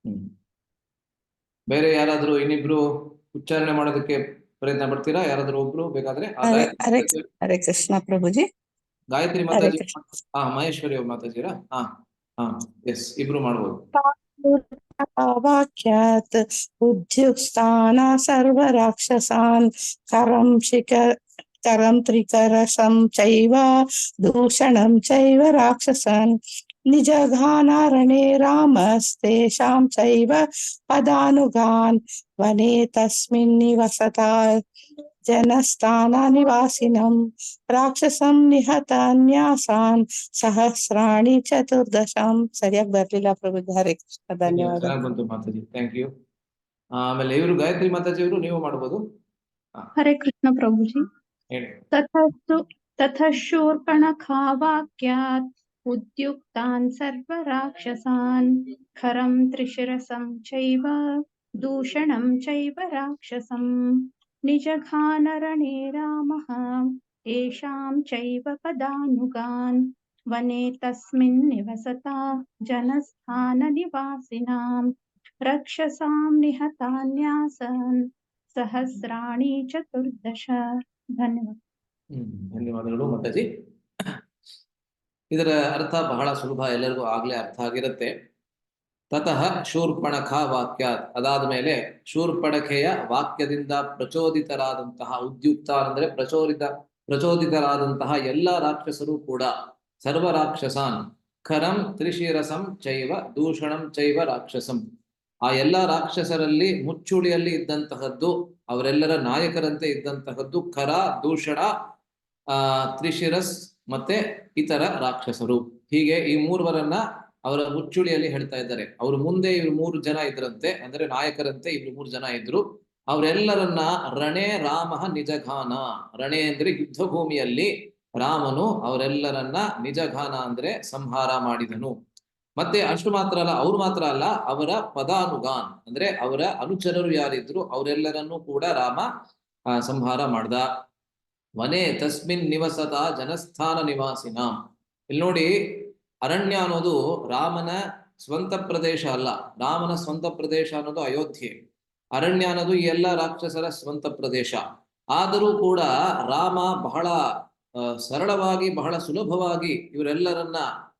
ಹ್ಮ್. ಬೇರೆ ಯಾರಾದ್ರೂ ಇನ್ನಿಬ್ರು ಉಚ್ಚಾರಣೆ ಮಾಡೋದಕ್ಕೆ ಪ್ರಯತ್ನ ಪಡ್ತೀರಾ? ಯಾರಾದ್ರೂ ಒಬ್ರು ಬೇಕಾದ್ರೆ ಹರೇ ಕೃಷ್ಣ ಪ್ರಭುಜಿ. ಗಾಯತ್ರಿ ಮಾತಾಜಿ. ಮಹೇಶ್ವರಿ ಅವ್ರು ಮಾತಾಜಿರಾ? ಎಸ್, ಇಬ್ರು ಮಾಡ್ಬೋದು. ವಾಕ್ಯಾತ್ ಉದ್ಯುಕ್ತಾನ ಸರ್ವ ರಾಕ್ಷಸಾನ್ ಕರಂ ತ್ರಿಕರಸಂ ಚೈವ ದೂಷಣಂ ಚೈವ ರಾಕ್ಷಸನ್ ನಿಜಘಾನಾರಣೇ ರಾಮಸ್ತೇಷಾಂ ಚೈವ ಪದಾನುಗಾನ್ ವನೇ ತಸ್ಮಿನ್ ನಿವಸತಾ ಜನಸ್ಥಾನ ನಿವಾಸಿನಂ ರಾಕ್ಷಸಂ ನಿಹತಾನ್ಯಾಸಾನ್ ಸಹಸ್ರಾಣಿ ಚತುರ್ದಶಂ. ಸರಿಯಾಗಿ ಬರ್ಲಿಲ್ಲ ಪ್ರಭು. ಹರೇ ಕೃಷ್ಣ, ಧನ್ಯವಾದ. ಚೆನ್ನಾಗಿ ಬಂತು ಮಾತಾಜಿ, ಥ್ಯಾಂಕ್ ಯು. ಆಮೇಲೆ ಇವರು ಗಾಯತ್ರಿ ಮಾತಾಜಿ ಅವರು ನೀವು ಮಾಡಬಹುದು. ಹರೇ ಕೃಷ್ಣ ಪ್ರಭುಜಿ. ತತಃ ಶೂರ್ಪಣಖಾ ವಾಕ್ಯಾತ್ ಉದ್ಯುಕ್ತಾನ್ ಸರ್ವ ರಾಕ್ಷಸಾನ್ ಖರಂ ತ್ರಿಶಿರಸಂ ಚೈವ ದೂಷಣಂ ಚೈವ ರಾಕ್ಷಸಂ ನಿಜಘಾನರಣೇ ರಾಮಃ ಏಷಾಂ ಚೈವ ಪದಾನುಗಾನ್ ವನೇ ತಸ್ಮಿನ್ ನಿವಸತಾ ಜನಸ್ಥಾನ ನಿವಾಸಿನಾಂ ರಕ್ಷಸಾಂ ನಿಹತಾನ್ಯಾಸನ್ ಸಹಸ್ರಾಣಿ ಚತುರ್ದಶ. ಧನ್ಯವಾದ. ಧನ್ಯವಾದಗಳು ಮಾತಾಜಿ. ಇದರ ಅರ್ಥ ಬಹಳ ಸುಲಭ, ಎಲ್ಲರಿಗೂ ಆಗ್ಲೇ ಅರ್ಥ ಆಗಿರುತ್ತೆ. ತತಃ ಶೂರ್ಪಣಖಾ ವಾಕ್ಯಾತ್, ಅದಾದ ಮೇಲೆ ಶೂರ್ಪಣಖೆಯ ವಾಕ್ಯದಿಂದ ಪ್ರಚೋದಿತರಾದಂತಹ, ಉದ್ಯುಕ್ತ ಅಂದರೆ ಪ್ರಚೋದಿತರಾದಂತಹ ಎಲ್ಲ ರಾಕ್ಷಸರು ಕೂಡ, ಸರ್ವ ರಾಕ್ಷಸಾನ್ ಖರಂ ತ್ರಿಶಿರಸಂ ಚೈವ ದೂಷಣಂ ಚೈವ ರಾಕ್ಷಸಂ, ಆ ಎಲ್ಲ ರಾಕ್ಷಸರಲ್ಲಿ ಮುಚ್ಚುಳಿಯಲ್ಲಿ ಇದ್ದಂತಹದ್ದು, ಅವರೆಲ್ಲರ ನಾಯಕರಂತೆ ಇದ್ದಂತಹದ್ದು ಖರ, ದೂಷಣ, ತ್ರಿಶಿರಸ್ ಮತ್ತೆ ಇತರ ರಾಕ್ಷಸರು. ಹೀಗೆ ಈ ಮೂರುವರನ್ನ ಅವರ ಮುಚ್ಚುಳಿಯಲ್ಲಿ ಹೇಳ್ತಾ ಇದ್ದಾರೆ. ಅವರು ಮುಂದೆ ಇವ್ರು 3 ಜನ ಇದ್ರಂತೆ, ಅಂದ್ರೆ ನಾಯಕರಂತೆ ಇವ್ರು 3 ಜನ ಇದ್ರು. ಅವರೆಲ್ಲರನ್ನ ರಣೇ ರಾಮ ನಿಜಘಾನ, ರಣೆ ಅಂದ್ರೆ ಯುದ್ಧ ಭೂಮಿಯಲ್ಲಿ ರಾಮನು ಅವರೆಲ್ಲರನ್ನ ನಿಜಘಾನ ಅಂದ್ರೆ ಸಂಹಾರ ಮಾಡಿದನು. ಮತ್ತೆ ಅಷ್ಟು ಮಾತ್ರ ಅಲ್ಲ, ಅವ್ರು ಮಾತ್ರ ಅಲ್ಲ, ಅವರ ಪದಾನುಗಾನ್ ಅಂದ್ರೆ ಅವರ ಅನುಚರರು ಯಾರಿದ್ರು ಅವರೆಲ್ಲರನ್ನೂ ಕೂಡ ರಾಮ ಸಂಹಾರ ಮಾಡ್ದ. ವನೇ ತಸ್ಮಿನ್ ನಿವಸತ ಜನಸ್ಥಾನ ನಿವಾಸಿನ. ಇಲ್ಲಿ ನೋಡಿ, ಅರಣ್ಯ ಅನ್ನೋದು ರಾಮನ ಸ್ವಂತ ಪ್ರದೇಶ ಅಲ್ಲ. ರಾಮನ ಸ್ವಂತ ಪ್ರದೇಶ ಅನ್ನೋದು ಅಯೋಧ್ಯೆ, ಅರಣ್ಯ ಅನ್ನೋದು ಈ ಎಲ್ಲ ರಾಕ್ಷಸರ ಸ್ವಂತ ಪ್ರದೇಶ. ಆದರೂ ಕೂಡ ರಾಮ ಬಹಳ ಸರಳವಾಗಿ, ಬಹಳ ಸುಲಭವಾಗಿ ಇವರೆಲ್ಲರನ್ನ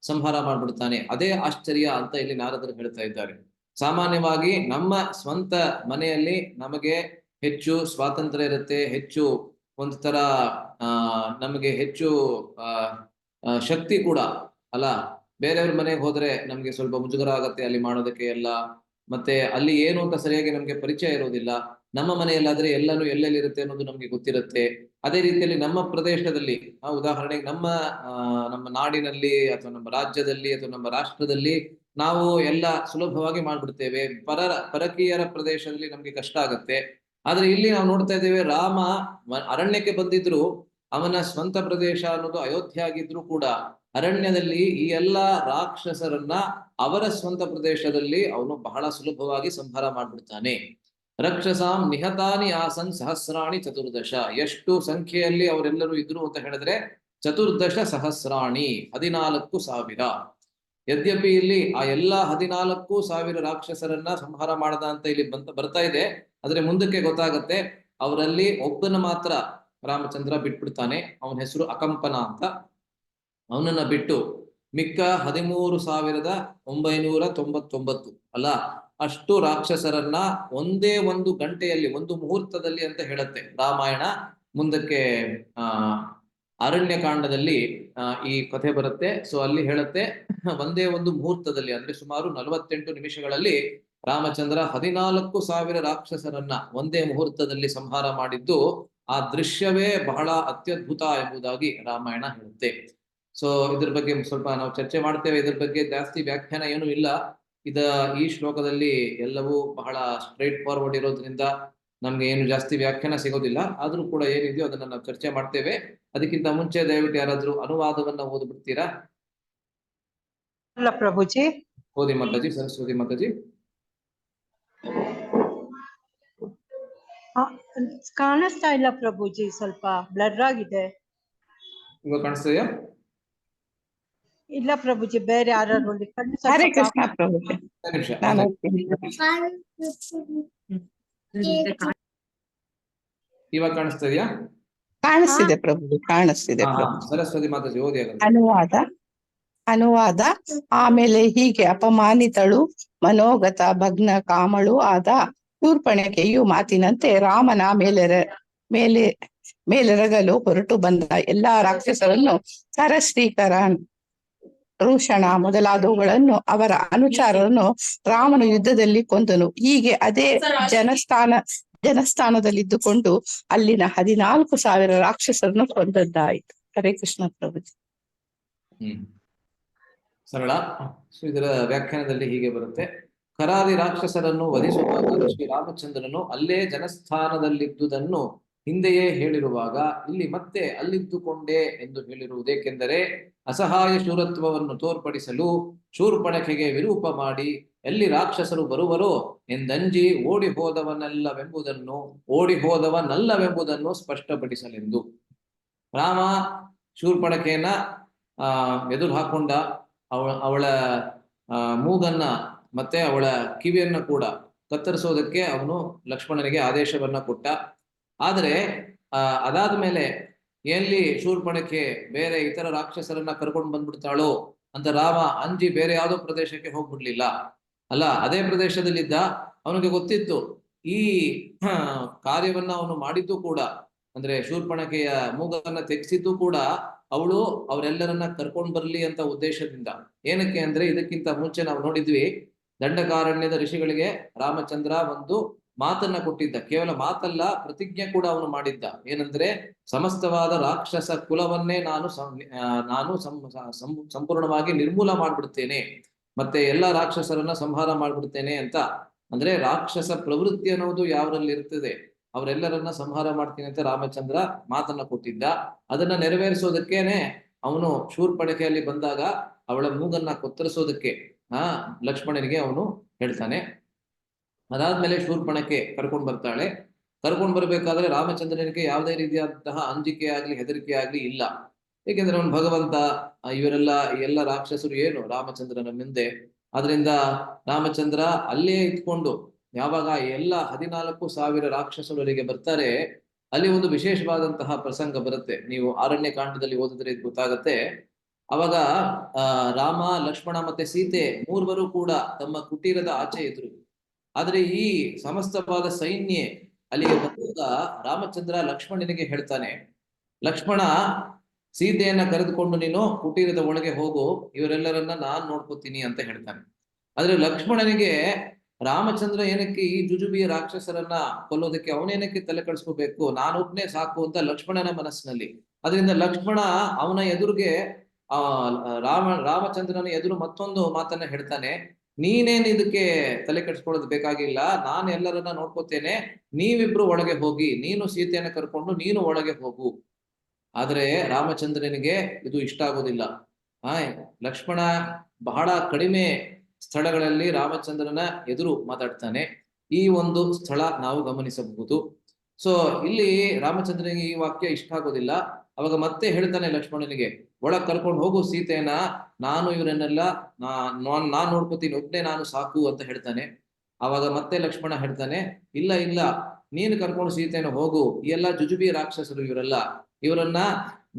ಸಂಹಾರ ಮಾಡ್ಬಿಡ್ತಾನೆ. ಅದೇ ಆಶ್ಚರ್ಯ ಅಂತ ಇಲ್ಲಿ ನಾರದರು ಹೇಳ್ತಾ ಇದ್ದಾರೆ. ಸಾಮಾನ್ಯವಾಗಿ ನಮ್ಮ ಸ್ವಂತ ಮನೆಯಲ್ಲಿ ನಮಗೆ ಹೆಚ್ಚು ಸ್ವಾತಂತ್ರ್ಯ ಇರುತ್ತೆ, ಹೆಚ್ಚು ಒಂದು ತರ ನಮಗೆ ಹೆಚ್ಚು ಶಕ್ತಿ ಕೂಡ ಅಲ್ಲ. ಬೇರೆಯವ್ರ ಮನೆಗೆ ಹೋದ್ರೆ ನಮ್ಗೆ ಸ್ವಲ್ಪ ಮುಜುಗರ ಆಗತ್ತೆ ಅಲ್ಲಿ ಮಾಡೋದಕ್ಕೆ ಎಲ್ಲ, ಮತ್ತೆ ಅಲ್ಲಿ ಏನು ಅಂತ ಸರಿಯಾಗಿ ನಮ್ಗೆ ಪರಿಚಯ ಇರೋದಿಲ್ಲ. ನಮ್ಮ ಮನೆಯಲ್ಲಾದ್ರೆ ಎಲ್ಲಾನು ಎಲ್ಲೆಲ್ಲಿರುತ್ತೆ ಅನ್ನೋದು ನಮ್ಗೆ ಗೊತ್ತಿರುತ್ತೆ. ಅದೇ ರೀತಿಯಲ್ಲಿ ನಮ್ಮ ಪ್ರದೇಶದಲ್ಲಿ, ಉದಾಹರಣೆಗೆ ನಮ್ಮ ನಾಡಿನಲ್ಲಿ ಅಥವಾ ನಮ್ಮ ರಾಜ್ಯದಲ್ಲಿ ಅಥವಾ ನಮ್ಮ ರಾಷ್ಟ್ರದಲ್ಲಿ ನಾವು ಎಲ್ಲ ಸುಲಭವಾಗಿ ಮಾಡ್ಬಿಡ್ತೇವೆ. ಪರಕೀಯರ ಪ್ರದೇಶದಲ್ಲಿ ನಮ್ಗೆ ಕಷ್ಟ ಆಗತ್ತೆ. ಆದ್ರೆ ಇಲ್ಲಿ ನಾವು ನೋಡ್ತಾ ಇದ್ದೇವೆ, ರಾಮ ಅರಣ್ಯಕ್ಕೆ ಬಂದಿದ್ರು, ಅವನ ಸ್ವಂತ ಪ್ರದೇಶ ಅನ್ನೋದು ಅಯೋಧ್ಯೆ ಆಗಿದ್ರು ಕೂಡ ಅರಣ್ಯದಲ್ಲಿ ಈ ಎಲ್ಲ ರಾಕ್ಷಸರನ್ನ ಅವರ ಸ್ವಂತ ಪ್ರದೇಶದಲ್ಲಿ ಅವನು ಬಹಳ ಸುಲಭವಾಗಿ ಸಂಹಾರ ಮಾಡ್ಬಿಡ್ತಾನೆ. ರಕ್ಷಸಾಂ ನಿಹತಾನಿ ಆಸನ್ ಸಹಸ್ರಾಣಿ ಚತುರ್ದಶ. ಎಷ್ಟು ಸಂಖ್ಯೆಯಲ್ಲಿ ಅವರೆಲ್ಲರೂ ಇದ್ರು ಅಂತ ಹೇಳಿದ್ರೆ ಚತುರ್ದಶ ಸಹಸ್ರಾಣಿ, 14,000. ಯದ್ಯಪಿ ಇಲ್ಲಿ ಆ ಎಲ್ಲ 14,000 ರಾಕ್ಷಸರನ್ನ ಸಂಹಾರ ಮಾಡದ ಅಂತ ಇಲ್ಲಿ ಬರ್ತಾ ಇದೆ. ಆದ್ರೆ ಮುಂದಕ್ಕೆ ಗೊತ್ತಾಗತ್ತೆ, ಅವರಲ್ಲಿ ಒಬ್ಬನ ಮಾತ್ರ ರಾಮಚಂದ್ರ ಬಿಟ್ಬಿಡ್ತಾನೆ. ಅವನ ಹೆಸರು ಅಕಂಪನ ಅಂತ. ಅವನನ್ನ ಬಿಟ್ಟು ಮಿಕ್ಕ 13,999 ಅಲ್ಲ, ಅಷ್ಟು ರಾಕ್ಷಸರನ್ನ ಒಂದೇ ಒಂದು ಗಂಟೆಯಲ್ಲಿ, ಒಂದು ಮುಹೂರ್ತದಲ್ಲಿ ಅಂತ ಹೇಳುತ್ತೆ ರಾಮಾಯಣ. ಮುಂದಕ್ಕೆ ಅರಣ್ಯಕಾಂಡದಲ್ಲಿ ಈ ಕಥೆ ಬರುತ್ತೆ. ಸೊ ಅಲ್ಲಿ ಹೇಳುತ್ತೆ, ಒಂದೇ ಒಂದು ಮುಹೂರ್ತದಲ್ಲಿ ಅಂದ್ರೆ ಸುಮಾರು 48 ನಿಮಿಷಗಳಲ್ಲಿ ರಾಮಚಂದ್ರ 14,000 ರಾಕ್ಷಸರನ್ನ ಒಂದೇ ಮುಹೂರ್ತದಲ್ಲಿ ಸಂಹಾರ ಮಾಡಿದ್ದು. ಆ ದೃಶ್ಯವೇ ಬಹಳ ಅತ್ಯದ್ಭುತ ಎಂಬುದಾಗಿ ರಾಮಾಯಣ ಹೇಳುತ್ತೆ. ಸೊ ಇದ್ರ ಬಗ್ಗೆ ಸ್ವಲ್ಪ ನಾವು ಚರ್ಚೆ ಮಾಡ್ತೇವೆ. ಇದ್ರ ಬಗ್ಗೆ ಜಾಸ್ತಿ ವ್ಯಾಖ್ಯಾನ ಏನೂ ಇಲ್ಲ. ಈ ಶ್ಲೋಕದಲ್ಲಿ ಎಲ್ಲವೂ ಬಹಳ ಸ್ಟ್ರೈಟ್ ಫಾರ್ವರ್ಡ್ ಇರೋದ್ರಿಂದ ನಮ್ಗೆ ಏನು ಜಾಸ್ತಿ ವ್ಯಾಖ್ಯಾನ ಸಿಗೋದಿಲ್ಲ. ಆದ್ರೂ ಕೂಡ ಏನಿದೆಯೋ ಅದನ್ನ ನಾವು ಚರ್ಚೆ ಮಾಡ್ತೇವೆ. ಅದಕ್ಕಿಂತ ಮುಂಚೆ ದಯವಿಟ್ಟು ಯಾರಾದ್ರೂ ಅನುವಾದವನ್ನ ಓದ್ಬಿಡ್ತೀರಾ? ಇಲ್ಲ ಪ್ರಭುಜಿ. ಓದಿ ಮಾತಾಜಿ. ಸರಸ್ವತಿ ಮಾತಾಜಿ. ಕಾಣಿಸ್ತಾ ಇಲ್ಲ ಪ್ರಭುಜಿ, ಸ್ವಲ್ಪ ಬ್ಲರ್ ಆಗಿದೆ. ಇವಾಗ ಕಾಣಿಸ್ತಾ ಇದೆಯಾ? ಇಲ್ಲ ಪ್ರಭುಜಿ, ಬೇರೆ ಯಾರು ಕಣ್ಣು ಸ್ವಲ್ಪ ಹರೇ ಕೃಷ್ಣ ಪ್ರಭುಜಿ. ಒಂದ್ ನಿಮಿಷ ನಾನು ಇವಾಗ ಕಾಣಿಸ್ತಾ ಇದೆಯಾ? ಕಾಣಿಸ್ತಿದೆ ಪ್ರಭುಜಿ, ಕಾಣಿಸ್ತಿದೆ ಪ್ರಭು. ಸರಸ್ವತಿ ಮಾತಾಜಿ ಓದಿ ಹಾಗಾದ್ರೆ. ಅನುವಾದ. ಆಮೇಲೆ ಹೀಗೆ ಅಪಮಾನಿತಳು, ಮನೋಗತ ಭಗ್ನ ಕಾಮಳು ಆದ ಶೂರ್ಪಣಖೆಯು ಮಾತಿನಂತೆ ರಾಮನ ಮೇಲೆರಗಲು ಹೊರಟು ಬಂದ ಎಲ್ಲಾ ರಾಕ್ಷಸರನ್ನು ಸರಶ್ರೀಕರನ್, ರೂಷಣ ಮೊದಲಾದವುಗಳನ್ನು ಅವರ ಅನುಚಾರರನ್ನು ರಾಮನು ಯುದ್ಧದಲ್ಲಿ ಕೊಂದನು. ಹೀಗೆ ಅದೇ ಜನಸ್ಥಾನದಲ್ಲಿದ್ದುಕೊಂಡು ಅಲ್ಲಿನ 14,000 ರಾಕ್ಷಸರನ್ನು ಕೊಂದದ್ದಾಯಿತು. ಹರೇ ಕೃಷ್ಣ ಪ್ರಭುಜಿ. ಸರಳ. ಸೊ ಇದರ ವ್ಯಾಖ್ಯಾನದಲ್ಲಿ ಹೀಗೆ ಬರುತ್ತೆ: ಕರಾದಿ ರಾಕ್ಷಸರನ್ನು ವಧಿಸುವಾಗ ಶ್ರೀರಾಮಚಂದ್ರನು ಅಲ್ಲೇ ಜನಸ್ಥಾನದಲ್ಲಿದ್ದುದನ್ನು ಹಿಂದೆಯೇ ಹೇಳಿರುವಾಗ ಇಲ್ಲಿ ಮತ್ತೆ ಅಲ್ಲಿದ್ದುಕೊಂಡೆ ಎಂದು ಹೇಳಿರುವುದೇಕೆಂದರೆ ಅಸಹಾಯ ಶೂರತ್ವವನ್ನು ತೋರ್ಪಡಿಸಲು ಶೂರ್ಪಣಖೆಗೆ ವಿರೂಪ ಮಾಡಿ ಎಲ್ಲಿ ರಾಕ್ಷಸರು ಬರುವರೋ ಎಂದಂಜಿ ಓಡಿ ಹೋದವನಲ್ಲವೆಂಬುದನ್ನು ಸ್ಪಷ್ಟಪಡಿಸಲೆಂದು. ರಾಮ ಶೂರ್ಪಣಖೆಯನ್ನ ಎದುರು ಹಾಕೊಂಡ, ಅವಳ ಮೂಗನ್ನ ಮತ್ತೆ ಅವಳ ಕಿವಿಯನ್ನ ಕೂಡ ಕತ್ತರಿಸೋದಕ್ಕೆ ಅವನು ಲಕ್ಷ್ಮಣನಿಗೆ ಆದೇಶವನ್ನ ಕೊಟ್ಟ. ಆದರೆ ಅದಾದ ಮೇಲೆ ಎಲ್ಲಿ ಶೂರ್ಪಣಖೆ ಬೇರೆ ಇತರ ರಾಕ್ಷಸರನ್ನ ಕರ್ಕೊಂಡು ಬಂದ್ಬಿಡ್ತಾಳೋ ಅಂತ ರಾಮ ಅಂಜಿ ಬೇರೆ ಯಾವುದೋ ಪ್ರದೇಶಕ್ಕೆ ಹೋಗ್ಬಿಡ್ಲಿಲ್ಲ. ಅಲ್ಲ, ಅದೇ ಪ್ರದೇಶದಲ್ಲಿದ್ದ. ಅವನಿಗೆ ಗೊತ್ತಿತ್ತು ಈ ಕಾರ್ಯವನ್ನ ಅವನು ಮಾಡಿದ್ದು ಕೂಡ, ಅಂದ್ರೆ ಶೂರ್ಪಣಖೆಯ ಮೂಗನ್ನ ತೆಗೆಸಿದ್ದು ಕೂಡ ಅವಳು ಅವರೆಲ್ಲರನ್ನ ಕರ್ಕೊಂಡ್ ಬರ್ಲಿ ಅಂತ ಉದ್ದೇಶದಿಂದ. ಏನಕ್ಕೆ ಅಂದ್ರೆ ಇದಕ್ಕಿಂತ ಮುಂಚೆ ನಾವು ನೋಡಿದ್ವಿ, ದಂಡಕಾರಣ್ಯದ ಋಷಿಗಳಿಗೆ ರಾಮಚಂದ್ರ ಒಂದು ಮಾತನ್ನ ಕೊಟ್ಟಿದ್ದ. ಕೇವಲ ಮಾತಲ್ಲ, ಪ್ರತಿಜ್ಞೆ ಕೂಡ ಅವನು ಮಾಡಿದ್ದ. ಏನಂದ್ರೆ ಸಮಸ್ತವಾದ ರಾಕ್ಷಸ ಕುಲವನ್ನೇ ನಾನು ಸಂಪೂರ್ಣವಾಗಿ ನಿರ್ಮೂಲ ಮಾಡ್ಬಿಡ್ತೇನೆ, ಮತ್ತೆ ಎಲ್ಲಾ ರಾಕ್ಷಸರನ್ನ ಸಂಹಾರ ಮಾಡ್ಬಿಡ್ತೇನೆ ಅಂತ. ಅಂದ್ರೆ ರಾಕ್ಷಸ ಪ್ರವೃತ್ತಿ ಅನ್ನೋದು ಯಾವರಲ್ಲಿ ಇರ್ತದೆ ಅವರೆಲ್ಲರನ್ನ ಸಂಹಾರ ಮಾಡ್ತೀನಿ ಅಂತ ರಾಮಚಂದ್ರ ಮಾತನ್ನ ಕೊಟ್ಟಿದ್ದ. ಅದನ್ನ ನೆರವೇರಿಸೋದಕ್ಕೇನೆ ಅವನು ಶೂರ್ಪಣಖೆಯಲ್ಲಿ ಬಂದಾಗ ಅವಳ ಮೂಗನ್ನ ಕತ್ತರಿಸೋದಕ್ಕೆ ಲಕ್ಷ್ಮಣನಿಗೆ ಅವನು ಹೇಳ್ತಾನೆ. ಅದಾದ್ಮೇಲೆ ಶೂರ್ಪಣಖೆ ಕರ್ಕೊಂಡು ಬರ್ತಾಳೆ. ಕರ್ಕೊಂಡು ಬರ್ಬೇಕಾದ್ರೆ ರಾಮಚಂದ್ರನಿಗೆ ಯಾವುದೇ ರೀತಿಯಾದಂತಹ ಅಂಜಿಕೆ ಆಗ್ಲಿ ಹೆದರಿಕೆ ಆಗ್ಲಿ ಇಲ್ಲ. ಏಕೆಂದ್ರೆ ಅವನು ಭಗವಂತ, ಎಲ್ಲ ರಾಕ್ಷಸರು ಏನು ರಾಮಚಂದ್ರನ ಮುಂದೆ. ಆದ್ರಿಂದ ರಾಮಚಂದ್ರ ಅಲ್ಲೇ ಇಟ್ಕೊಂಡು ಯಾವಾಗ ಎಲ್ಲ 14,000 ರಾಕ್ಷಸರಿಗೆ ಬರ್ತಾರೆ, ಅಲ್ಲಿ ಒಂದು ವಿಶೇಷವಾದಂತಹ ಪ್ರಸಂಗ ಬರುತ್ತೆ. ನೀವು ಅರಣ್ಯ ಕಾಂಡದಲ್ಲಿ ಓದಿದ್ರೆ ಇದು ಗೊತ್ತಾಗತ್ತೆ. ಅವಾಗ ರಾಮ, ಲಕ್ಷ್ಮಣ ಮತ್ತೆ ಸೀತೆ ಮೂರ್ವರು ಕೂಡ ತಮ್ಮ ಕುಟೀರದ ಆಚೆ ಇದ್ರು. ಆದ್ರೆ ಈ ಸಮಸ್ತವಾದ ಸೈನ್ಯ ಅಲ್ಲಿಗೆ ಬಂದಾಗ ರಾಮಚಂದ್ರ ಲಕ್ಷ್ಮಣನಿಗೆ ಹೇಳ್ತಾನೆ, ಲಕ್ಷ್ಮಣ, ಸೀತೆಯನ್ನ ಕರೆದುಕೊಂಡು ನೀನು ಕುಟೀರದ ಒಳಗೆ ಹೋಗು, ಇವರೆಲ್ಲರನ್ನ ನಾನ್ ನೋಡ್ಕೋತೀನಿ ಅಂತ ಹೇಳ್ತಾನೆ. ಆದ್ರೆ ಲಕ್ಷ್ಮಣನಿಗೆ ರಾಮಚಂದ್ರ ಏನಕ್ಕೆ ಈ ಜುಜುಬಿಯ ರಾಕ್ಷಸರನ್ನ ಕೊಲ್ಲೋದಕ್ಕೆ ಅವನೇನಕ್ಕೆ ತಲೆ ಕಳಿಸ್ಕೋಬೇಕು, ನಾನೊಬ್ನೇ ಸಾಕು ಅಂತ ಲಕ್ಷ್ಮಣನ ಮನಸ್ಸಿನಲ್ಲಿ. ಅದರಿಂದ ಲಕ್ಷ್ಮಣ ಅವನ ಎದುರಿಗೆ ರಾಮಚಂದ್ರನ ಎದುರು ಮತ್ತೊಂದು ಮಾತನ್ನ ಹೇಳ್ತಾನೆ, ನೀನೇನ್ ಇದಕ್ಕೆ ತಲೆ ಕೆಡಿಸ್ಕೊಳ್ಳೋದು ಬೇಕಾಗಿಲ್ಲ, ನಾನು ಎಲ್ಲರನ್ನ ನೋಡ್ಕೋತೇನೆ, ನೀವಿಬ್ರು ಒಳಗೆ ಹೋಗಿ, ನೀನು ಸೀತೆಯನ್ನ ಕರ್ಕೊಂಡು ನೀನು ಒಳಗೆ ಹೋಗು. ಆದ್ರೆ ರಾಮಚಂದ್ರನಿಗೆ ಇದು ಇಷ್ಟ ಆಗೋದಿಲ್ಲ. ಲಕ್ಷ್ಮಣ ಬಹಳ ಕಡಿಮೆ ಸ್ಥಳಗಳಲ್ಲಿ ರಾಮಚಂದ್ರನ ಎದುರು ಮಾತಾಡ್ತಾನೆ. ಈ ಒಂದು ಸ್ಥಳ ನಾವು ಗಮನಿಸಬಹುದು. ಸೊ ಇಲ್ಲಿ ರಾಮಚಂದ್ರನಿಗೆ ಈ ವಾಕ್ಯ ಇಷ್ಟ ಆಗೋದಿಲ್ಲ. ಅವಾಗ ಮತ್ತೆ ಹೇಳ್ತಾನೆ ಲಕ್ಷ್ಮಣನಿಗೆ, ಒಳಗ್ ಕರ್ಕೊಂಡು ಹೋಗು ಸೀತೆಯನ್ನ, ನಾನು ಇವರನ್ನೆಲ್ಲ ನಾನ್ ನೋಡ್ಕೋತೀನಿ, ಒಬ್ನೇ ನಾನು ಸಾಕು ಅಂತ ಹೇಳ್ತಾನೆ. ಅವಾಗ ಮತ್ತೆ ಲಕ್ಷ್ಮಣ ಹೇಳ್ತಾನೆ, ಇಲ್ಲ ಇಲ್ಲ, ನೀನು ಕರ್ಕೊಂಡು ಸೀತೆಯನ್ನು ಹೋಗು, ಈ ಎಲ್ಲ ಜುಜುಬಿ ರಾಕ್ಷಸರು ಇವರನ್ನ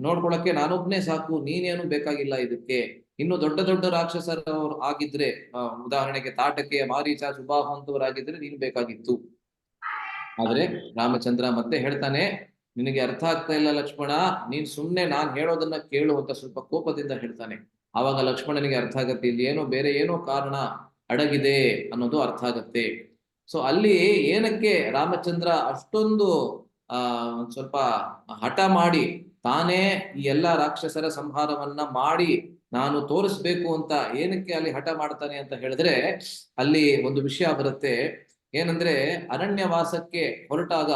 ನೋಡ್ಕೊಳಕ್ಕೆ ನಾನೊಬ್ನೇ ಸಾಕು, ನೀನೇನು ಬೇಕಾಗಿಲ್ಲ ಇದಕ್ಕೆ. ಇನ್ನು ದೊಡ್ಡ ದೊಡ್ಡ ರಾಕ್ಷಸರು ಆಗಿದ್ರೆ, ಉದಾಹರಣೆಗೆ ತಾಟಕೆ, ಮಾರೀಚ, ಸುಬಾಹು ಅಂತವರಾಗಿದ್ರೆ ನೀನು ಬೇಕಾಗಿತ್ತು. ಆದ್ರೆ ರಾಮಚಂದ್ರ ಮತ್ತೆ ಹೇಳ್ತಾನೆ, ನಿನಗೆ ಅರ್ಥ ಆಗ್ತಾ ಇಲ್ಲ ಲಕ್ಷ್ಮಣ, ನೀನ್ ಸುಮ್ನೆ ನಾನ್ ಹೇಳೋದನ್ನ ಕೇಳು ಅಂತ ಸ್ವಲ್ಪ ಕೋಪದಿಂದ ಹೇಳ್ತಾನೆ. ಆವಾಗ ಲಕ್ಷ್ಮಣನಿಗೆ ಅರ್ಥ ಆಗತ್ತೆ, ಇಲ್ಲಿ ಬೇರೆ ಏನೋ ಕಾರಣ ಅಡಗಿದೆ ಅನ್ನೋದು ಅರ್ಥ ಆಗತ್ತೆ. ಸೊ ಅಲ್ಲಿ ಏನಕ್ಕೆ ರಾಮಚಂದ್ರ ಅಷ್ಟೊಂದು ಸ್ವಲ್ಪ ಹಠ ಮಾಡಿ ತಾನೇ ಈ ಎಲ್ಲಾ ರಾಕ್ಷಸರ ಸಂಹಾರವನ್ನ ಮಾಡಿ ನಾನು ತೋರಿಸ್ಬೇಕು ಅಂತ ಏನಕ್ಕೆ ಅಲ್ಲಿ ಹಠ ಮಾಡ್ತಾನೆ ಅಂತ ಹೇಳಿದ್ರೆ, ಅಲ್ಲಿ ಒಂದು ವಿಷಯ ಬರುತ್ತೆ. ಏನಂದ್ರೆ ಅರಣ್ಯವಾಸಕ್ಕೆ ಹೊರಟಾಗ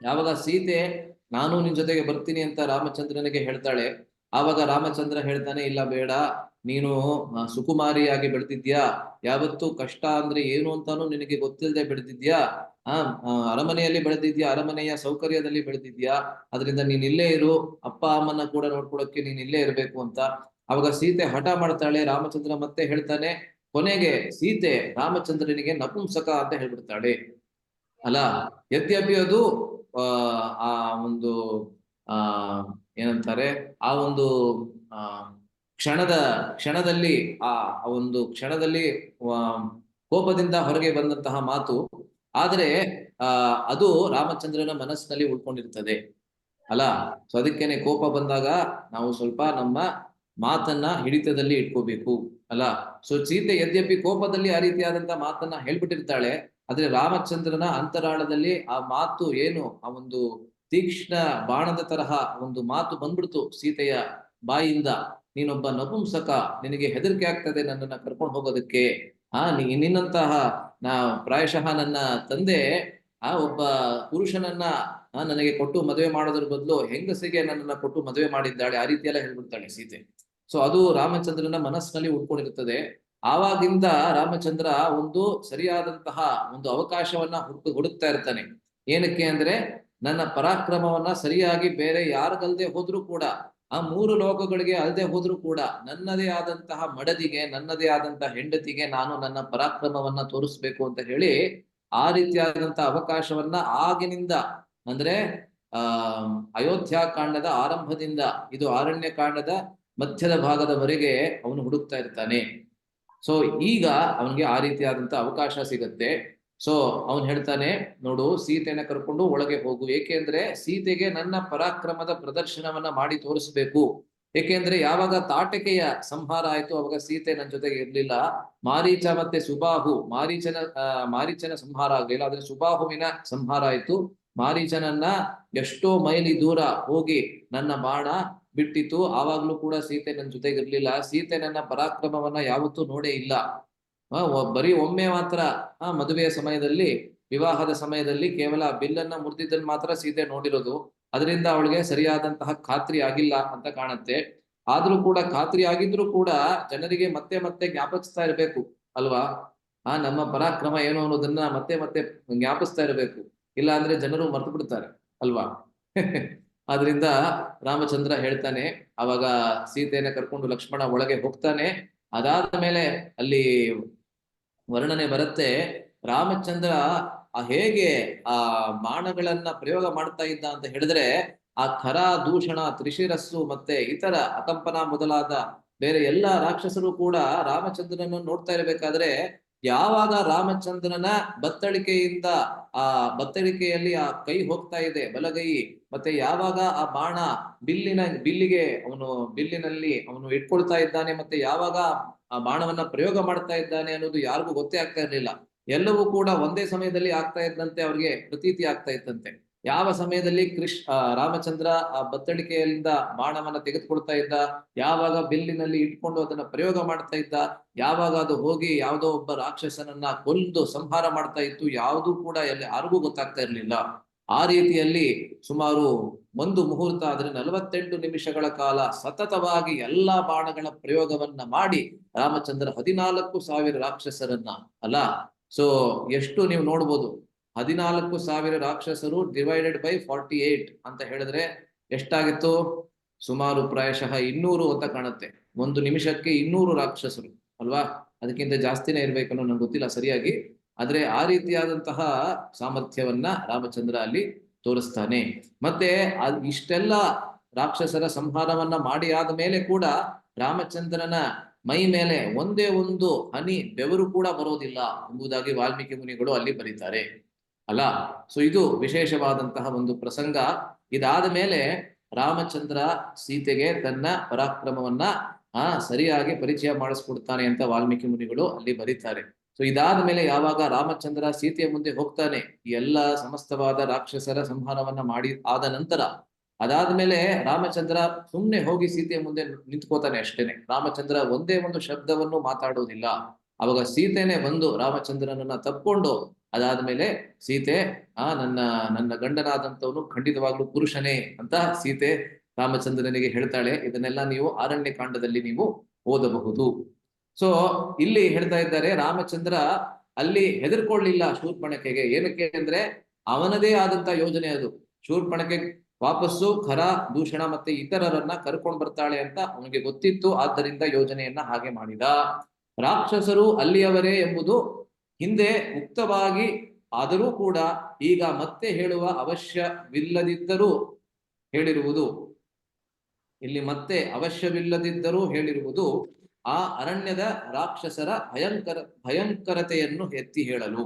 ಯಾವಾಗ ಸೀತೆ ನಾನು ನಿನ್ ಜೊತೆಗೆ ಬರ್ತೀನಿ ಅಂತ ರಾಮಚಂದ್ರನಿಗೆ ಹೇಳ್ತಾಳೆ, ಆವಾಗ ರಾಮಚಂದ್ರ ಹೇಳ್ತಾನೆ, ಇಲ್ಲ ಬೇಡ, ನೀನು ಸುಕುಮಾರಿಯಾಗಿ ಬೆಳೆದಿದ್ಯಾ, ಯಾವತ್ತೂ ಕಷ್ಟ ಅಂದ್ರೆ ಏನು ಅಂತಾನು ನಿನಗೆ ಗೊತ್ತಿಲ್ಲದೆ ಬೆಳೆದಿದ್ಯಾ, ಅರಮನೆಯಲ್ಲಿ ಬೆಳೆದಿದ್ಯಾ, ಅರಮನೆಯ ಸೌಕರ್ಯದಲ್ಲಿ ಬೆಳೆದಿದ್ಯಾ, ಅದರಿಂದ ನೀನ್ ಇಲ್ಲೇ ಇರು, ಅಪ್ಪ ಅಮ್ಮನ ಕೂಡ ನೋಡ್ಕೊಳಕ್ಕೆ ನೀನ್ ಇಲ್ಲೇ ಇರ್ಬೇಕು ಅಂತ. ಅವಾಗ ಸೀತೆ ಹಠ ಮಾಡ್ತಾಳೆ, ರಾಮಚಂದ್ರ ಮತ್ತೆ ಹೇಳ್ತಾನೆ. ಕೊನೆಗೆ ಸೀತೆ ರಾಮಚಂದ್ರನಿಗೆ ನಪುಂಸಕ ಅಂತ ಹೇಳ್ಬಿಡ್ತಾಳೆ. ಅಲ್ಲ, ಯದ್ಯಪಿ ಅದು ಆ ಆ ಒಂದು ಆ ಏನಂತಾರೆ, ಆ ಒಂದು ಆ ಕ್ಷಣದಲ್ಲಿ ಆ ಒಂದು ಕ್ಷಣದಲ್ಲಿ ಕೋಪದಿಂದ ಹೊರಗೆ ಬಂದಂತಹ ಮಾತು. ಆದರೆ ಅದು ರಾಮಚಂದ್ರನ ಮನಸ್ಸಿನಲ್ಲಿ ಉಳ್ಕೊಂಡಿರ್ತದೆ ಅಲ್ಲ. ಸೊ ಅದಕ್ಕೇನೆ ಕೋಪ ಬಂದಾಗ ನಾವು ಸ್ವಲ್ಪ ನಮ್ಮ ಮಾತನ್ನ ಹಿಡಿತದಲ್ಲಿ ಇಟ್ಕೋಬೇಕು ಅಲ್ಲ. ಸೊ ಸೀತೆ ಯದ್ಯಪಿ ಕೋಪದಲ್ಲಿ ಆ ರೀತಿಯಾದಂತಹ ಮಾತನ್ನ ಹೇಳ್ಬಿಟ್ಟಿರ್ತಾಳೆ, ಆದ್ರೆ ರಾಮಚಂದ್ರನ ಅಂತರಾಳದಲ್ಲಿ ಆ ಮಾತು ಏನು, ಆ ಒಂದು ತೀಕ್ಷ್ಣ ಬಾಣದ ತರಹ ಒಂದು ಮಾತು ಬಂದ್ಬಿಡ್ತು ಸೀತೆಯ ಬಾಯಿಯಿಂದ. ನೀನೊಬ್ಬ ನಪುಂಸಕ, ನಿನಗೆ ಹೆದರಿಕೆ ಆಗ್ತದೆ ನನ್ನನ್ನ ಕರ್ಕೊಂಡು ಹೋಗೋದಕ್ಕೆ. ನಿನ್ನಂತಹ ಪ್ರಾಯಶಃ ನನ್ನ ತಂದೆ ಒಬ್ಬ ಪುರುಷನನ್ನ ನನಗೆ ಕೊಟ್ಟು ಮದುವೆ ಮಾಡೋದ್ರ ಬದಲು ಹೆಂಗಸಿಗೆ ನನ್ನನ್ನ ಕೊಟ್ಟು ಮದುವೆ ಮಾಡಿದ್ದಾಳೆ, ಆ ರೀತಿ ಎಲ್ಲ ಹೇಳ್ಬಿಡ್ತಾಳೆ ಸೀತೆ. ಸೊ ಅದು ರಾಮಚಂದ್ರನ ಮನಸ್ಸಿನಲ್ಲಿ ಉಳ್ಕೊಂಡಿರ್ತದೆ. ಆವಾಗಿಂದ ರಾಮಚಂದ್ರ ಒಂದು ಸರಿಯಾದಂತಹ ಒಂದು ಅವಕಾಶವನ್ನ ಹುಡುಕ್ತಾ ಇರ್ತಾನೆ. ಏನಕ್ಕೆ ಅಂದ್ರೆ, ನನ್ನ ಪರಾಕ್ರಮವನ್ನ ಸರಿಯಾಗಿ ಬೇರೆ ಯಾರಿಗಲ್ದೆ ಹೋದ್ರೂ ಕೂಡ, ಆ 3 ಲೋಕಗಳಿಗೆ ಅಲ್ಲದೆ ಹೋದ್ರೂ ಕೂಡ, ನನ್ನದೇ ಆದಂತಹ ಮಡದಿಗೆ, ನನ್ನದೇ ಆದಂತಹ ಹೆಂಡತಿಗೆ ನಾನು ನನ್ನ ಪರಾಕ್ರಮವನ್ನ ತೋರಿಸ್ಬೇಕು ಅಂತ ಹೇಳಿ ಆ ರೀತಿಯಾದಂತಹ ಅವಕಾಶವನ್ನ ಆಗಿನಿಂದ, ಅಂದ್ರೆ ಅಯೋಧ್ಯಾಕಾಂಡದ ಆರಂಭದಿಂದ ಇದು ಆರಣ್ಯ ಕಾಂಡದ ಮಧ್ಯದ ಭಾಗದವರೆಗೆ ಅವನು ಹುಡುಕ್ತಾ ಇರ್ತಾನೆ. ಸೊ ಈಗ ಅವನಿಗೆ ಆ ರೀತಿಯಾದಂತಹ ಅವಕಾಶ ಸಿಗತ್ತೆ. ಸೊ ಅವನು ಹೇಳ್ತಾನೆ, ನೋಡು ಸೀತೆನ ಕರ್ಕೊಂಡು ಒಳಗೆ ಹೋಗು, ಏಕೆಂದ್ರೆ ಸೀತೆಗೆ ನನ್ನ ಪರಾಕ್ರಮದ ಪ್ರದರ್ಶನವನ್ನ ಮಾಡಿ ತೋರಿಸ್ಬೇಕು. ಏಕೆಂದ್ರೆ ಯಾವಾಗ ತಾಟಕೆಯ ಸಂಹಾರ ಆಯ್ತು ಅವಾಗ ಸೀತೆ ನನ್ನ ಜೊತೆಗೆ ಇರ್ಲಿಲ್ಲ. ಮಾರೀಚ ಮತ್ತೆ ಸುಬಾಹು, ಮಾರೀಚನ ಸಂಹಾರ ಆಗ್ಲಿಲ್ಲ, ಆದ್ರೆ ಸುಬಾಹುವಿನ ಸಂಹಾರ ಆಯ್ತು. ಮಾರೀಚನನ್ನ ಎಷ್ಟೋ ಮೈಲಿ ದೂರ ಹೋಗಿ ನನ್ನ ಬಾಣ ಬಿಟ್ಟಿತು, ಆವಾಗ್ಲೂ ಕೂಡ ಸೀತೆ ನನ್ನ ಜೊತೆಗಿರ್ಲಿಲ್ಲ. ಸೀತೆ ನನ್ನ ಪರಾಕ್ರಮವನ್ನ ಯಾವತ್ತೂ ನೋಡೇ ಇಲ್ಲ. ಬರೀ ಒಮ್ಮೆ ಮಾತ್ರ ಮದುವೆಯ ಸಮಯದಲ್ಲಿ, ವಿವಾಹದ ಸಮಯದಲ್ಲಿ ಕೇವಲ ಬಿಲ್ಲನ್ನ ಮುರಿದಿದ್ದನ್ನು ಮಾತ್ರ ಸೀತೆ ನೋಡಿರೋದು. ಅದರಿಂದ ಅವಳಿಗೆ ಸರಿಯಾದಂತಹ ಖಾತ್ರಿ ಆಗಿಲ್ಲ ಅಂತ ಕಾಣುತ್ತೆ. ಆದ್ರೂ ಕೂಡ ಖಾತ್ರಿ ಆಗಿದ್ರು ಕೂಡ ಜನರಿಗೆ ಮತ್ತೆ ಮತ್ತೆ ಜ್ಞಾಪಿಸ್ತಾ ಇರ್ಬೇಕು ಅಲ್ವಾ. ನಮ್ಮ ಪರಾಕ್ರಮ ಏನು ಅನ್ನೋದನ್ನ ಮತ್ತೆ ಮತ್ತೆ ಜ್ಞಾಪಿಸ್ತಾ ಇರಬೇಕು, ಇಲ್ಲ ಅಂದ್ರೆ ಜನರು ಮರ್ತು ಬಿಡ್ತಾರೆ ಅಲ್ವಾ. ಆದ್ರಿಂದ ರಾಮಚಂದ್ರ ಹೇಳ್ತಾನೆ, ಅವಾಗ ಸೀತೆಯನ್ನ ಕರ್ಕೊಂಡು ಲಕ್ಷ್ಮಣ ಒಳಗೆ ಹೋಗ್ತಾನೆ. ಅದಾದ ಮೇಲೆ ಅಲ್ಲಿ ವರ್ಣನೆ ಬರುತ್ತೆ, ರಾಮಚಂದ್ರ ಹೇಗೆ ಆ ಬಾಣಗಳನ್ನ ಪ್ರಯೋಗ ಮಾಡ್ತಾ ಇದ್ದ ಅಂತ ಹೇಳಿದ್ರೆ, ಆ ಖರ, ದೂಷಣ, ತ್ರಿಶಿರಸ್ಸು ಮತ್ತೆ ಇತರ ಅಕಂಪನ ಮೊದಲಾದ ಬೇರೆ ಎಲ್ಲಾ ರಾಕ್ಷಸರು ಕೂಡ ರಾಮಚಂದ್ರನನ್ನು ನೋಡ್ತಾ ಇರ್ಬೇಕಾದ್ರೆ, ಯಾವಾಗ ರಾಮಚಂದ್ರನ ಬತ್ತಳಿಕೆಯಿಂದ ಆ ಬತ್ತಳಿಕೆಯಲ್ಲಿ ಆ ಕೈ ಹೋಗ್ತಾ ಇದೆ ಬಲಗೈ, ಮತ್ತೆ ಯಾವಾಗ ಆ ಬಾಣ ಬಿಲ್ಲಿನಲ್ಲಿ ಅವನು ಇಟ್ಕೊಳ್ತಾ ಇದ್ದಾನೆ, ಮತ್ತೆ ಯಾವಾಗ ಆ ಬಾಣವನ್ನ ಪ್ರಯೋಗ ಮಾಡ್ತಾ ಇದ್ದಾನೆ ಅನ್ನೋದು ಯಾರಿಗೂ ಗೊತ್ತೇ ಆಗ್ತಾ ಇರ್ಲಿಲ್ಲ. ಎಲ್ಲವೂ ಕೂಡ ಒಂದೇ ಸಮಯದಲ್ಲಿ ಆಗ್ತಾ ಇದ್ದಂತೆ ಅವ್ರಿಗೆ ಪ್ರತೀತಿ ಆಗ್ತಾ ಇತ್ತಂತೆ. ಯಾವ ಸಮಯದಲ್ಲಿ ರಾಮಚಂದ್ರ ಆ ಬತ್ತಳಿಕೆಯಿಂದ ಬಾಣವನ್ನ ತೆಗೆದುಕೊಳ್ತಾ ಇದ್ದ, ಯಾವಾಗ ಬಿಲ್ಲಿನಲ್ಲಿ ಇಟ್ಕೊಂಡು ಅದನ್ನ ಪ್ರಯೋಗ ಮಾಡ್ತಾ ಇದ್ದ, ಯಾವಾಗ ಅದು ಹೋಗಿ ಯಾವುದೋ ಒಬ್ಬ ರಾಕ್ಷಸನನ್ನ ಕೊಲ್ದು ಸಂಹಾರ ಮಾಡ್ತಾ ಇತ್ತು, ಯಾವುದೂ ಕೂಡ ಯಾರಿಗೂ ಗೊತ್ತಾಗ್ತಾ ಇರ್ಲಿಲ್ಲ. ಆ ರೀತಿಯಲ್ಲಿ ಸುಮಾರು 1 ಮುಹೂರ್ತ, ಆದ್ರೆ 48 ನಿಮಿಷಗಳ ಕಾಲ ಸತತವಾಗಿ ಎಲ್ಲಾ ಬಾಣಗಳ ಪ್ರಯೋಗವನ್ನ ಮಾಡಿ ರಾಮಚಂದ್ರ 14,000 ರಾಕ್ಷಸರನ್ನ ಅಲ್ಲ. ಸೊ ಎಷ್ಟು ನೀವು ನೋಡ್ಬೋದು, 14,000 ರಾಕ್ಷಸರು ಡಿವೈಡೆಡ್ ಬೈ 48 ಅಂತ ಹೇಳಿದ್ರೆ ಎಷ್ಟಾಗಿತ್ತು? ಸುಮಾರು ಪ್ರಾಯಶಃ 200 ಅಂತ ಕಾಣುತ್ತೆ. 1 ನಿಮಿಷಕ್ಕೆ 200 ರಾಕ್ಷಸರು ಅಲ್ವಾ. ಅದಕ್ಕಿಂತ ಜಾಸ್ತಿನೇ ಇರ್ಬೇಕನ್ನೋ ನಂಗೆ ಗೊತ್ತಿಲ್ಲ ಸರಿಯಾಗಿ. ಆದ್ರೆ ಆ ರೀತಿಯಾದಂತಹ ಸಾಮರ್ಥ್ಯವನ್ನ ರಾಮಚಂದ್ರ ಅಲ್ಲಿ ತೋರಿಸ್ತಾನೆ. ಮತ್ತೆ ಇಷ್ಟೆಲ್ಲ ರಾಕ್ಷಸರ ಸಂಹಾರವನ್ನ ಮಾಡಿ ಆದ ಮೇಲೆ ಕೂಡ ರಾಮಚಂದ್ರನ ಮೈ ಮೇಲೆ ಒಂದೇ ಒಂದು ಹನಿ ಬೆವರು ಕೂಡ ಬರೋದಿಲ್ಲ ಎಂಬುದಾಗಿ ವಾಲ್ಮೀಕಿ ಮುನಿಗಳು ಅಲ್ಲಿ ಬರೀತಾರೆ ಅಲ್ಲ. ಸೊ ಇದು ವಿಶೇಷವಾದಂತಹ ಒಂದು ಪ್ರಸಂಗ. ಇದಾದ ಮೇಲೆ ರಾಮಚಂದ್ರ ಸೀತೆಗೆ ತನ್ನ ಪರಾಕ್ರಮವನ್ನ ಸರಿಯಾಗಿ ಪರಿಚಯ ಮಾಡಿಸ್ಕೊಡ್ತಾನೆ ಅಂತ ವಾಲ್ಮೀಕಿ ಮುನಿಗಳು ಅಲ್ಲಿ ಬರೀತಾರೆ. ಸೊ ಇದಾದ ಮೇಲೆ ಯಾವಾಗ ರಾಮಚಂದ್ರ ಸೀತೆಯ ಮುಂದೆ ಹೋಗ್ತಾನೆ, ಈ ಎಲ್ಲ ಸಮಸ್ತವಾದ ರಾಕ್ಷಸರ ಸಂಹಾರವನ್ನ ಮಾಡಿ ಆದ ನಂತರ, ಅದಾದ್ಮೇಲೆ ರಾಮಚಂದ್ರ ಸುಮ್ನೆ ಹೋಗಿ ಸೀತೆಯ ಮುಂದೆ ನಿಂತ್ಕೋತಾನೆ ಅಷ್ಟೇನೆ. ರಾಮಚಂದ್ರ ಒಂದೇ ಒಂದು ಶಬ್ದವನ್ನು ಮಾತಾಡುವುದಿಲ್ಲ. ಅವಾಗ ಸೀತೆನೆ ಬಂದು ರಾಮಚಂದ್ರನನ್ನ ತಪ್ಕೊಂಡು, ಅದಾದ್ಮೇಲೆ ಸೀತೆ ನನ್ನ ಗಂಡನಾದಂತವನು ಖಂಡಿತವಾಗ್ಲೂ ಪುರುಷನೇ ಅಂತ ಸೀತೆ ರಾಮಚಂದ್ರನಿಗೆ ಹೇಳ್ತಾಳೆ. ಇದನ್ನೆಲ್ಲ ನೀವು ಆರಣ್ಯ ಕಾಂಡದಲ್ಲಿ ನೀವು ಓದಬಹುದು. ಸೊ ಇಲ್ಲಿ ಹೇಳ್ತಾ ಇದ್ದಾರೆ, ರಾಮಚಂದ್ರ ಅಲ್ಲಿ ಹೆದರ್ಕೊಳ್ಳಿಲ್ಲ ಶೂರ್ಪಣಖೆಗೆ. ಏನಕ್ಕೆ ಅಂದ್ರೆ ಅವನದೇ ಆದಂತ ಯೋಜನೆ ಅದು. ಶೂರ್ಪಣಖೆ ವಾಪಸ್ಸು ಖರ, ದೂಷಣ ಮತ್ತೆ ಇತರರನ್ನ ಕರ್ಕೊಂಡು ಬರ್ತಾಳೆ ಅಂತ ಅವನಿಗೆ ಗೊತ್ತಿತ್ತು. ಆದ್ದರಿಂದ ಯೋಜನೆಯನ್ನ ಹಾಗೆ ಮಾಡಿದ. ರಾಕ್ಷಸರು ಅಲ್ಲಿಯವರೇ ಎಂಬುದು ಹಿಂದೆ ಮುಕ್ತವಾಗಿ ಆದರೂ ಕೂಡ ಈಗ ಮತ್ತೆ ಹೇಳುವ ಅವಶ್ಯವಿಲ್ಲದಿದ್ದರೂ ಹೇಳಿರುವುದು, ಇಲ್ಲಿ ಮತ್ತೆ ಅವಶ್ಯವಿಲ್ಲದಿದ್ದರೂ ಹೇಳಿರುವುದು ಆ ಅರಣ್ಯದ ರಾಕ್ಷಸರ ಭಯಂಕರತೆಯನ್ನು ಎತ್ತಿ ಹೇಳಲು.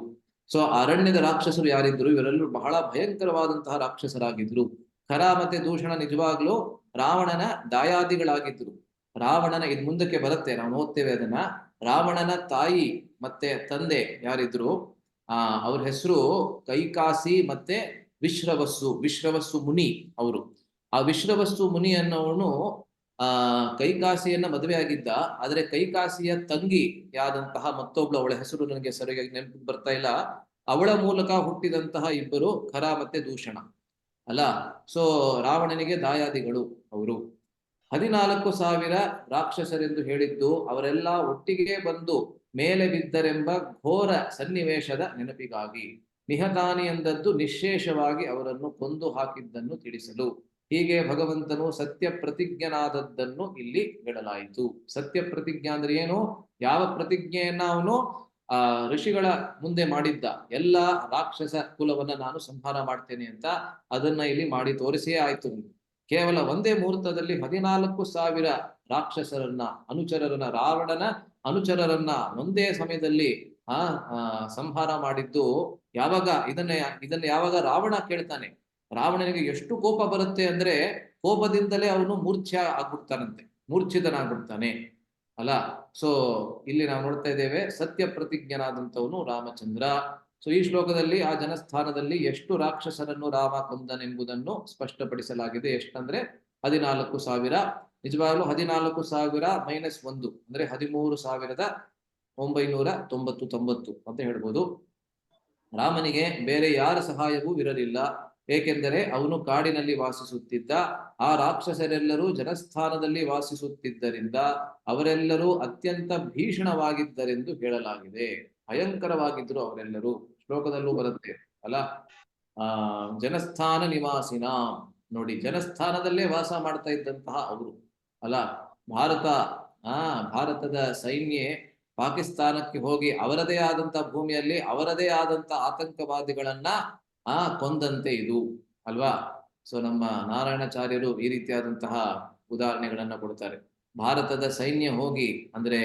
ಸೊ ಅರಣ್ಯದ ರಾಕ್ಷಸರು ಯಾರಿದ್ರು? ಇವರೆಲ್ಲರೂ ಬಹಳ ಭಯಂಕರವಾದಂತಹ ರಾಕ್ಷಸರಾಗಿದ್ರು. ಖರ ಮತ್ತೆ ದೂಷಣ ನಿಜವಾಗ್ಲೂ ರಾವಣನ ದಾಯಾದಿಗಳಾಗಿದ್ರು. ರಾವಣನ ಇದ್ ಮುಂದಕ್ಕೆ ಬರುತ್ತೆ, ನಾವು ನೋಡ್ತೇವೆ ಅದನ್ನ. ರಾವಣನ ತಾಯಿ ಮತ್ತೆ ತಂದೆ ಯಾರಿದ್ರು, ಅವ್ರ ಹೆಸರು ಕೈಕಾಸಿ ಮತ್ತೆ ವಿಶ್ರವಸ್ಸು ಮುನಿ ಅವರು. ಆ ವಿಶ್ರವಸ್ಸು ಮುನಿ ಅನ್ನೋವನು ಕೈಕಾಸಿಯನ್ನ ಮದುವೆ ಆಗಿದ್ದ. ಆದ್ರೆ ಕೈಕಾಸಿಯ ತಂಗಿ ಯಾದಂತಹ ಮತ್ತೊಬ್ಳು, ಅವಳ ಹೆಸರು ನನಗೆ ಸರಿಯಾಗಿ ನೆನಪು ಬರ್ತಾ ಇಲ್ಲ, ಅವಳ ಮೂಲಕ ಹುಟ್ಟಿದಂತಹ ಇಬ್ಬರು ಖರ ಮತ್ತೆ ದೂಷಣ ಅಲ್ಲ. ಸೊ ರಾವಣನಿಗೆ ದಾಯಾದಿಗಳು ಅವರು. 14,000 ರಾಕ್ಷಸರೆಂದು ಹೇಳಿದ್ದು ಅವರೆಲ್ಲ ಒಟ್ಟಿಗೆ ಬಂದು ಮೇಲೆ ಬಿದ್ದರೆಂಬ ಘೋರ ಸನ್ನಿವೇಶದ ನೆನಪಿಗಾಗಿ. ನಿಹತಾನಿ ಎಂದದ್ದು ನಿಶ್ಶೇಷವಾಗಿ ಅವರನ್ನು ಕೊಂದು ಹಾಕಿದ್ದನ್ನು ತಿಳಿಸಲು. ಹೀಗೆ ಭಗವಂತನು ಸತ್ಯ ಪ್ರತಿಜ್ಞನಾದದ್ದನ್ನು ಇಲ್ಲಿ ಹೇಳಲಾಯಿತು. ಸತ್ಯ ಪ್ರತಿಜ್ಞೆ ಅಂದ್ರೆ ಏನು? ಯಾವ ಪ್ರತಿಜ್ಞೆಯನ್ನ ಅವನು ಋಷಿಗಳ ಮುಂದೆ ಮಾಡಿದ್ದ, ಎಲ್ಲ ರಾಕ್ಷಸ ಕುಲವನ್ನ ನಾನು ಸಂಹಾರ ಮಾಡ್ತೇನೆ ಅಂತ, ಅದನ್ನ ಇಲ್ಲಿ ಮಾಡಿ ತೋರಿಸಿಯೇ ಆಯ್ತು. ಕೇವಲ ಒಂದೇ ಮುಹೂರ್ತದಲ್ಲಿ 14,000 ರಾಕ್ಷಸರನ್ನ, ಅನುಚರರನ್ನ, ರಾವಣನ ಅನುಚರರನ್ನ ಒಂದೇ ಸಮಯದಲ್ಲಿ ಸಂಹಾರ ಮಾಡಿದ್ದು. ಯಾವಾಗ ಇದನ್ನ ಯಾವಾಗ ರಾವಣ ಕೇಳ್ತಾನೆ, ರಾವಣನಿಗೆ ಎಷ್ಟು ಕೋಪ ಬರುತ್ತೆ ಅಂದ್ರೆ ಕೋಪದಿಂದಲೇ ಅವನು ಮೂರ್ಛಿತನಾಗ್ಬಿಡ್ತಾನೆ ಅಲ್ಲ. ಸೊ ಇಲ್ಲಿ ನಾವು ನೋಡ್ತಾ ಇದ್ದೇವೆ ಸತ್ಯ ಪ್ರತಿಜ್ಞನಾದಂಥವನು ರಾಮಚಂದ್ರ. ಸೊ ಈ ಶ್ಲೋಕದಲ್ಲಿ ಆ ಜನಸ್ಥಾನದಲ್ಲಿ ಎಷ್ಟು ರಾಕ್ಷಸರನ್ನು ರಾಮ ಕೊಂದನೆಂಬುದನ್ನು ಸ್ಪಷ್ಟಪಡಿಸಲಾಗಿದೆ. ಎಷ್ಟಂದ್ರೆ 14,000. ನಿಜವಾಗ್ಲೂ 14,000 - 1 ಅಂದ್ರೆ 13,999 ಅಂತ ಹೇಳ್ಬೋದು. ರಾಮನಿಗೆ ಬೇರೆ ಯಾರ ಸಹಾಯವೂ ಇರಲಿಲ್ಲ, ಏಕೆಂದರೆ ಅವನು ಕಾಡಿನಲ್ಲಿ ವಾಸಿಸುತ್ತಿದ್ದ. ಆ ರಾಕ್ಷಸರೆಲ್ಲರೂ ಜನಸ್ಥಾನದಲ್ಲಿ ವಾಸಿಸುತ್ತಿದ್ದರಿಂದ ಅವರೆಲ್ಲರೂ ಅತ್ಯಂತ ಭೀಷಣವಾಗಿದ್ದರೆಂದು ಹೇಳಲಾಗಿದೆ. ಭಯಂಕರವಾಗಿದ್ರು ಅವರೆಲ್ಲರೂ. ಶ್ಲೋಕದಲ್ಲೂ ಬರುತ್ತೆ ಅಲ್ಲ, ಜನಸ್ಥಾನ ನಿವಾಸಿನ. ನೋಡಿ, ಜನಸ್ಥಾನದಲ್ಲೇ ವಾಸ ಮಾಡ್ತಾ ಇದ್ದಂತಹ ಅವರು ಅಲ್ಲ. ಭಾರತದ ಸೈನ್ಯ ಪಾಕಿಸ್ತಾನಕ್ಕೆ ಹೋಗಿ ಅವರದೇ ಆದಂತಹ ಭೂಮಿಯಲ್ಲಿ ಅವರದೇ ಆದಂತಹ ಆತಂಕವಾದಿಗಳನ್ನ ಕೊಂದಂತೆ ಇದು ಅಲ್ವಾ. ಸೊ ನಮ್ಮ ನಾರಾಯಣಾಚಾರ್ಯರು ಈ ರೀತಿಯಾದಂತಹ ಉದಾಹರಣೆಗಳನ್ನ ಕೊಡ್ತಾರೆ. ಭಾರತದ ಸೈನ್ಯ ಹೋಗಿ ಅಂದ್ರೆ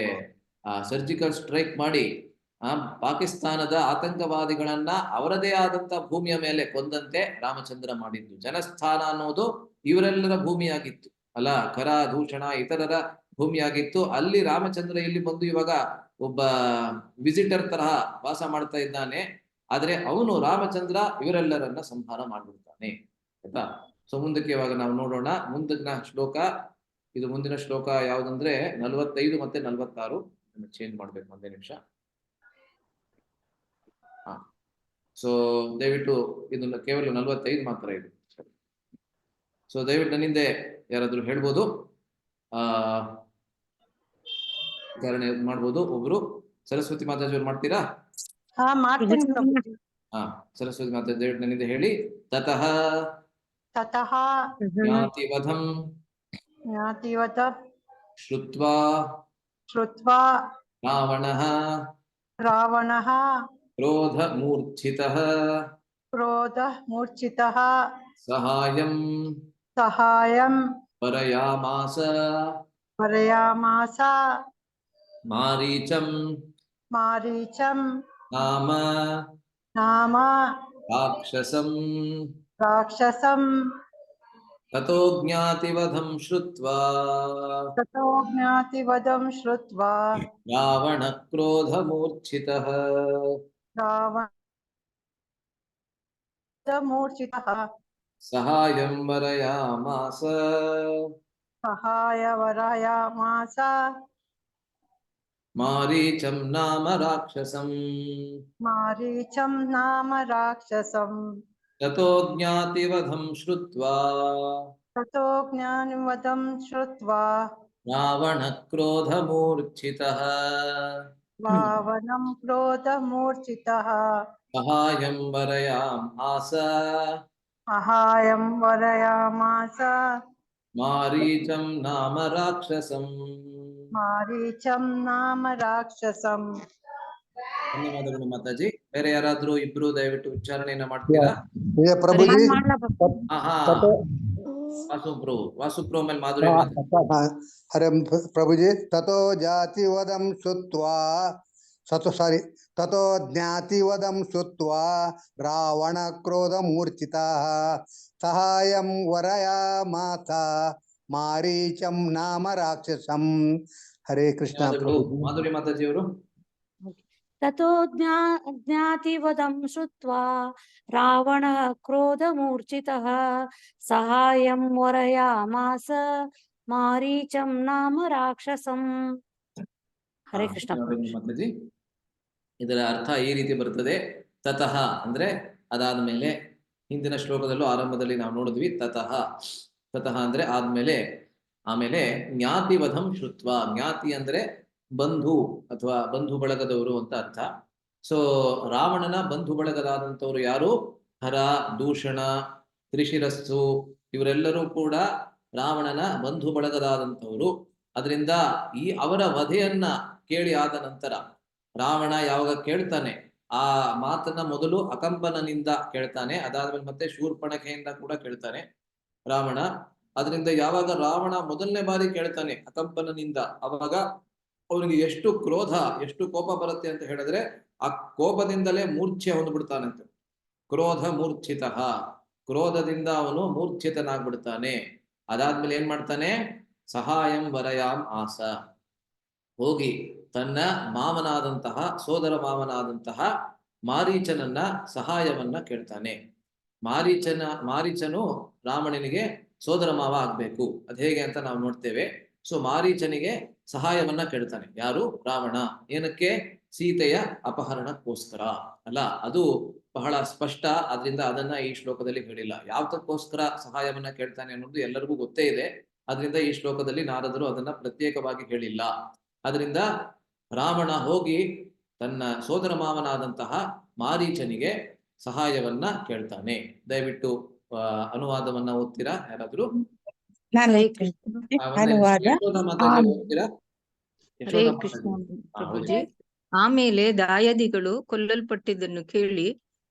ಸರ್ಜಿಕಲ್ ಸ್ಟ್ರೈಕ್ ಮಾಡಿ ಪಾಕಿಸ್ತಾನದ ಆತಂಕವಾದಿಗಳನ್ನ ಅವರದೇ ಆದಂತಹ ಭೂಮಿಯ ಮೇಲೆ ಕೊಂದಂತೆ ರಾಮಚಂದ್ರ ಮಾಡಿದ್ದು. ಜನಸ್ಥಾನ ಅನ್ನೋದು ಇವರೆಲ್ಲರ ಭೂಮಿಯಾಗಿತ್ತು ಅಲ್ಲ, ಖರ, ದೂಷಣ ಇತರರ ಭೂಮಿಯಾಗಿತ್ತು. ಅಲ್ಲಿ ರಾಮಚಂದ್ರ ಇಲ್ಲಿ ಬಂದು ಇವಾಗ ಒಬ್ಬ ವಿಸಿಟರ್ ತರಹ ವಾಸ ಮಾಡ್ತಾ ಇದ್ದಾನೆ. ಆದ್ರೆ ಅವನು ರಾಮಚಂದ್ರ ಇವರೆಲ್ಲರನ್ನ ಸಂಹಾರ ಮಾಡ್ಬಿಡ್ತಾನೆ ಆಯ್ತಾ. ಸೊ ಮುಂದಕ್ಕೆ ಇವಾಗ ನಾವು ನೋಡೋಣ ಮುಂದಿನ ಶ್ಲೋಕ. ಇದು ಮುಂದಿನ ಶ್ಲೋಕ ಯಾವ್ದಂದ್ರೆ 45 ಮತ್ತೆ 46. ಚೇಂಜ್ ಮಾಡ್ಬೇಕು, ಒಂದೇ ನಿಮಿಷ. ಸೊ ದಯವಿಟ್ಟು ಇದನ್ನ ಕೇವಲ 45 ಮಾತ್ರ ಇದು. ಸೊ ದಯವಿಟ್ಟು ನನ್ನಿಂದ ಯಾರಾದ್ರೂ ಹೇಳ್ಬೋದು, ಕಾರಣ ಮಾಡ್ಬೋದು. ಒಬ್ರು ಸರಸ್ವತಿ ಮಾತಾಜಿಯವ್ರು ಮಾಡ್ತೀರಾ? ಮಾಡ್ತೀನಿ. ಸರಸ್ವತಿ ಮಾತಾ ದಯವಿಟ್ಟು ನನ್ನಿಂದ ಹೇಳಿ. ತತಃ ಜ್ಞಾತಿವಧಂ ಶ್ರುತ್ವಾ ರಾವಣಃ ಕ್ರೋಧಮೂರ್ಛಿತಃ ಸಹಾಯಂ ಪರಯಾಮಾಸ ಮಾರೀಚಂ ನಾಮ ರಾಕ್ಷಸಂ ತತೋ ಜ್ಞಾತಿವಧಂ ಶ್ರುತ್ವಾ ರಾವಣ ಕ್ರೋಧಮೂರ್ಛಿತಃ ಸಹಾಯಂ ವರಯಾಮಾಸ ಮಾರೀಚಂ ನಾಮ ರಾಕ್ಷಸಂ ತತೋ ಜ್ಞಾತಿವಧಂ ಶ್ರುತ್ವಾ ರಾವಣ ಕ್ರೋಧಮೂರ್ಛಿತಃ ಸಹಾಯಂ ವರಯಾಮಾಸ सहायं वरयामास मारीचं नाम राक्षसं. मारीचं नाम राक्षसं. ಧನ್ಯವಾದಗಳು ಮಾತಾಜಿ. ಬೇರೆ ಯಾರಾದ್ರೂ ಇಬ್ರು ದಯವಿಟ್ಟು ಉಚ್ಚಾರಣೆಯನ್ನ ಮಾಡ್ತೀರಾ? ये प्रभु जी ಆಹಾ, ततो ವಾಸುಪ್ರೋ ಮೇಲೆ ಮಾಧುರಿ ಮಾತಾಜಿ. हरे प्रभु जी ततो जातिवदं श्रुत्वा ततो ज्ञातिवदं श्रुत्वा रावण क्रोधमूर्छितः सहायं वरयामास मारीचं नाम राक्षसं. हरे कृष्ण ಧನ್ಯವಾದಗಳು प्रभु जी. ಮಾಧುರಿ ಮಾತಾಜಿ ಅವರು. ततो ज्ञातिवदं श्रुत्वा रावणः क्रोधमूर्छितः सहायं वरयामास मारीचं नाम राक्षसम्. हरे कृष्ण ಧನ್ಯವಾದಗಳು ಮಾತಾಜಿ. ಇದರ ಅರ್ಥ ಈ ರೀತಿ ಬರ್ತದೆ. ತತಃ ಅಂದ್ರೆ ಅದಾದ ಮೇಲೆ, ಹಿಂದಿನ ಶ್ಲೋಕದಲ್ಲೂ ಆರಂಭದಲ್ಲಿ ನಾವು ನೋಡಿದ್ವಿ. ತತಃ ಅಂದ್ರೆ ಆದ್ಮೇಲೆ, ಆಮೇಲೆ ಜ್ಞಾತಿವಧಂ ಶ್ರುತ್ವ. ಜ್ಞಾತಿ ಅಂದ್ರೆ ಬಂಧು ಅಥವಾ ಬಂಧು ಬಳಗದವರು ಅಂತ ಅರ್ಥ. ಸೊ ರಾವಣನ ಬಂಧು ಬಳಗದಾದಂಥವ್ರು ಯಾರು? ಹರ, ದೂಷಣ, ತ್ರಿಶಿರಸ್ಸು ಇವರೆಲ್ಲರೂ ಕೂಡ ರಾವಣನ ಬಂಧು ಬಳಗದಾದಂಥವ್ರು. ಅದರಿಂದ ಈ ಅವರ ವಧೆಯನ್ನ ಕೇಳಿ ಆದ ನಂತರ ರಾವಣ ಯಾವಾಗ ಕೇಳ್ತಾನೆ, ಆ ಮಾತನ್ನ ಮೊದಲು ಅಕಂಪನನಿಂದ ಕೇಳ್ತಾನೆ, ಅದಾದ್ಮೇಲೆ ಮತ್ತೆ ಶೂರ್ಪಣಖೆಯಿಂದ ಕೂಡ ಕೇಳ್ತಾನೆ ರಾವಣ. ಅದರಿಂದ ಯಾವಾಗ ರಾವಣ ಮೊದಲನೇ ಬಾರಿ ಕೇಳ್ತಾನೆ ಅಕಂಪನನಿಂದ, ಅವಾಗ ಅವನಿಗೆ ಎಷ್ಟು ಕ್ರೋಧ, ಎಷ್ಟು ಕೋಪ ಬರುತ್ತೆ ಅಂತ ಹೇಳಿದ್ರೆ, ಆ ಕೋಪದಿಂದಲೇ ಮೂರ್ಛೆ ಹೊಂದ್ಬಿಡ್ತಾನಂತೆ. ಕ್ರೋಧ ಮೂರ್ಛಿತ, ಕ್ರೋಧದಿಂದ ಅವನು ಮೂರ್ಛಿತನಾಗ್ಬಿಡ್ತಾನೆ. ಅದಾದ್ಮೇಲೆ ಏನ್ ಮಾಡ್ತಾನೆ? ಸಹಾಯಂ ವರಯಾಮ್ ಆಸ, ಹೋಗಿ ತನ್ನ ಮಾವನಾದಂತಹ, ಸೋದರ ಮಾವನಾದಂತಹ ಮಾರೀಚನನ್ನ ಸಹಾಯವನ್ನ ಕೇಳ್ತಾನೆ. ಮಾರೀಚನು ರಾವಣನಿಗೆ ಸೋದರ ಮಾವ ಆಗ್ಬೇಕು. ಅದ್ ಹೇಗೆ ಅಂತ ನಾವು ನೋಡ್ತೇವೆ. ಸೊ ಮಾರೀಚನಿಗೆ ಸಹಾಯವನ್ನ ಕೇಳ್ತಾನೆ. ಯಾರು? ರಾವಣ. ಏನಕ್ಕೆ? ಸೀತೆಯ ಅಪಹರಣಕ್ಕೋಸ್ಕರ ಅಲ್ಲ, ಅದು ಬಹಳ ಸ್ಪಷ್ಟ. ಆದ್ರಿಂದ ಅದನ್ನ ಈ ಶ್ಲೋಕದಲ್ಲಿ ಹೇಳಿಲ್ಲ. ಯಾವ್ದಕ್ಕೋಸ್ಕರ ಸಹಾಯವನ್ನ ಕೇಳ್ತಾನೆ ಅನ್ನೋದು ಎಲ್ಲರಿಗೂ ಗೊತ್ತೇ ಇದೆ. ಅದರಿಂದ ಈ ಶ್ಲೋಕದಲ್ಲಿ ನಾರದರು ಅದನ್ನ ಪ್ರತ್ಯೇಕವಾಗಿ ಹೇಳಿಲ್ಲ. ಅದರಿಂದ ರಾವಣ ಹೋಗಿ ತನ್ನ ಸೋದರ ಮಾವನಾದಂತಹ ಮಾರೀಚನಿಗೆ ಸಹಾಯವನ್ನ ಕೇಳ್ತಾನೆ. ದಯವಿಟ್ಟು ಅನುವಾದವನ್ನ ಓದ್ತೀರಾ ಯಾರಾದ್ರೂ? ನಾನು ಅನುವಾದ. ಯಶೋಧ ಮಾತಾಜಿ ಓದ್ತೀರಾ? ಹರೇ ಯಶೋಧ ಕೃಷ್ಣ ಮಾತಾಜಿ. ಪ್ರಭುಜಿ. ಆಮೇಲೆ ದಾಯಾದಿಗಳು ಕೊಲ್ಲಲ್ಪಟ್ಟಿದ್ದನ್ನು ಕೇಳಿ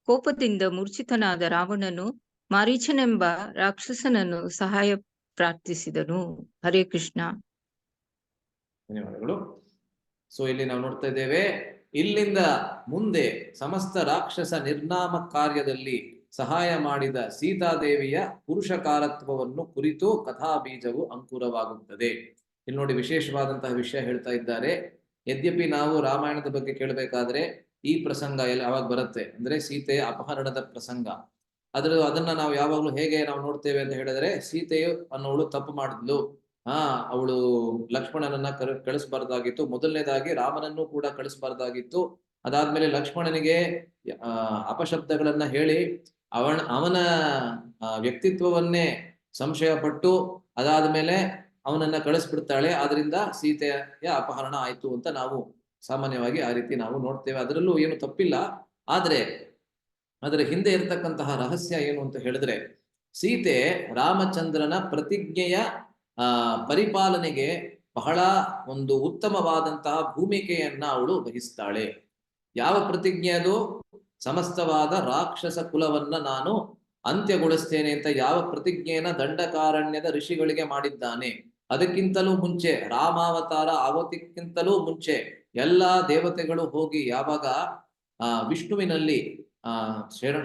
ಕೋಪದಿಂದ ಮೂರ್ಛಿತನಾದ ರಾವಣನು ಮಾರೀಚನೆಂಬ ರಾಕ್ಷಸನನ್ನು ಸಹಾಯ ಪ್ರಾರ್ಥಿಸಿದನು. ಹರೇ ಕೃಷ್ಣ. ಧನ್ಯವಾದಗಳು. ಸೊ ಇಲ್ಲಿ ನಾವು ನೋಡ್ತಾ ಇದ್ದೇವೆ, ಇಲ್ಲಿಂದ ಮುಂದೆ ಸಮಸ್ತ ರಾಕ್ಷಸ ನಿರ್ನಾಮ ಕಾರ್ಯದಲ್ಲಿ ಸಹಾಯ ಮಾಡಿದ ಸೀತಾದೇವಿಯ ಪುರುಷಕಾರತ್ವವನ್ನು ಕುರಿತು ಕಥಾ ಬೀಜವು ಅಂಕುರವಾಗುತ್ತದೆ. ಇಲ್ಲಿ ನೋಡಿ, ವಿಶೇಷವಾದಂತಹ ವಿಷಯ ಹೇಳ್ತಾ ಇದ್ದಾರೆ. ಯದ್ಯಪಿ ನಾವು ರಾಮಾಯಣದ ಬಗ್ಗೆ ಕೇಳಬೇಕಾದ್ರೆ ಈ ಪ್ರಸಂಗ ಯಾವಾಗ ಬರುತ್ತೆ ಅಂದ್ರೆ ಸೀತೆಯ ಅಪಹರಣದ ಪ್ರಸಂಗ. ಅದನ್ನ ನಾವು ಯಾವಾಗ್ಲೂ ಹೇಗೆ ನಾವು ನೋಡ್ತೇವೆ ಅಂತ ಹೇಳಿದ್ರೆ, ಸೀತೆಯು ಅನ್ನೋಳು ತಪ್ಪು ಮಾಡಿದ್ಲು, ಅವಳು ಲಕ್ಷ್ಮಣನನ್ನ ಕಳಿಸ್ಬಾರ್ದಾಗಿತ್ತು, ಮೊದಲನೇದಾಗಿ ರಾಮನನ್ನು ಕೂಡ ಕಳಿಸ್ಬಾರ್ದಾಗಿತ್ತು. ಅದಾದ್ಮೇಲೆ ಲಕ್ಷ್ಮಣನಿಗೆ ಅಪಶಬ್ದಗಳನ್ನ ಹೇಳಿ ಅವನ ವ್ಯಕ್ತಿತ್ವವನ್ನೇ ಸಂಶಯ ಪಟ್ಟು ಅದಾದ್ಮೇಲೆ ಅವನನ್ನ ಕಳಿಸ್ಬಿಡ್ತಾಳೆ. ಆದ್ರಿಂದ ಸೀತೆಯ ಅಪಹರಣ ಆಯ್ತು ಅಂತ ನಾವು ಸಾಮಾನ್ಯವಾಗಿ ಆ ರೀತಿ ನಾವು ನೋಡ್ತೇವೆ. ಅದರಲ್ಲೂ ಏನು ತಪ್ಪಿಲ್ಲ. ಆದ್ರೆ ಅದರ ಹಿಂದೆ ಇರತಕ್ಕಂತಹ ರಹಸ್ಯ ಏನು ಅಂತ ಹೇಳಿದ್ರೆ, ಸೀತೆ ರಾಮಚಂದ್ರನ ಪ್ರತಿಜ್ಞೆಯ ಪರಿಪಾಲನೆಗೆ ಬಹಳ ಒಂದು ಉತ್ತಮವಾದಂತಹ ಭೂಮಿಕೆಯನ್ನ ಅವಳು ವಹಿಸ್ತಾಳೆ. ಯಾವ ಪ್ರತಿಜ್ಞೆ ಅದು? ಸಮಸ್ತವಾದ ರಾಕ್ಷಸ ಕುಲವನ್ನ ನಾನು ಅಂತ್ಯಗೊಳಿಸ್ತೇನೆ ಅಂತ ಯಾವ ಪ್ರತಿಜ್ಞೆಯನ್ನ ದಂಡಕಾರಣ್ಯದ ಋಷಿಗಳಿಗೆ ಮಾಡಿದ್ದಾನೆ. ಅದಕ್ಕಿಂತಲೂ ಮುಂಚೆ, ರಾಮಾವತಾರ ಅವತಿಕ್ಕಿಂತಲೂ ಮುಂಚೆ ಎಲ್ಲಾ ದೇವತೆಗಳು ಹೋಗಿ ಯಾವಾಗ ವಿಷ್ಣುವಿನಲ್ಲಿ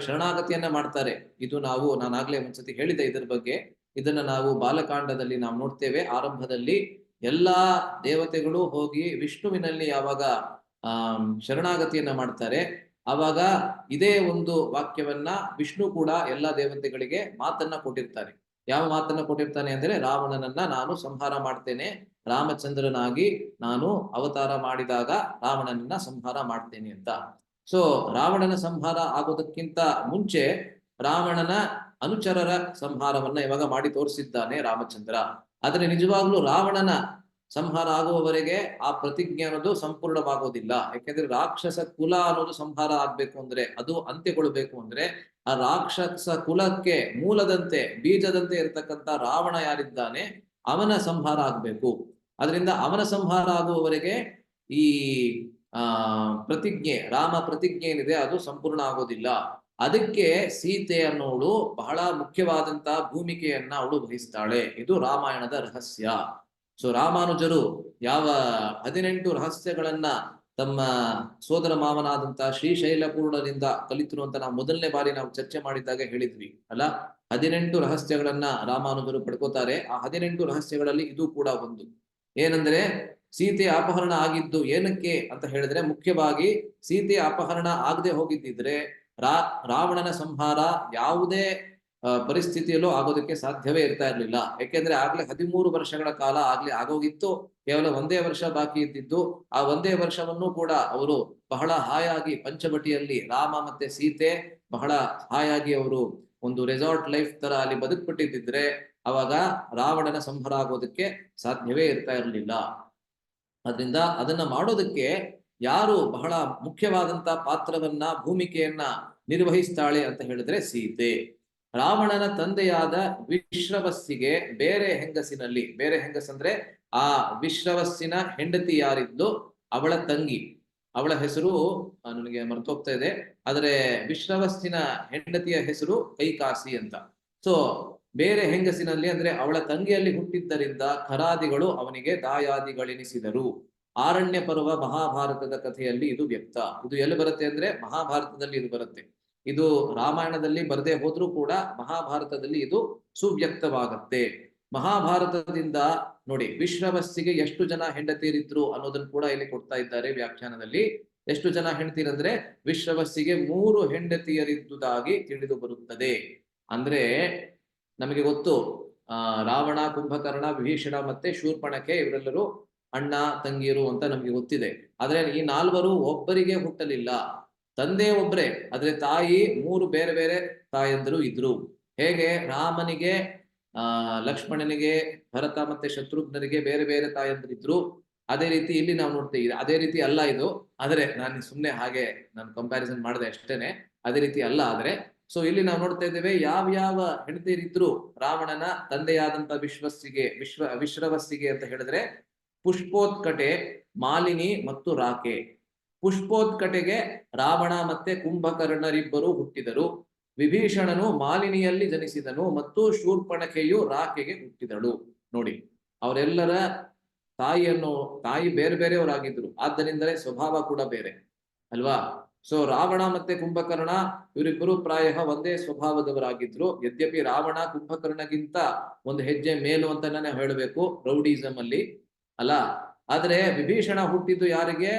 ಶರಣಾಗತಿಯನ್ನ ಮಾಡ್ತಾರೆ. ಇದು ನಾನಾಗ್ಲೇ ಒಂದ್ಸತಿ ಹೇಳಿದೆ ಇದರ ಬಗ್ಗೆ. ಇದನ್ನ ನಾವು ಬಾಲಕಾಂಡದಲ್ಲಿ ನಾವು ನೋಡ್ತೇವೆ. ಆರಂಭದಲ್ಲಿ ಎಲ್ಲಾ ದೇವತೆಗಳು ಹೋಗಿ ವಿಷ್ಣುವಿನಲ್ಲಿ ಯಾವಾಗ ಶರಣಾಗತಿಯನ್ನ ಮಾಡ್ತಾರೆ, ಆವಾಗ ಇದೇ ಒಂದು ವಾಕ್ಯವನ್ನ ವಿಷ್ಣು ಕೂಡ ಎಲ್ಲಾ ದೇವತೆಗಳಿಗೆ ಮಾತನ್ನ ಕೊಟ್ಟಿರ್ತಾನೆ. ಯಾವ ಮಾತನ್ನ ಕೊಟ್ಟಿರ್ತಾನೆ ಅಂದ್ರೆ, ರಾವಣನನ್ನ ನಾನು ಸಂಹಾರ ಮಾಡ್ತೇನೆ, ರಾಮಚಂದ್ರನಾಗಿ ನಾನು ಅವತಾರ ಮಾಡಿದಾಗ ರಾವಣನನ್ನ ಸಂಹಾರ ಮಾಡ್ತೇನೆ ಅಂತ. ಸೊ ರಾವಣನ ಸಂಹಾರ ಆಗೋದಕ್ಕಿಂತ ಮುಂಚೆ ರಾವಣನ ಅನುಚರರ ಸಂಹಾರವನ್ನ ಇವಾಗ ಮಾಡಿ ತೋರಿಸಿದ್ದಾನೆ ರಾಮಚಂದ್ರ. ಆದ್ರೆ ನಿಜವಾಗ್ಲೂ ರಾವಣನ ಸಂಹಾರ ಆಗುವವರೆಗೆ ಆ ಪ್ರತಿಜ್ಞೆ ಅನ್ನೋದು ಸಂಪೂರ್ಣವಾಗೋದಿಲ್ಲ. ಯಾಕೆಂದ್ರೆ ರಾಕ್ಷಸ ಕುಲ ಅನ್ನೋದು ಸಂಹಾರ ಆಗ್ಬೇಕು ಅಂದ್ರೆ, ಅದು ಅಂತ್ಯಗೊಳ್ಬೇಕು ಅಂದ್ರೆ ಆ ರಾಕ್ಷಸ ಕುಲಕ್ಕೆ ಮೂಲದಂತೆ ಬೀಜದಂತೆ ಇರತಕ್ಕಂತ ರಾವಣ ಯಾರಿದ್ದಾನೆ ಅವನ ಸಂಹಾರ ಆಗ್ಬೇಕು. ಅದರಿಂದ ಅವನ ಸಂಹಾರ ಆಗುವವರೆಗೆ ಈ ಪ್ರತಿಜ್ಞೆ, ರಾಮ ಪ್ರತಿಜ್ಞೆ ಏನಿದೆ ಅದು ಸಂಪೂರ್ಣ ಆಗೋದಿಲ್ಲ. ಅದಕ್ಕೆ ಸೀತೆ ಅನ್ನೋಳು ಬಹಳ ಮುಖ್ಯವಾದಂತಹ ಭೂಮಿಕೆಯನ್ನ ಅವಳು ವಹಿಸ್ತಾಳೆ. ಇದು ರಾಮಾಯಣದ ರಹಸ್ಯ. ಸೊ ರಾಮಾನುಜರು ಯಾವ 18 ರಹಸ್ಯಗಳನ್ನ ತಮ್ಮ ಸೋದರ ಮಾವನಾದಂತಹ ಶ್ರೀಶೈಲಪೂರ್ಣದಿಂದ ಕಲಿತರು ಅಂತ ನಾವು ಮೊದಲನೇ ಬಾರಿ ನಾವು ಚರ್ಚೆ ಮಾಡಿದಾಗ ಹೇಳಿದ್ವಿ ಅಲ್ಲ. 18 ರಹಸ್ಯಗಳನ್ನ ರಾಮಾನುಜರು ಪಡ್ಕೋತಾರೆ. ಆ 18 ರಹಸ್ಯಗಳಲ್ಲಿ ಇದು ಕೂಡ ಒಂದು. ಏನಂದ್ರೆ ಸೀತೆ ಅಪಹರಣ ಆಗಿದ್ದು ಏನಕ್ಕೆ ಅಂತ ಹೇಳಿದ್ರೆ, ಮುಖ್ಯವಾಗಿ ಸೀತೆ ಅಪಹರಣ ಆಗದೆ ಹೋಗಿದ್ದಿದ್ರೆ ರಾವಣನ ಸಂಹಾರ ಯಾವುದೇ ಪರಿಸ್ಥಿತಿಯಲ್ಲೂ ಆಗೋದಕ್ಕೆ ಸಾಧ್ಯವೇ ಇರ್ತಾ ಇರ್ಲಿಲ್ಲ. ಯಾಕೆಂದ್ರೆ ಆಗ್ಲೇ 13 ವರ್ಷಗಳ ಕಾಲ ಆಗ್ಲೇ ಆಗೋಗಿತ್ತು. ಕೇವಲ 1 ವರ್ಷ ಬಾಕಿ ಇದ್ದಿದ್ದು. ಆ 1 ವರ್ಷವನ್ನು ಕೂಡ ಅವರು ಬಹಳ ಹಾಯಾಗಿ ಪಂಚವಟಿಯಲ್ಲಿ ರಾಮ ಮತ್ತೆ ಸೀತೆ ಬಹಳ ಹಾಯಾಗಿ ಅವರು ಒಂದು ರೆಸಾರ್ಟ್ ಲೈಫ್ ತರ ಅಲ್ಲಿ ಬದುಕ್ಬಿಟ್ಟಿದ್ದಿದ್ರೆ ಅವಾಗ ರಾವಣನ ಸಂಹಾರ ಆಗೋದಕ್ಕೆ ಸಾಧ್ಯವೇ ಇರ್ತಾ ಇರಲಿಲ್ಲ. ಅದರಿಂದ ಅದನ್ನ ಮಾಡೋದಕ್ಕೆ ಯಾರು ಬಹಳ ಮುಖ್ಯವಾದಂತ ಪಾತ್ರವನ್ನ ಭೂಮಿಕೆಯನ್ನ ನಿರ್ವಹಿಸ್ತಾಳೆ ಅಂತ ಹೇಳಿದ್ರೆ ಸೀತೆ. ರಾವಣನ ತಂದೆಯಾದ ವಿಶ್ರವಸ್ಸಿಗೆ ಬೇರೆ ಹೆಂಗಸಿನಲ್ಲಿ, ಬೇರೆ ಹೆಂಗಸಂದ್ರೆ ಆ ವಿಶ್ರವಸ್ಸಿನ ಹೆಂಡತಿ ಯಾರಿದ್ಲು ಅವಳ ತಂಗಿ, ಅವಳ ಹೆಸರು ನನಗೆ ಮರ್ತೋಗ್ತಾ ಇದೆ, ಆದ್ರೆ ವಿಶ್ರವಸ್ಸಿನ ಹೆಂಡತಿಯ ಹೆಸರು ಕೈಕಾಸಿ ಅಂತ. ಸೊ ಬೇರೆ ಹೆಂಗಸಿನಲ್ಲಿ ಅಂದ್ರೆ ಅವಳ ತಂಗಿಯಲ್ಲಿ ಹುಟ್ಟಿದ್ದರಿಂದ ಖರಾದಿಗಳು ಅವನಿಗೆ ದಾಯಾದಿಗಳೆನಿಸಿದರು. ಆರಣ್ಯ ಪರ್ವ ಮಹಾಭಾರತದ ಕಥೆಯಲ್ಲಿ ಇದು ವ್ಯಕ್ತ. ಇದು ಎಲ್ಲಿ ಬರುತ್ತೆ ಅಂದ್ರೆ ಮಹಾಭಾರತದಲ್ಲಿ ಇದು ಬರುತ್ತೆ. ಇದು ರಾಮಾಯಣದಲ್ಲಿ ಬರದೆ ಹೋದ್ರೂ ಕೂಡ ಮಹಾಭಾರತದಲ್ಲಿ ಇದು ಸುವ್ಯಕ್ತವಾಗತ್ತೆ. ಮಹಾಭಾರತದಿಂದ ನೋಡಿ ವಿಶ್ರವಸ್ಸಿಗೆ ಎಷ್ಟು ಜನ ಹೆಂಡತಿಯರಿದ್ರು ಅನ್ನೋದನ್ನು ಕೂಡ ಇಲ್ಲಿ ಕೊಡ್ತಾ ಇದ್ದಾರೆ ವ್ಯಾಖ್ಯಾನದಲ್ಲಿ. ಎಷ್ಟು ಜನ ಹೆಂಡತಿಯರಂದ್ರೆ ವಿಶ್ರವಸ್ಸಿಗೆ 3 ಹೆಂಡತಿಯರಿದ್ದುದಾಗಿ ತಿಳಿದು ಬರುತ್ತದೆ. ಅಂದ್ರೆ ನಮಗೆ ಗೊತ್ತು ರಾವಣ, ಕುಂಭಕರ್ಣ, ವಿಭೀಷಣ ಮತ್ತೆ ಶೂರ್ಪಣಖೆ ಇವರೆಲ್ಲರೂ ಅಣ್ಣ ತಂಗಿಯರು ಅಂತ ನಮ್ಗೆ ಗೊತ್ತಿದೆ. ಆದ್ರೆ ಈ 4 ಒಬ್ಬರಿಗೆ ಹುಟ್ಟಲಿಲ್ಲ. ತಂದೆ ಒಬ್ರೆ, ಆದ್ರೆ ತಾಯಿ 3 ಬೇರೆ ಬೇರೆ ತಾಯಂದಿರು ಇದ್ರು. ಹೇಗೆ ರಾಮನಿಗೆ ಲಕ್ಷ್ಮಣನಿಗೆ ಭರತ ಮತ್ತೆ ಶತ್ರುಘ್ನರಿಗೆ ಬೇರೆ ಬೇರೆ ತಾಯಂದಿರಿದ್ರು, ಅದೇ ರೀತಿ ಇಲ್ಲಿ ನಾವು ನೋಡ್ತೀವಿ. ಅದೇ ರೀತಿ ಅಲ್ಲ ಇದು, ಆದ್ರೆ ನಾನು ಸುಮ್ನೆ ಹಾಗೆ ನಾನು ಕಂಪ್ಯಾರಿಸನ್ ಮಾಡಿದೆ ಅಷ್ಟೇನೆ, ಅದೇ ರೀತಿ ಅಲ್ಲ. ಆದ್ರೆ ಸೊ ಇಲ್ಲಿ ನಾವು ನೋಡ್ತಾ ಇದ್ದೇವೆ ಯಾವ ಹೆಂಡತಿಯರಿದ್ರು ರಾವಣನ ತಂದೆಯಾದಂತ ವಿಶ್ರವಸ್ಸಿಗೆ ಅಂತ ಹೇಳಿದ್ರೆ ಪುಷ್ಪೋತ್ಕಟೆ, ಮಾಲಿನಿ ಮತ್ತು ರಾಕೆ. ಪುಷ್ಪೋತ್ಕಟೆಗೆ ರಾವಣ ಮತ್ತೆ ಕುಂಭಕರ್ಣರಿಬ್ಬರು ಹುಟ್ಟಿದರು. ವಿಭೀಷಣನು ಮಾಲಿನಿಯಲ್ಲಿ ಜನಿಸಿದನು ಮತ್ತು ಶೂರ್ಪಣಖೆಯು ರಾಕೆಗೆ ಹುಟ್ಟಿದಳು. ನೋಡಿ ಅವರೆಲ್ಲರ ತಾಯಿ ಬೇರೆ ಬೇರೆಯವರಾಗಿದ್ರು, ಆದ್ದರಿಂದಲೇ ಸ್ವಭಾವ ಕೂಡ ಬೇರೆ ಅಲ್ವಾ. ಸೊ ರಾವಣ ಮತ್ತೆ ಕುಂಭಕರ್ಣ ಇವರಿಬ್ಬರು ಪ್ರಾಯ ಒಂದೇ ಸ್ವಭಾವದವರಾಗಿದ್ರು. ಯದ್ಯಪಿ ರಾವಣ ಕುಂಭಕರ್ಣಗಿಂತ ಒಂದು ಹೆಜ್ಜೆ ಮೇಲು ಅಂತಾನೆ ಹೇಳಬೇಕು ರೌಡಿಸಮ್ ಅಲ್ಲಿ ಅಲ್ಲ. ಆದ್ರೆ ವಿಭೀಷಣ ಹುಟ್ಟಿದ್ದು ಯಾರಿಗೆ?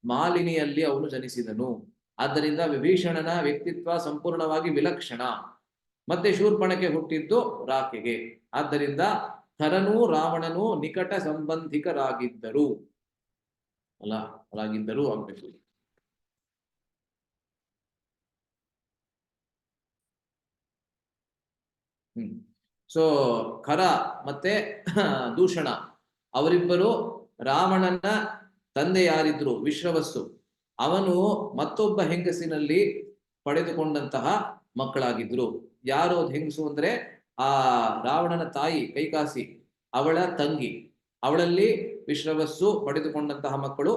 ಮಾಲಿನಿಯಲ್ಲಿ ಅವನು ಜನಿಸಿದನು. ಆದ್ದರಿಂದ ವಿಭೀಷಣನ ವ್ಯಕ್ತಿತ್ವ ಸಂಪೂರ್ಣವಾಗಿ ವಿಲಕ್ಷಣ. ಮತ್ತೆ ಶೂರ್ಪಣಖೆ ಹುಟ್ಟಿದ್ದು ರಾಕೆಗೆ. ಆದ್ದರಿಂದ ಖರನೂ ರಾವಣನೂ ನಿಕಟ ಸಂಬಂಧಿಕರಾಗಿದ್ದರು ಅಲ್ಲ, ರಾಗಿದ್ದರು ಆಗ್ಬೇಕು. ಸೊ ಖರ ಮತ್ತೆ ದೂಷಣ ಅವರಿಬ್ಬರು ರಾವಣನ ತಂದೆ ಯಾರಿದ್ರು ವಿಶ್ರವಸ್ಸು, ಅವನು ಮತ್ತೊಬ್ಬ ಹೆಂಗಸಿನಲ್ಲಿ ಪಡೆದುಕೊಂಡಂತಹ ಮಕ್ಕಳಾಗಿದ್ರು. ಯಾರು ಹೆಂಗಸು ಅಂದ್ರೆ ಆ ರಾವಣನ ತಾಯಿ ಕೈಕಾಸಿ, ಅವಳ ತಂಗಿ. ಅವಳಲ್ಲಿ ವಿಶ್ರವಸ್ಸು ಪಡೆದುಕೊಂಡಂತಹ ಮಕ್ಕಳು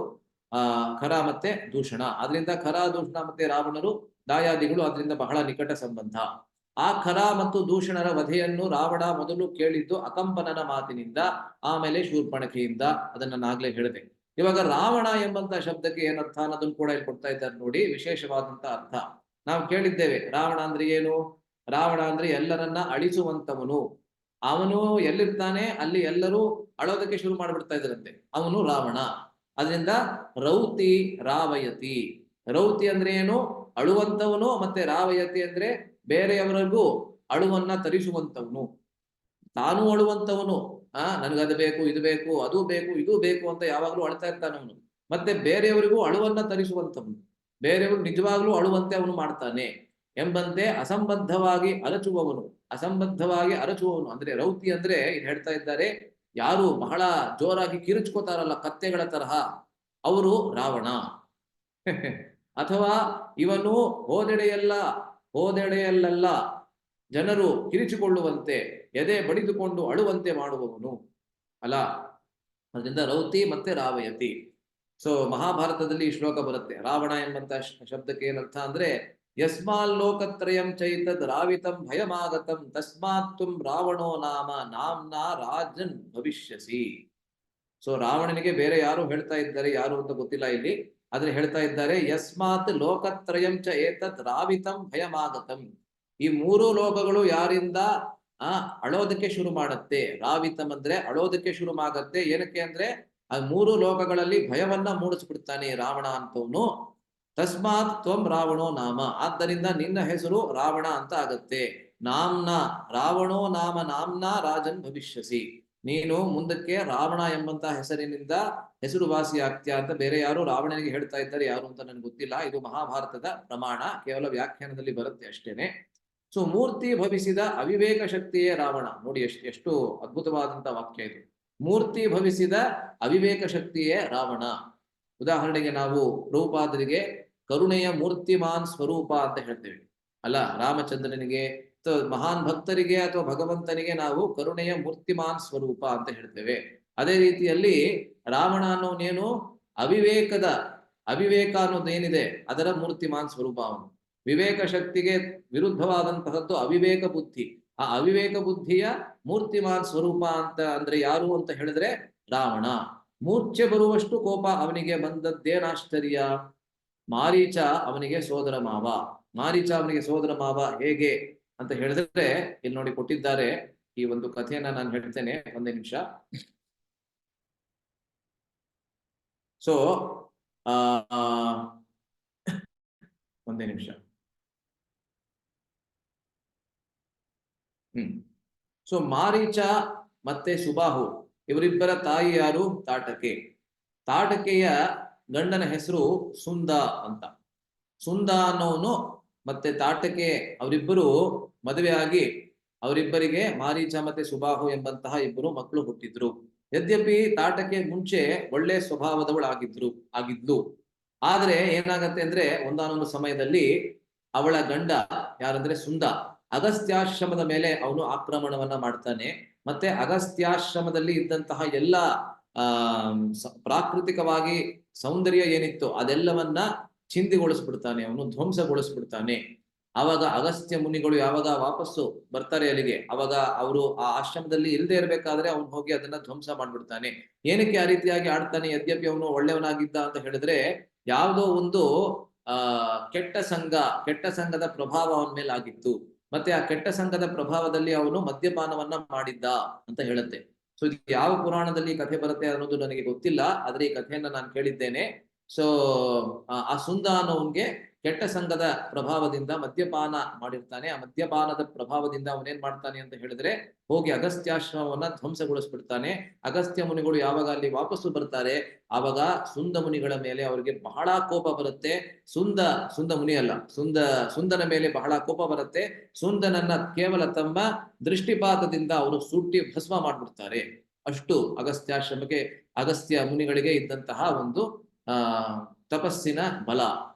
ಖರ ಮತ್ತೆ ದೂಷಣ. ಆದ್ರಿಂದ ಖರ, ದೂಷಣ ಮತ್ತೆ ರಾವಣರು ದಾಯಾದಿಗಳು, ಆದ್ರಿಂದ ಬಹಳ ನಿಕಟ ಸಂಬಂಧ. ಆ ಖರ ಮತ್ತು ದೂಷಣರ ವಧೆಯನ್ನು ರಾವಣ ಮೊದಲು ಕೇಳಿದ್ದು ಅಕಂಪನನ ಮಾತಿನಿಂದ, ಆಮೇಲೆ ಶೂರ್ಪಣಖೆಯಿಂದ. ಅದನ್ನ ನಾಗ್ಲೇ ಹೇಳಿದೆ. ಇವಾಗ ರಾವಣ ಎಂಬಂತ ಶಬ್ದಕ್ಕೆ ಏನರ್ಥ ಅನ್ನೋದನ್ನು ಕೂಡ ಇಲ್ಲಿ ಕೊಡ್ತಾ ಇದ್ದಾರೆ ನೋಡಿ, ವಿಶೇಷವಾದಂತ ಅರ್ಥ. ನಾವು ಕೇಳಿದ್ದೇವೆ ರಾವಣ ಅಂದ್ರೆ ಏನು? ರಾವಣ ಅಂದ್ರೆ ಎಲ್ಲರನ್ನ ಅಳಿಸುವಂತವನು. ಅವನು ಎಲ್ಲಿರ್ತಾನೆ ಅಲ್ಲಿ ಎಲ್ಲರೂ ಅಳೋದಕ್ಕೆ ಶುರು ಮಾಡ್ಬಿಡ್ತಾ ಇದ್ರಂತೆ, ಅವನು ರಾವಣ. ಅದರಿಂದ ರೌತಿ ರಾವಯತಿ. ರೌತಿ ಅಂದ್ರೆ ಏನು? ಅಳುವಂತವನು. ಮತ್ತೆ ರಾವಯತಿ ಅಂದ್ರೆ ಬೇರೆಯವರಿಗೂ ಅಳುವನ್ನ ತರಿಸುವಂತವನು. ತಾನು ಅಳುವಂತವನು. ನನಗದು ಬೇಕು, ಇದು ಬೇಕು, ಅದು ಬೇಕು, ಇದು ಬೇಕು ಅಂತ ಯಾವಾಗ್ಲೂ ಅಳ್ತಾ ಇರ್ತಾನವನು. ಮತ್ತೆ ಬೇರೆಯವರಿಗೂ ಅಳುವನ್ನ ತರಿಸುವಂತವನು. ಬೇರೆಯವರು ನಿಜವಾಗ್ಲೂ ಅಳುವಂತೆ ಅವನು ಮಾಡ್ತಾನೆ ಎಂಬಂತೆ ಅಸಂಬದ್ಧವಾಗಿ ಅರಚುವವನು. ಅಸಂಬದ್ಧವಾಗಿ ಅರಚುವವನು ಅಂದ್ರೆ ರೌತಿ ಅಂದ್ರೆ ಇದು ಹೇಳ್ತಾ ಇದ್ದಾರೆ. ಯಾರು ಬಹಳ ಜೋರಾಗಿ ಕಿರುಚ್ಕೋತಾರಲ್ಲ ಕತ್ತೆಗಳ ತರಹ, ಅವರು ರಾವಣ. ಅಥವಾ ಇವನು ಹೋದೆಡೆಯಲ್ಲೆಲ್ಲ ಜನರು ಕಿರಿಚಿಕೊಳ್ಳುವಂತೆ ಎದೆ ಬಡಿದುಕೊಂಡು ಅಳುವಂತೆ ಮಾಡುವವನು ಅಲ್ಲ. ಅದರಿಂದ ರೌತಿ ಮತ್ತೆ ರಾವಯತಿ. ಸೊ ಮಹಾಭಾರತದಲ್ಲಿ ಈ ಶ್ಲೋಕ ಬರುತ್ತೆ. ರಾವಣ ಎಂಬಂತ ಶಬ್ದಕ್ಕೆ ಏನರ್ಥ ಅಂದ್ರೆ, ಯಸ್ಮಾಲ್ ಲೋಕತ್ರಯಂ ಚೈತದ್ ರಾವಿತಂ ಭಯಮಾಗತಂ ತಸ್ಮಾತ್ ತ್ವಂ ರಾವಣೋ ನಾಮ್ನಾ ರಾಜನ್ ಭವಿಷ್ಯಸಿ. ಸೊ ರಾವಣನಿಗೆ ಬೇರೆ ಯಾರು ಹೇಳ್ತಾ ಇದ್ದಾರೆ, ಯಾರು ಅಂತ ಗೊತ್ತಿಲ್ಲ ಇಲ್ಲಿ, ಆದ್ರೆ ಹೇಳ್ತಾ ಇದ್ದಾರೆ ಯಸ್ಮಾತ್ ಲೋಕತ್ರಯಂ ಚ ಏತದ್ ರಾವಿತಂ ಭಯಮಾಗತಂ. ಈ ಮೂರು ಲೋಕಗಳು ಯಾರಿಂದ ಅಳೋದಕ್ಕೆ ಶುರು ಮಾಡುತ್ತೆ. ರಾವಿತಂ ಅಂದ್ರೆ ಅಳೋದಕ್ಕೆ ಶುರು ಆಗತ್ತೆ. ಏನಕ್ಕೆ ಅಂದ್ರೆ ಆ ಮೂರು ಲೋಕಗಳಲ್ಲಿ ಭಯವನ್ನ ಮೂಡಿಸ್ಬಿಡ್ತಾನೆ ರಾವಣ ಅಂತವನು. ತಸ್ಮಾತ್ ತ್ವಂ ರಾವಣೋ ನಾಮ, ಆದ್ದರಿಂದ ನಿನ್ನ ಹೆಸರು ರಾವಣ ಅಂತ ಆಗತ್ತೆ. ನಾಮ್ನಾ ರಾವಣೋ ನಾಮ್ನಾ ರಾಜನ್ ಭವಿಷ್ಯಸಿ, ನೀನು ಮುಂದಕ್ಕೆ ರಾವಣ ಎಂಬಂತ ಹೆಸರಿನಿಂದ ಹೆಸರುವಾಸಿ ಆಗ್ತೀಯ ಅಂತ ಬೇರೆ ಯಾರು ರಾವಣನಿಗೆ ಹೇಳ್ತಾ ಇದ್ದಾರೆ, ಯಾರು ಅಂತ ನನ್ಗೆ ಗೊತ್ತಿಲ್ಲ. ಇದು ಮಹಾಭಾರತದ ಪ್ರಮಾಣ, ಕೇವಲ ವ್ಯಾಖ್ಯಾನದಲ್ಲಿ ಬರುತ್ತೆ ಅಷ್ಟೇನೆ. ಸೊ ಮೂರ್ತಿ ಭವಿಸಿದ ಅವಿವೇಕ ಶಕ್ತಿಯೇ ರಾವಣ. ನೋಡಿ ಎಷ್ಟು ಅದ್ಭುತವಾದಂತ ವಾಕ್ಯ ಇದು. ಮೂರ್ತಿ ಭವಿಸಿದ ಅವಿವೇಕ ಶಕ್ತಿಯೇ ರಾವಣ. ಉದಾಹರಣೆಗೆ ನಾವು ಪ್ರಭುಪಾದರಿಗೆ ಕರುಣೆಯ ಮೂರ್ತಿಮಾನ್ ಸ್ವರೂಪ ಅಂತ ಹೇಳ್ತೇವೆ ಅಲ್ಲ. ರಾಮಚಂದ್ರನಿಗೆ ಅಥವಾ ಮಹಾನ್ ಭಕ್ತರಿಗೆ ಅಥವಾ ಭಗವಂತನಿಗೆ ನಾವು ಕರುಣೆಯ ಮೂರ್ತಿಮಾನ್ ಸ್ವರೂಪ ಅಂತ ಹೇಳ್ತೇವೆ. ಅದೇ ರೀತಿಯಲ್ಲಿ ರಾವಣ ಅನ್ನೋನೇನು ಅವಿವೇಕ ಅನ್ನೋದೇನಿದೆ ಅದರ ಮೂರ್ತಿಮಾನ್ ಸ್ವರೂಪ ಅವನು. ವಿವೇಕ ಶಕ್ತಿಗೆ ವಿರುದ್ಧವಾದಂತಹದ್ದು ಅವಿವೇಕ ಬುದ್ಧಿ. ಆ ಅವಿವೇಕ ಬುದ್ಧಿಯ ಮೂರ್ತಿಮಾನ್ ಸ್ವರೂಪ ಅಂತ ಅಂದ್ರೆ ಯಾರು ಅಂತ ಹೇಳಿದ್ರೆ ರಾವಣ. ಮೂರ್ಛೆ ಬರುವಷ್ಟು ಕೋಪ ಅವನಿಗೆ ಬಂದದ್ದೇನಾಶ್ಚರ್ಯ. ಮಾರೀಚ ಅವನಿಗೆ ಸೋದರ ಮಾವ. ಮಾರೀಚ ಅವನಿಗೆ ಸೋದರ ಮಾವ ಹೇಗೆ ಅಂತ ಹೇಳಿದ್ರೆ ಇಲ್ಲಿ ನೋಡಿ ಕೊಟ್ಟಿದ್ದಾರೆ. ಈ ಒಂದು ಕಥೆಯನ್ನ ನಾನು ಹೇಳ್ತೇನೆ, ಒಂದೇ ನಿಮಿಷ. ಸೊ ಒಂದೇ ನಿಮಿಷ. ಸೊ ಮಾರೀಚ ಮತ್ತೆ ಸುಬಾಹು ಇವರಿಬ್ಬರ ತಾಯಿ ಯಾರು? ತಾಟಕೆ. ತಾಟಕೆಯ ಗಂಡನ ಹೆಸರು ಸುಂದ ಅಂತ. ಸುಂದ ಅನ್ನೋನು ಮತ್ತೆ ತಾಟಕೆ ಅವರಿಬ್ಬರು ಮದುವೆ ಆಗಿ ಅವರಿಬ್ಬರಿಗೆ ಮಾರೀಚ ಮತ್ತೆ ಸುಬಾಹು ಎಂಬಂತಹ ಇಬ್ಬರು ಮಕ್ಕಳು ಹುಟ್ಟಿದ್ರು. ಯದ್ಯಪಿ ತಾಟಕೆ ಮುಂಚೆ ಒಳ್ಳೆ ಆಗಿದ್ಲು. ಆದ್ರೆ ಏನಾಗತ್ತೆ ಅಂದ್ರೆ ಒಂದಾನೊಂದು ಸಮಯದಲ್ಲಿ ಅವಳ ಗಂಡ ಯಾರಂದ್ರೆ ಸುಂದ ಅಗಸ್ತ್ಯಾಶ್ರಮದ ಮೇಲೆ ಅವನು ಆಕ್ರಮಣವನ್ನ ಮಾಡ್ತಾನೆ. ಮತ್ತೆ ಅಗಸ್ತ್ಯಾಶ್ರಮದಲ್ಲಿ ಇದ್ದಂತಹ ಎಲ್ಲ ಪ್ರಾಕೃತಿಕವಾಗಿ ಸೌಂದರ್ಯ ಏನಿತ್ತು ಅದೆಲ್ಲವನ್ನ ಚಿಂದಿಗೊಳಿಸ್ಬಿಡ್ತಾನೆ, ಅವನು ಧ್ವಂಸಗೊಳಿಸ್ಬಿಡ್ತಾನೆ. ಆವಾಗ ಅಗಸ್ತ್ಯ ಮುನಿಗಳು ಯಾವಾಗ ವಾಪಸ್ಸು ಬರ್ತಾರೆ ಅಲ್ಲಿಗೆ, ಅವಾಗ ಅವರು ಆ ಆಶ್ರಮದಲ್ಲಿ ಇಲ್ಲದೆ ಇರ್ಬೇಕಾದ್ರೆ ಅವನು ಹೋಗಿ ಅದನ್ನ ಧ್ವಂಸ ಮಾಡ್ಬಿಡ್ತಾನೆ. ಏನಕ್ಕೆ ಆ ರೀತಿಯಾಗಿ ಆಡ್ತಾನೆ? ಯದ್ಯಪಿ ಅವನು ಒಳ್ಳೆಯವನಾಗಿದ್ದ ಅಂತ ಹೇಳಿದ್ರೆ ಯಾವುದೋ ಒಂದು ಕೆಟ್ಟ ಸಂಘದ ಪ್ರಭಾವ ಅವನ ಮೇಲೆ ಆಗಿತ್ತು. ಮತ್ತೆ ಆ ಕೆಟ್ಟ ಸಂಘದ ಪ್ರಭಾವದಲ್ಲಿ ಅವನು ಮದ್ಯಪಾನವನ್ನ ಮಾಡಿದ್ದ ಅಂತ ಹೇಳುತ್ತೆ. ಸೊ ಇದು ಯಾವ ಪುರಾಣದಲ್ಲಿ ಕಥೆ ಬರುತ್ತೆ ಅನ್ನೋದು ನನಗೆ ಗೊತ್ತಿಲ್ಲ, ಆದ್ರೆ ಈ ಕಥೆಯನ್ನ ನಾನು ಕೇಳಿದ್ದೇನೆ. ಸೊ ಆ ಸುಂದ ಅನ್ನೋನ್ಗೆ ಕೆಟ್ಟ ಸಂಘದ ಪ್ರಭಾವದಿಂದ ಮದ್ಯಪಾನ ಮಾಡಿರ್ತಾನೆ. ಆ ಮದ್ಯಪಾನದ ಪ್ರಭಾವದಿಂದ ಅವನೇನ್ ಮಾಡ್ತಾನೆ ಅಂತ ಹೇಳಿದ್ರೆ ಹೋಗಿ ಅಗಸ್ತ್ಯಾಶ್ರಮವನ್ನ ಧ್ವಂಸಗೊಳಿಸ್ಬಿಡ್ತಾನೆ. ಅಗಸ್ತ್ಯ ಮುನಿಗಳು ಯಾವಾಗ ಅಲ್ಲಿ ವಾಪಸ್ಸು ಬರ್ತಾರೆ ಆವಾಗ ಸುಂದ ಮುನಿಗಳ ಮೇಲೆ ಅವರಿಗೆ ಬಹಳ ಕೋಪ ಬರುತ್ತೆ. ಸುಂದ ಮುನಿ ಅಲ್ಲ, ಸುಂದನ ಮೇಲೆ ಬಹಳ ಕೋಪ ಬರುತ್ತೆ. ಸುಂದನನ್ನ ಕೇವಲ ತಮ್ಮ ದೃಷ್ಟಿಪಾತದಿಂದ ಅವರು ಸುಟ್ಟಿ ಭಸ್ಮ ಮಾಡ್ಬಿಡ್ತಾರೆ. ಅಷ್ಟು ಅಗಸ್ತ್ಯಾಶ್ರಮಕ್ಕೆ ಅಗಸ್ತ್ಯ ಮುನಿಗಳಿಗೆ ಇದ್ದಂತಹ ಒಂದು ತಪಸ್ಸಿನ ಬಲ.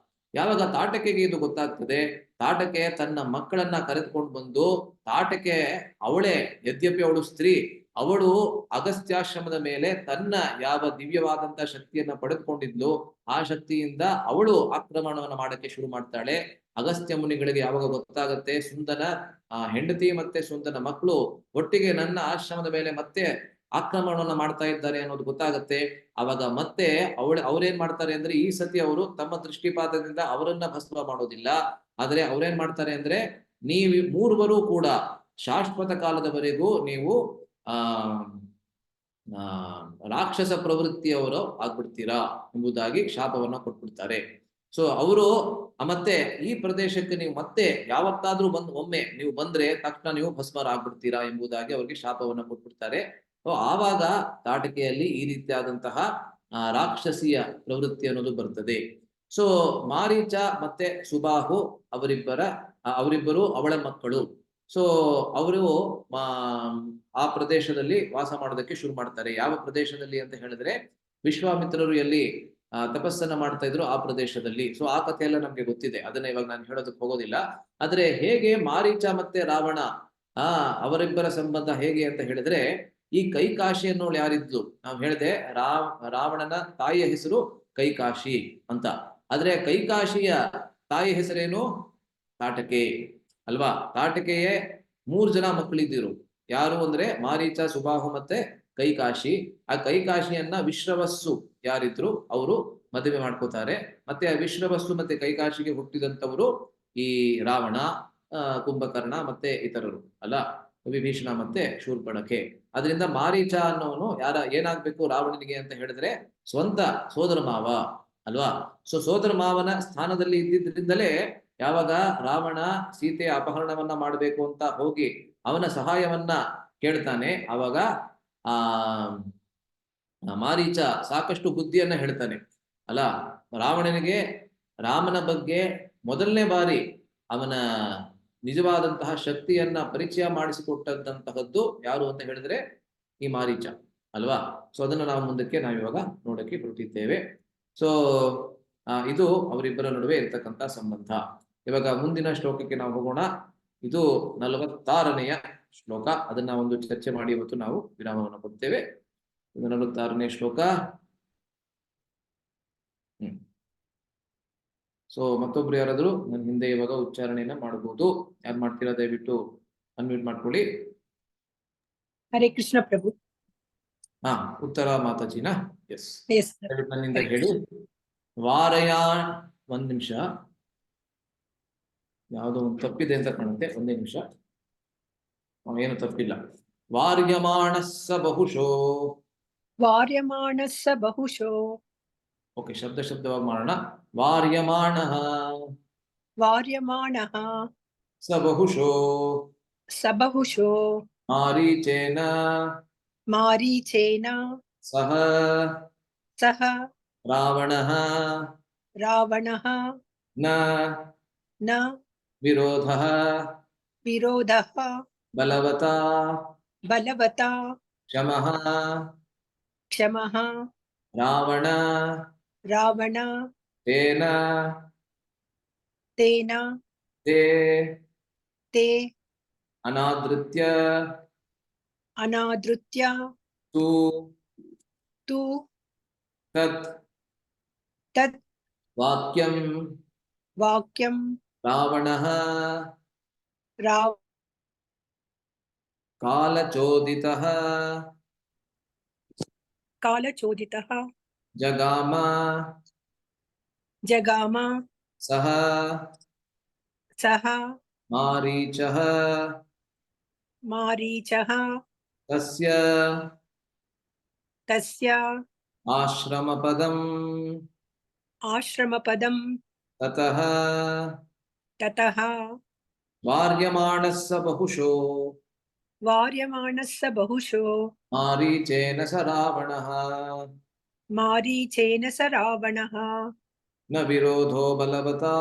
ಯಾವಾಗ ತಾಟಕೆಗೆ ಇದು ಗೊತ್ತಾಗ್ತದೆ, ತಾಟಕೆ ತನ್ನ ಮಕ್ಕಳನ್ನ ಕರೆದುಕೊಂಡು ಬಂದು, ತಾಟಕೆ ಅವಳೇ ಯದ್ಯಪಿ ಅವಳು ಸ್ತ್ರೀ, ಅವಳು ಅಗಸ್ತ್ಯಾಶ್ರಮದ ಮೇಲೆ ತನ್ನ ಯಾವ ದಿವ್ಯವಾದಂತ ಶಕ್ತಿಯನ್ನ ಪಡೆದುಕೊಂಡಿದ್ಲು ಆ ಶಕ್ತಿಯಿಂದ ಅವಳು ಆಕ್ರಮಣವನ್ನ ಮಾಡಕ್ಕೆ ಶುರು ಮಾಡ್ತಾಳೆ. ಅಗಸ್ತ್ಯ ಮುನಿಗಳಿಗೆ ಯಾವಾಗ ಗೊತ್ತಾಗತ್ತೆ ಸುಂದನ ಹೆಂಡತಿ ಮತ್ತೆ ಸುಂದನ ಮಕ್ಕಳು ಒಟ್ಟಿಗೆ ನನ್ನ ಆಶ್ರಮದ ಮೇಲೆ ಮತ್ತೆ ಆಕ್ರಮಣವನ್ನ ಮಾಡ್ತಾ ಇದ್ದಾರೆ ಅನ್ನೋದು ಗೊತ್ತಾಗತ್ತೆ. ಅವಾಗ ಮತ್ತೆ ಅವ್ರೇನ್ ಮಾಡ್ತಾರೆ ಅಂದ್ರೆ ಈ ಸತಿ ಅವರು ತಮ್ಮ ದೃಷ್ಟಿಪಾತದಿಂದ ಅವರನ್ನ ಭಸ್ಮ ಮಾಡೋದಿಲ್ಲ, ಆದ್ರೆ ಅವ್ರೇನ್ ಮಾಡ್ತಾರೆ ಅಂದ್ರೆ ಮೂರುವರು ಕೂಡ ಶಾಶ್ವತ ಕಾಲದವರೆಗೂ ನೀವು ರಾಕ್ಷಸ ಪ್ರವೃತ್ತಿಯವರು ಆಗ್ಬಿಡ್ತೀರಾ ಎಂಬುದಾಗಿ ಶಾಪವನ್ನ ಕೊಟ್ಬಿಡ್ತಾರೆ. ಸೊ ಅವರು ಮತ್ತೆ ಈ ಪ್ರದೇಶಕ್ಕೆ ನೀವು ಮತ್ತೆ ಯಾವತ್ತಾದ್ರೂ ಒಮ್ಮೆ ನೀವು ಬಂದ್ರೆ ತಕ್ಷಣ ನೀವು ಭಸ್ಮರಾಗ್ಬಿಡ್ತೀರಾ ಎಂಬುದಾಗಿ ಅವ್ರಿಗೆ ಶಾಪವನ್ನ ಕೊಟ್ಬಿಡ್ತಾರೆ. ಆವಾಗ ತಾಟಕೆಯಲ್ಲಿ ಈ ರೀತಿಯಾದಂತಹ ರಾಕ್ಷಸಿಯ ಪ್ರವೃತ್ತಿ ಅನ್ನೋದು ಬರ್ತದೆ. ಸೊ ಮಾರೀಚ ಮತ್ತೆ ಸುಬಾಹು ಅವರಿಬ್ಬರು ಅವಳ ಮಕ್ಕಳು. ಸೊ ಅವರು ಆ ಪ್ರದೇಶದಲ್ಲಿ ವಾಸ ಮಾಡೋದಕ್ಕೆ ಶುರು ಮಾಡ್ತಾರೆ. ಯಾವ ಪ್ರದೇಶದಲ್ಲಿ ಅಂತ ಹೇಳಿದ್ರೆ ವಿಶ್ವಾಮಿತ್ರರು ಎಲ್ಲಿ ತಪಸ್ಸನ್ನ ಮಾಡ್ತಾ ಇದ್ರು ಆ ಪ್ರದೇಶದಲ್ಲಿ. ಸೊ ಆ ಕಥೆ ಎಲ್ಲ ನಮ್ಗೆ ಗೊತ್ತಿದೆ, ಅದನ್ನ ಇವಾಗ ನಾನು ಹೇಳೋದಕ್ಕೆ ಹೋಗೋದಿಲ್ಲ. ಆದ್ರೆ ಹೇಗೆ ಮಾರೀಚ ಮತ್ತೆ ರಾವಣ ಅವರಿಬ್ಬರ ಸಂಬಂಧ ಹೇಗೆ ಅಂತ ಹೇಳಿದ್ರೆ, ಈ ಕೈಕಾಶಿ ಅನ್ನೋಳು ಯಾರಿದ್ಲು, ನಾವು ಹೇಳಿದೆ ರಾವಣನ ತಾಯಿಯ ಹೆಸರು ಕೈಕಾಶಿ ಅಂತ. ಆದ್ರೆ ಕೈಕಾಶಿಯ ತಾಯಿ ಹೆಸರೇನು? ತಾಟಕೆ ಅಲ್ವಾ? ತಾಟಕೆಯೇ 3 ಜನ ಮಕ್ಕಳಿದ್ದಿರು. ಯಾರು ಅಂದ್ರೆ ಮಾರೀಚ, ಸುಬಾಹು ಮತ್ತೆ ಕೈಕಾಶಿ. ಆ ಕೈಕಾಶಿಯನ್ನ ವಿಶ್ರವಸ್ಸು ಯಾರಿದ್ರು ಅವರು ಮದುವೆ ಮಾಡ್ಕೋತಾರೆ. ಮತ್ತೆ ಆ ವಿಶ್ರವಸ್ಸು ಮತ್ತೆ ಕೈಕಾಶಿಗೆ ಹುಟ್ಟಿದಂತವರು ಈ ರಾವಣ, ಕುಂಭಕರ್ಣ ಮತ್ತೆ ಇತರರು ಅಲ್ಲ, ವಿಭೀಷಣ ಮತ್ತೆ ಶೂರ್ಪಣಖೆ. ಅದರಿಂದ ಮಾರೀಚ ಅನ್ನೋನು ಏನಾಗ್ಬೇಕು ರಾವಣನಿಗೆ ಅಂತ ಹೇಳಿದ್ರೆ ಸ್ವಂತ ಸೋದರ ಮಾವ ಅಲ್ವಾ? ಸೊ ಸೋದರ ಮಾವನ ಸ್ಥಾನದಲ್ಲಿ ಇದ್ದಿದ್ರಿಂದಲೇ ಯಾವಾಗ ರಾವಣ ಸೀತೆಯ ಅಪಹರಣವನ್ನ ಮಾಡಬೇಕು ಅಂತ ಹೋಗಿ ಅವನ ಸಹಾಯವನ್ನ ಕೇಳ್ತಾನೆ, ಆವಾಗ ಮಾರೀಚ ಸಾಕಷ್ಟು ಬುದ್ಧಿಯನ್ನ ಹೇಳ್ತಾನೆ ಅಲ್ಲ. ರಾವಣನಿಗೆ ರಾಮನ ಬಗ್ಗೆ ಮೊದಲನೇ ಬಾರಿ ಅವನ ನಿಜವಾದಂತಹ ಶಕ್ತಿಯನ್ನ ಪರಿಚಯ ಮಾಡಿಸಿಕೊಟ್ಟಂತಹದ್ದು ಯಾರು ಅಂತ ಹೇಳಿದ್ರೆ ಈ ಮಾರೀಚ ಅಲ್ವಾ? ಸೊ ಅದನ್ನು ನಾವು ಮುಂದಕ್ಕೆ ನಾವಿವಾಗ ನೋಡಕ್ಕೆ ಹೊರಟಿದ್ದೇವೆ. ಸೊ ಇದು ಅವರಿಬ್ಬರ ನಡುವೆ ಇರ್ತಕ್ಕಂಥ ಸಂಬಂಧ. ಇವಾಗ ಮುಂದಿನ ಶ್ಲೋಕಕ್ಕೆ ನಾವು ಹೋಗೋಣ. ಇದು 46ನೆಯ ಶ್ಲೋಕ. ಅದನ್ನ ಒಂದು ಚರ್ಚೆ ಮಾಡಿ ಇವತ್ತು ನಾವು ವಿರಾಮವನ್ನು ಕೊಡ್ತೇವೆ. ಇದು 46ನೇ ಶ್ಲೋಕ. ಸೊ ಮತ್ತೊಬ್ರು ಯಾರಾದ್ರು ನನ್ನ ಹಿಂದೆ ಇವಾಗ ಉಚ್ಚಾರಣೆಯನ್ನ ಮಾಡಬಹುದು. ಯಾರು ಮಾಡ್ತೀರಾ ದಯವಿಟ್ಟು ಅನ್ಮ್ಯೂಟ್ ಮಾಡ್ಕೊಳ್ಳಿ. ಹರೇ ಕೃಷ್ಣ ಪ್ರಭು. ಉತ್ತರ ಮಾತಾಜಿನಾ? ಎಸ್, ಎಸ್ ನನ್ನಿಂದ ಹೇಳಿ. ವಾರಯ, ಒಂದ್ ನಿಮಿಷ, ಯಾವುದೋ ಒಂದು ತಪ್ಪಿದೆ ಅಂತ ಕಾಣುತ್ತೆ. ಒಂದೇ ನಿಮಿಷ, ಏನು ತಪ್ಪಿಲ್ಲ. ವಾರ್ಯಮಾಣಸ್ಸ ಬಹುಶೋ. ವಾರ್ಯಮಾಣಸ್ಸ ಬಹುಶೋ. ಓಕೆ, ಶಬ್ದವಾಗಿ ಮಾಡೋಣ. ವಾರ್ಯಮಾಣಃ. ವಾರ್ಯಮಾಣಃ. ಸ ಬಹುಶೋ. ಸ ಬಹುಶೋ. ಮಾರೀಚೇನ. ಮಾರೀಚೇನ. ಸಹ. ಸಹ. ರಾವಣಃ. ರಾವಣಃ. ನ. ನ. ವಿರೋಧಃ. ವಿರೋಧಃ. ಬಲವತಾ. ಬಲವತಾ. ಕ್ಷಮಃ. ಕ್ಷಮಃ. ರಾವಣ. ರಾವಣ. ತೇನ. ತೇನ. ತೇ. ತೇ. ಅನಾದೃತ್ಯ. ಅನಾದೃತ್ಯ. ತು. ತು. ತತ್. ತತ್. ವಾಕ್ಯಂ. ವಾಕ್ಯಂ. ರಾವಣಃ. ರಾವ. ಕಾಲಚೋದಿತಃ. ಕಾಲಚೋದಿತಃ. ಜಗಾಮ. ಜಗಾಮ. ಸಹ. ಸಹ. ಮಾರೀಚಃ. ಮಾರೀಚಃ. ತಸ್ಯ. ತಸ್ಯ. ಆಶ್ರಮಪದಂ. ಆಶ್ರಮಪದಂ. ತತಃ. ತತಃ. ವಾರ್ಯಮಾಣಸ್ಸ ಬಹುಶೋ. ವಾರ್ಯಮಾಣಸ್ಸ ಬಹುಶೋ. ಮಾರೀಚೇನ ಸ ರಾವಣಃ. ಮಾರೀಚೇನ ಸ ರಾವಣಃ. ನ ವಿರೋಧೋ ಬಲವತಾ.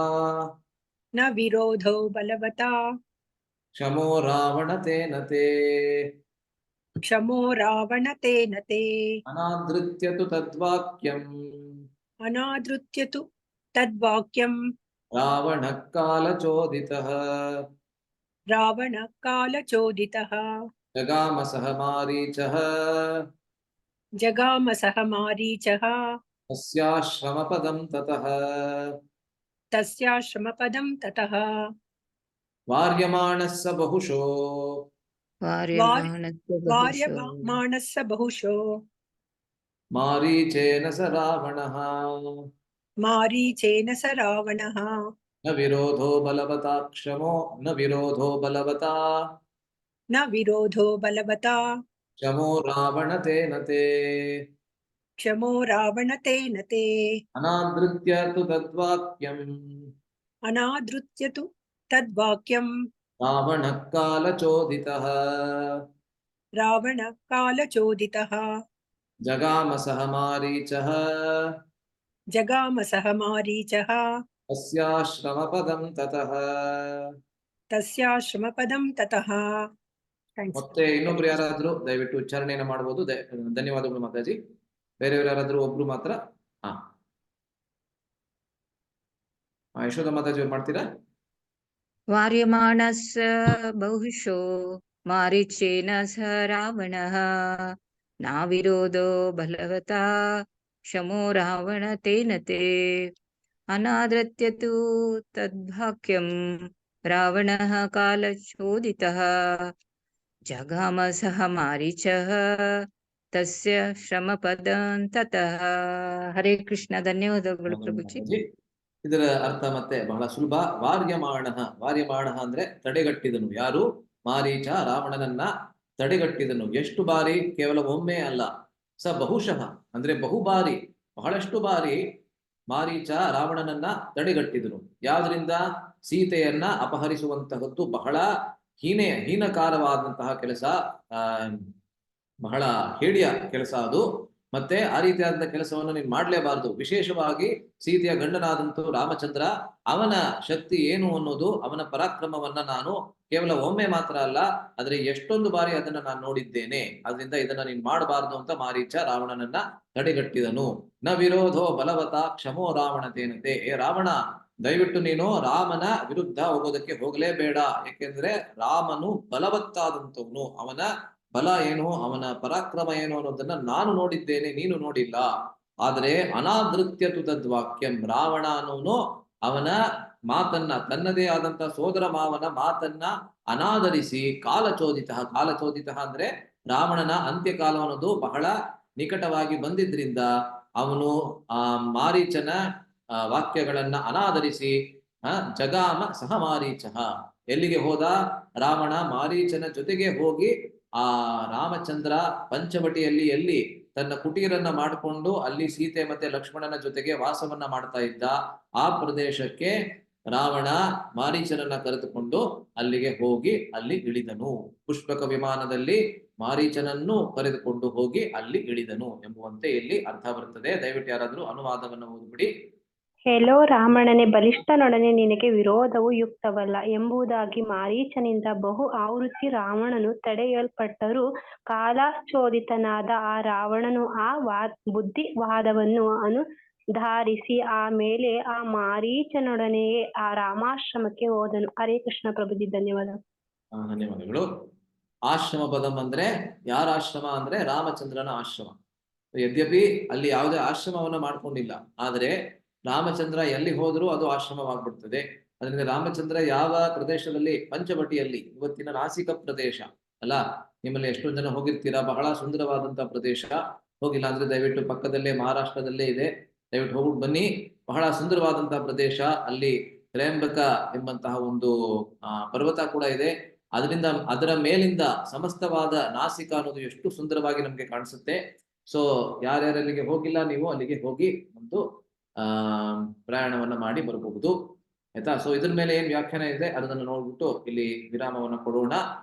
ನ ವಿರೋಧೋ ಬಲವತಾ. ಕ್ಷಮೋ ರಾವಣ ತೇನ ತೇ. ಕ್ಷಮೋ ರಾವಣ ತೇನ ತೇ. ಅನಾದೃತ್ಯ ತು ತದ್ವಾಕ್ಯಂ. ಅನಾದೃತ್ಯ ತು ತದ್ವಾಕ್ಯಂ. ರಾವಣಃ ಕಾಲಚೋದಿತಃ. ರಾವಣ ಕಾಲಚೋದಿತಃ. ಜಗಾಮ ಸಹ ಮಾರೀಚಃ. ಜಗಾಮ ಸಹ ಮಾರೀಚಃ. ತಸ್ಯಾಶ್ರಮಪದಂ ತತಃ. ತಸ್ಯಾಶ್ರಮಪದಂ ತತಃ. ವಾರ್ಯಮಾಣಸ್ಸ ಬಹುಶೋ. ವಾರ್ಯಮಾಣಸ್ಯ ಬಹುಶೋ. ವಾರ್ಯಮಾಣಸ್ಸ ಬಹುಶೋ. ಮಾರೀಚೇನ ಸ ರಾವಣಃ. ಮಾರೀಚೇನ ಸ ರಾವಣಃ. ನ ವಿರೋಧೋ ಬಲವತಾ. ಕ್ಷಮೋ ನ ವಿರೋಧೋ ಬಲವತಾ. ನ ವಿರೋಧೋ ಬಲವತಾ. ಕ್ಷಮೋ ರಾವಣ ತೇನ ತೇ. ಕ್ಷಮೋ ರಾವಣ ತೇನ ತೇ. ಅನಾದೃತ್ಯ ತು ತದ್ವಾಕ್ಯಂ. ಅನಾದೃತ್ಯ ತು ತದ್ವಾಕ್ಯಂ. ರಾವಣಃ ಕಾಲಚೋದಿತಃ. ರಾವಣ ಕಾಲಚೋದಿತಃ. ಜಗಾಮ ಸಹ ಮಾರೀಚಃ. ಜಗಾಮ ಸಹ ಮಾರೀಚಃ. ತಸ್ಯಾಶ್ರಮಪದಂ ತತಃ. ತಸ್ಯಾಶ್ರಮಪದಂ ತತಃ. ಥ್ಯಾಂಕ್ಸ್. ಮತ್ತೆ ಇನ್ನೊಬ್ರು ಯಾರಾದ್ರೂ ದಯವಿಟ್ಟು ಉಚ್ಚಾರಣೆಯನ್ನ ಮಾಡಬಹುದು. ಧನ್ಯವಾದಗಳು ಮಾತಾಜಿ. ಬೇರೆಯವರು ಯಾರಾದ್ರೂ ಒಬ್ರು ಮಾತ್ರ. ಹಾ, ಯಶೋಧ ಮಾತಾಜಿ ಅವ್ರು ಮಾಡ್ತೀರಾ? ವಾರ್ಯಮಾಣಸ್ಸ ಬಹುಶೋ ಮಾರೀಚೇನ ಸ ರಾವಣಃ ನಾವಿರೋಧೋ ಬಲವತಾ ಶಮೋ ರಾವಣ ತೇನ ತೇ ಅನಾದೃತ್ಯತು ತದ್ಭಾಕ್ಯಂ ರಾವಣಃ ಕಾಲಚೋದಿತಃ ಜಗಾಮ ಸಹ ಮಾರೀಚಃ ತಸ್ಯ ಶ್ರಮಪದಂ ತತಃ. ಹರೇ ಕೃಷ್ಣ. ಧನ್ಯವಾದಗಳು ಪ್ರಭುಜಿ. ಮಾತಾಜಿ. ಇದರ ಅರ್ಥ ಮತ್ತೆ ಬಹಳ ಸುಲಭ. ವಾರ್ಯಮಾಣ ಅಂದ್ರೆ ತಡೆಗಟ್ಟಿದನು. ಯಾರು? ಮಾರೀಚ ರಾವಣನನ್ನ ತಡೆಗಟ್ಟಿದನು. ಎಷ್ಟು ಬಾರಿ? ಕೇವಲ ಒಮ್ಮೆ ಅಲ್ಲ. ಸ ಬಹುಶಃ ಅಂದ್ರೆ ಬಹುಬಾರಿ, ಬಹಳಷ್ಟು ಬಾರಿ ಮಾರೀಚ ರಾವಣನನ್ನ ತಡೆಗಟ್ಟಿದನು. ಯಾವ್ದ್ರಿಂದ? ಸೀತೆಯನ್ನ ಅಪಹರಿಸುವಂತಹದ್ದು ಬಹಳ ಹೀನಕಾರವಾದಂತಹ ಕೆಲಸ, ಬಹಳ ಹೇಡಿಯ ಕೆಲಸ ಅದು. ಮತ್ತೆ ಆ ರೀತಿಯಾದ ಕೆಲಸವನ್ನು ನೀನು ಮಾಡ್ಲೇಬಾರದು. ವಿಶೇಷವಾಗಿ ಸೀತೆಯ ಗಂಡನಾದಂತ ರಾಮಚಂದ್ರ, ಅವನ ಶಕ್ತಿ ಏನು ಅನ್ನೋದು, ಅವನ ಪರಾಕ್ರಮವನ್ನ ನಾನು ಕೇವಲ ಒಮ್ಮೆ ಮಾತ್ರ ಅಲ್ಲ, ಆದ್ರೆ ಎಷ್ಟೊಂದು ಬಾರಿ ಅದನ್ನ ನಾನು ನೋಡಿದ್ದೇನೆ. ಅದರಿಂದ ಇದನ್ನ ನೀನ್ ಮಾಡಬಾರ್ದು ಅಂತ ಮಾರೀಚ ರಾವಣನನ್ನ ತಡೆಗಟ್ಟಿದನು. ನ ವಿರೋಧೋ ಬಲವತ ಕ್ಷಮೋ ರಾವಣ ತೇನತೆ. ಏ ರಾವಣ, ದಯವಿಟ್ಟು ನೀನು ರಾಮನ ವಿರುದ್ಧ ಹೋಗೋದಕ್ಕೆ ಹೋಗಲೇಬೇಡ. ಯಾಕೆಂದ್ರೆ ರಾಮನು ಬಲವತ್ತಾದಂತವನು. ಅವನ ಬಲ ಏನು, ಅವನ ಪರಾಕ್ರಮ ಏನು ಅನ್ನೋದನ್ನ ನಾನು ನೋಡಿದ್ದೇನೆ, ನೀನು ನೋಡಿಲ್ಲ. ಆದ್ರೆ ಅನಾದೃತ್ಯತು ತದ್ವಾಕ್ಯಂ, ರಾವಣ ಅನ್ನೋನು ಅವನ ಮಾತನ್ನ, ತನ್ನದೇ ಆದಂತ ಸೋದರ ಮಾವನ ಮಾತನ್ನ ಅನಾದರಿಸಿ ಕಾಲಚೋದಿತ ಅಂದ್ರೆ ರಾವಣನ ಅಂತ್ಯಕಾಲ ಅನ್ನೋದು ಬಹಳ ನಿಕಟವಾಗಿ ಬಂದಿದ್ರಿಂದ ಅವನು ಆ ಮಾರೀಚನ ವಾಕ್ಯಗಳನ್ನ ಅನಾದರಿಸಿ ಜಗಾಮ ಸಹ ಮಾರೀಚ. ಎಲ್ಲಿಗೆ ಹೋದ? ರಾವಣ ಮಾರೀಚನ ಜೊತೆಗೆ ಹೋಗಿ ಆ ರಾಮಚಂದ್ರ ಪಂಚವಟಿಯಲ್ಲಿ ಎಲ್ಲಿ ತನ್ನ ಕುಟೀರನ್ನ ಮಾಡಿಕೊಂಡು ಅಲ್ಲಿ ಸೀತೆ ಮತ್ತೆ ಲಕ್ಷ್ಮಣನ ಜೊತೆಗೆ ವಾಸವನ್ನ ಮಾಡ್ತಾ ಇದ್ದ ಆ ಪ್ರದೇಶಕ್ಕೆ ರಾವಣ ಮಾರೀಚನನ್ನ ಕರೆದುಕೊಂಡು ಅಲ್ಲಿಗೆ ಹೋಗಿ ಅಲ್ಲಿ ಇಳಿದನು. ಪುಷ್ಪಕ ವಿಮಾನದಲ್ಲಿ ಮಾರೀಚನನ್ನು ಕರೆದುಕೊಂಡು ಹೋಗಿ ಅಲ್ಲಿ ಇಳಿದನು ಎಂಬುವಂತೆ ಇಲ್ಲಿ ಅರ್ಥ ಬರುತ್ತದೆ. ದಯವಿಟ್ಟು ಯಾರಾದ್ರೂ ಅನುವಾದವನ್ನು ಓದ್ಬಿಡಿ. ಹೇಳೋ ರಾವಣನೇ, ಬಲಿಷ್ಠನೊಡನೆ ನಿನಗೆ ವಿರೋಧವು ಯುಕ್ತವಲ್ಲ ಎಂಬುದಾಗಿ ಮಾರೀಚನಿಂದ ಬಹು ಆವೃತ್ತಿ ರಾವಣನು ತಡೆಯಲ್ಪಟ್ಟರೂ ಕಾಲಚೋದಿತನಾದ ಆ ರಾವಣನು ಆ ಬುದ್ಧಿವಾದವನ್ನು ಅನುಧಾರಿಸಿ ಆಮೇಲೆ ಆ ಮಾರೀಚನೊಡನೆಯೇ ಆ ರಾಮಾಶ್ರಮಕ್ಕೆ ಹೋದನು. ಹರೇ ಕೃಷ್ಣ ಪ್ರಭುಜಿ. ಧನ್ಯವಾದಗಳು. ಆಶ್ರಮ ಪದಂ ಅಂದ್ರೆ ಯಾರ ಆಶ್ರಮ? ಅಂದ್ರೆ ರಾಮಚಂದ್ರನ ಆಶ್ರಮ. ಯದ್ಯಪಿ ಅಲ್ಲಿ ಯಾವುದೇ ಆಶ್ರಮವನ್ನ ಮಾಡ್ಕೊಂಡಿಲ್ಲ, ಆದ್ರೆ ರಾಮಚಂದ್ರ ಎಲ್ಲಿ ಹೋದರೂ ಅದು ಆಶ್ರಮವಾಗ್ಬಿಡ್ತದೆ. ಅದರಿಂದ ರಾಮಚಂದ್ರ ಯಾವ ಪ್ರದೇಶದಲ್ಲಿ? ಪಂಚವಟಿಯಲ್ಲಿ, ಇವತ್ತಿನ ನಾಸಿಕ ಪ್ರದೇಶ ಅಲ್ಲ. ನಿಮ್ಮಲ್ಲಿ ಎಷ್ಟೊಂದು ಜನ ಹೋಗಿರ್ತೀರಾ, ಬಹಳ ಸುಂದರವಾದಂತಹ ಪ್ರದೇಶ. ಹೋಗಿಲ್ಲ ಅಂದ್ರೆ ದಯವಿಟ್ಟು ಪಕ್ಕದಲ್ಲೇ ಮಹಾರಾಷ್ಟ್ರದಲ್ಲೇ ಇದೆ, ದಯವಿಟ್ಟು ಹೋಗ್ಬಿಟ್ಟು ಬನ್ನಿ. ಬಹಳ ಸುಂದರವಾದಂತಹ ಪ್ರದೇಶ. ಅಲ್ಲಿ ತ್ರಯಂಬಕ ಎಂಬಂತಹ ಒಂದು ಪರ್ವತ ಕೂಡ ಇದೆ. ಅದರ ಮೇಲಿಂದ ಸಮಸ್ತವಾದ ನಾಸಿಕ ಅನ್ನೋದು ಎಷ್ಟು ಸುಂದರವಾಗಿ ನಮ್ಗೆ ಕಾಣಿಸುತ್ತೆ. ಸೊ ಯಾರ್ಯಾರಲ್ಲಿಗೆ ಹೋಗಿಲ್ಲ, ನೀವು ಅಲ್ಲಿಗೆ ಹೋಗಿ ಒಂದು ಪ್ರಯಾಣವನ್ನ ಮಾಡಿ ಬರಬಹುದು, ಆಯ್ತಾ? ಸೊ ಇದ್ರ ಮೇಲೆ ಏನ್ ವ್ಯಾಖ್ಯಾನ ಇದೆ ಅದನ್ನ ನೋಡ್ಬಿಟ್ಟು ಇಲ್ಲಿ ವಿರಾಮವನ್ನ ಕೊಡೋಣ.